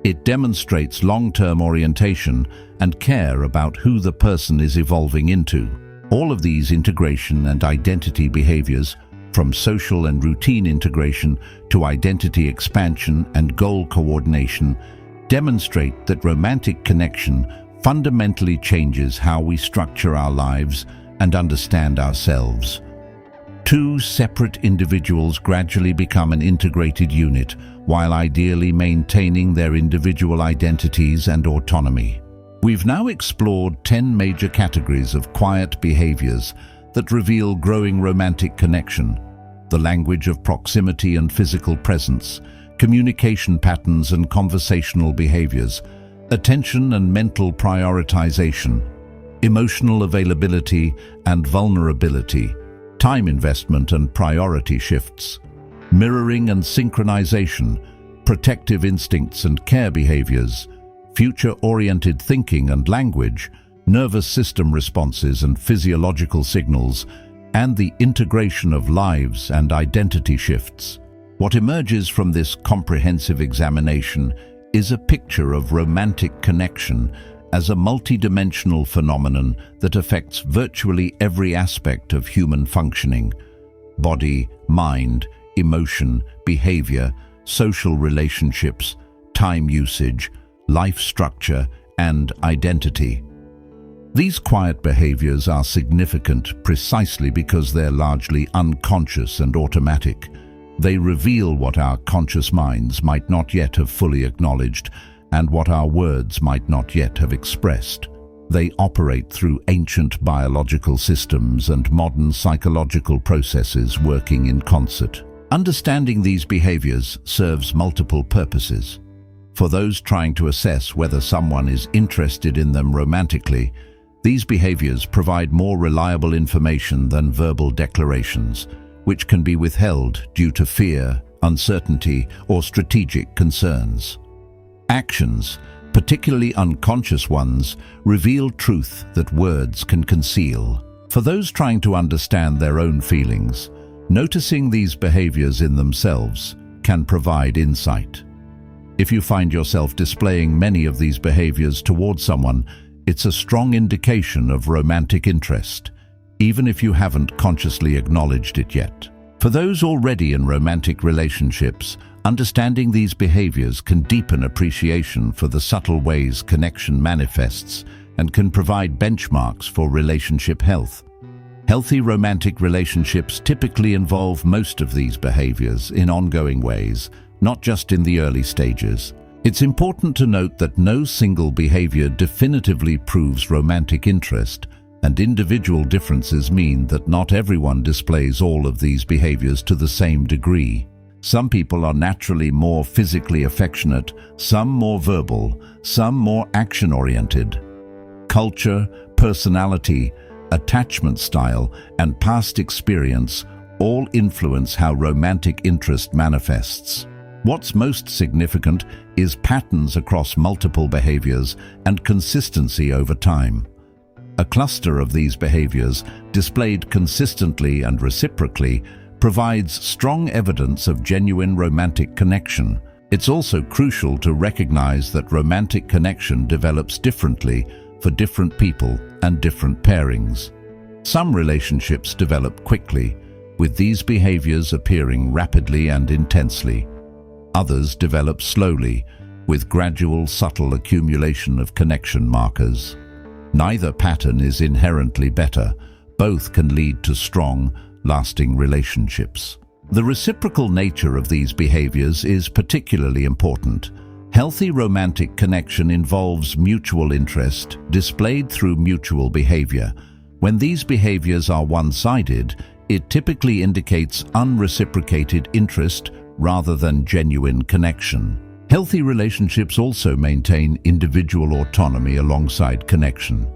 It demonstrates long-term orientation and care about who the person is evolving into. All of these integration and identity behaviors, from social and routine integration to identity expansion and goal coordination, demonstrate that romantic connection fundamentally changes how we structure our lives and understand ourselves. Two separate individuals gradually become an integrated unit, while ideally maintaining their individual identities and autonomy. We've now explored 10 major categories of quiet behaviors that reveal growing romantic connection: the language of proximity and physical presence, communication patterns and conversational behaviors, attention and mental prioritization, emotional availability and vulnerability, time investment and priority shifts, mirroring and synchronization, protective instincts and care behaviors, future-oriented thinking and language, nervous system responses and physiological signals, and the integration of lives and identity shifts. What emerges from this comprehensive examination is a picture of romantic connection as a multidimensional phenomenon that affects virtually every aspect of human functioning, body, mind, emotion, behavior, social relationships, time usage, life structure, and identity. These quiet behaviors are significant precisely because they're largely unconscious and automatic. They reveal what our conscious minds might not yet have fully acknowledged and what our words might not yet have expressed. They operate through ancient biological systems and modern psychological processes working in concert. Understanding these behaviors serves multiple purposes. For those trying to assess whether someone is interested in them romantically, these behaviors provide more reliable information than verbal declarations, which can be withheld due to fear, uncertainty, or strategic concerns. Actions, particularly unconscious ones, reveal truth that words can conceal. For those trying to understand their own feelings, noticing these behaviors in themselves can provide insight. If you find yourself displaying many of these behaviors towards someone, it's a strong indication of romantic interest, even if you haven't consciously acknowledged it yet. For those already in romantic relationships, understanding these behaviors can deepen appreciation for the subtle ways connection manifests and can provide benchmarks for relationship health. Healthy romantic relationships typically involve most of these behaviors in ongoing ways, not just in the early stages. It's important to note that no single behavior definitively proves romantic interest, and individual differences mean that not everyone displays all of these behaviors to the same degree. Some people are naturally more physically affectionate, some more verbal, some more action-oriented. Culture, personality, attachment style, and past experience all influence how romantic interest manifests. What's most significant is patterns across multiple behaviors and consistency over time. A cluster of these behaviors, displayed consistently and reciprocally, provides strong evidence of genuine romantic connection. It's also crucial to recognize that romantic connection develops differently for different people and different pairings. Some relationships develop quickly, with these behaviors appearing rapidly and intensely. Others develop slowly, with gradual, subtle accumulation of connection markers. Neither pattern is inherently better. Both can lead to strong, lasting relationships. The reciprocal nature of these behaviors is particularly important. Healthy romantic connection involves mutual interest, displayed through mutual behavior. When these behaviors are one-sided, it typically indicates unreciprocated interest rather than genuine connection. Healthy relationships also maintain individual autonomy alongside connection.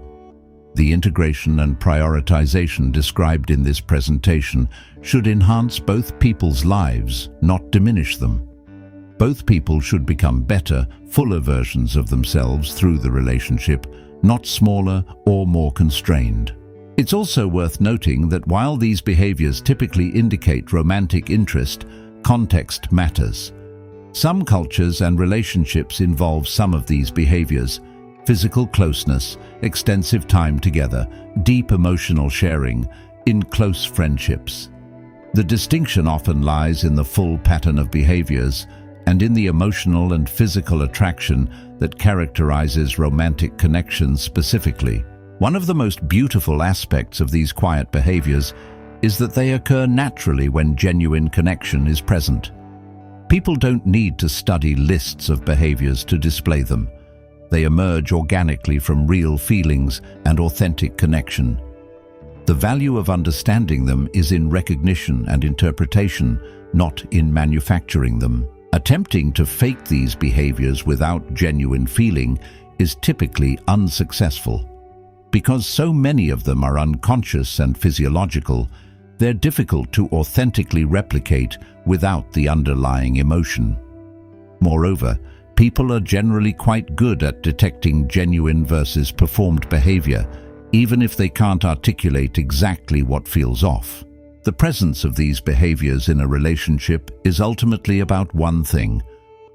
The integration and prioritization described in this presentation should enhance both people's lives, not diminish them. Both people should become better, fuller versions of themselves through the relationship, not smaller or more constrained. It's also worth noting that while these behaviors typically indicate romantic interest, context matters. Some cultures and relationships involve some of these behaviors: physical closeness, extensive time together, deep emotional sharing, in close friendships. The distinction often lies in the full pattern of behaviors and in the emotional and physical attraction that characterizes romantic connections specifically. One of the most beautiful aspects of these quiet behaviors is that they occur naturally when genuine connection is present. People don't need to study lists of behaviors to display them. They emerge organically from real feelings and authentic connection. The value of understanding them is in recognition and interpretation, not in manufacturing them. Attempting to fake these behaviors without genuine feeling is typically unsuccessful. Because so many of them are unconscious and physiological, they're difficult to authentically replicate without the underlying emotion. Moreover, people are generally quite good at detecting genuine versus performed behavior, even if they can't articulate exactly what feels off. The presence of these behaviors in a relationship is ultimately about one thing: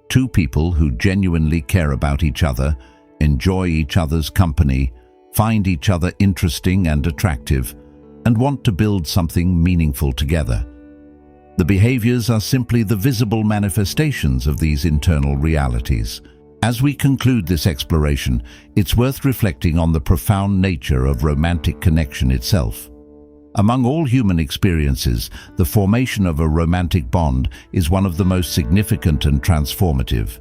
two people who genuinely care about each other, enjoy each other's company, find each other interesting and attractive, and want to build something meaningful together. The behaviors are simply the visible manifestations of these internal realities. As we conclude this exploration, it's worth reflecting on the profound nature of romantic connection itself. Among all human experiences, the formation of a romantic bond is one of the most significant and transformative.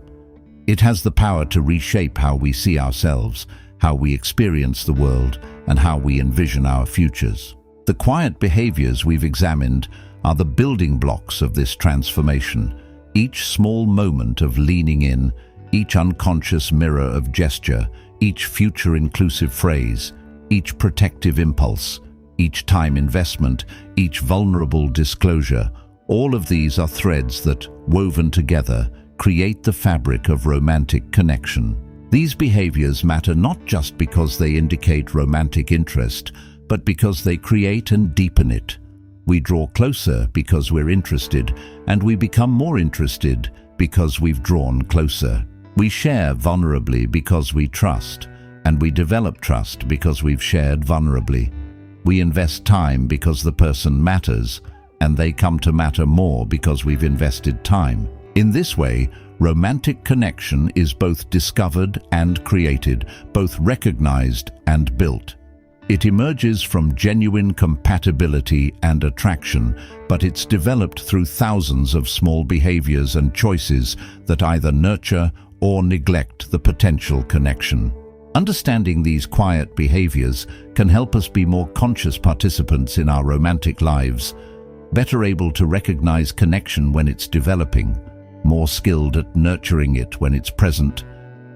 It has the power to reshape how we see ourselves, how we experience the world, and how we envision our futures. The quiet behaviors we've examined are the building blocks of this transformation. Each small moment of leaning in, each unconscious mirror of gesture, each future-inclusive phrase, each protective impulse, each time investment, each vulnerable disclosure, all of these are threads that, woven together, create the fabric of romantic connection. These behaviors matter not just because they indicate romantic interest, but because they create and deepen it. We draw closer because we're interested, and we become more interested because we've drawn closer. We share vulnerably because we trust, and we develop trust because we've shared vulnerably. We invest time because the person matters, and they come to matter more because we've invested time. In this way, romantic connection is both discovered and created, both recognized and built. It emerges from genuine compatibility and attraction, but it's developed through thousands of small behaviors and choices that either nurture or neglect the potential connection. Understanding these quiet behaviors can help us be more conscious participants in our romantic lives, better able to recognize connection when it's developing, more skilled at nurturing it when it's present,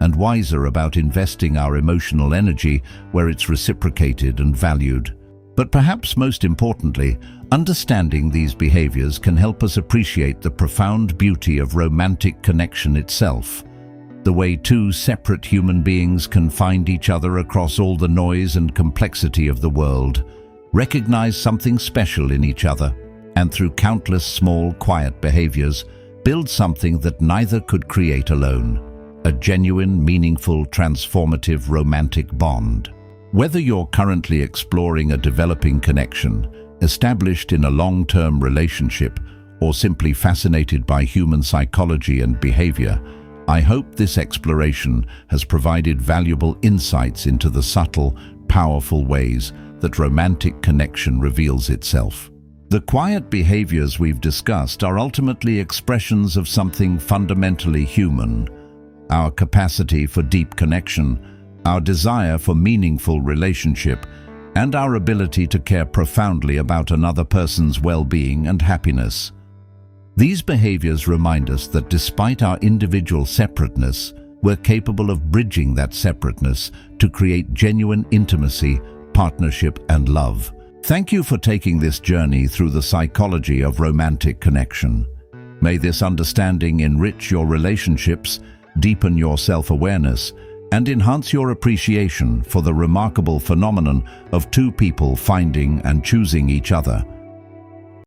and wiser about investing our emotional energy where it's reciprocated and valued. But perhaps most importantly, understanding these behaviors can help us appreciate the profound beauty of romantic connection itself. The way two separate human beings can find each other across all the noise and complexity of the world, recognize something special in each other, and through countless small, quiet behaviors, build something that neither could create alone. A genuine, meaningful, transformative romantic bond. Whether you're currently exploring a developing connection, established in a long-term relationship, or simply fascinated by human psychology and behavior, I hope this exploration has provided valuable insights into the subtle, powerful ways that romantic connection reveals itself. The quiet behaviors we've discussed are ultimately expressions of something fundamentally human: our capacity for deep connection, our desire for meaningful relationship, and our ability to care profoundly about another person's well-being and happiness. These behaviors remind us that despite our individual separateness, we're capable of bridging that separateness to create genuine intimacy, partnership, and love. Thank you for taking this journey through the psychology of romantic connection. May this understanding enrich your relationships, deepen your self-awareness, and enhance your appreciation for the remarkable phenomenon of two people finding and choosing each other.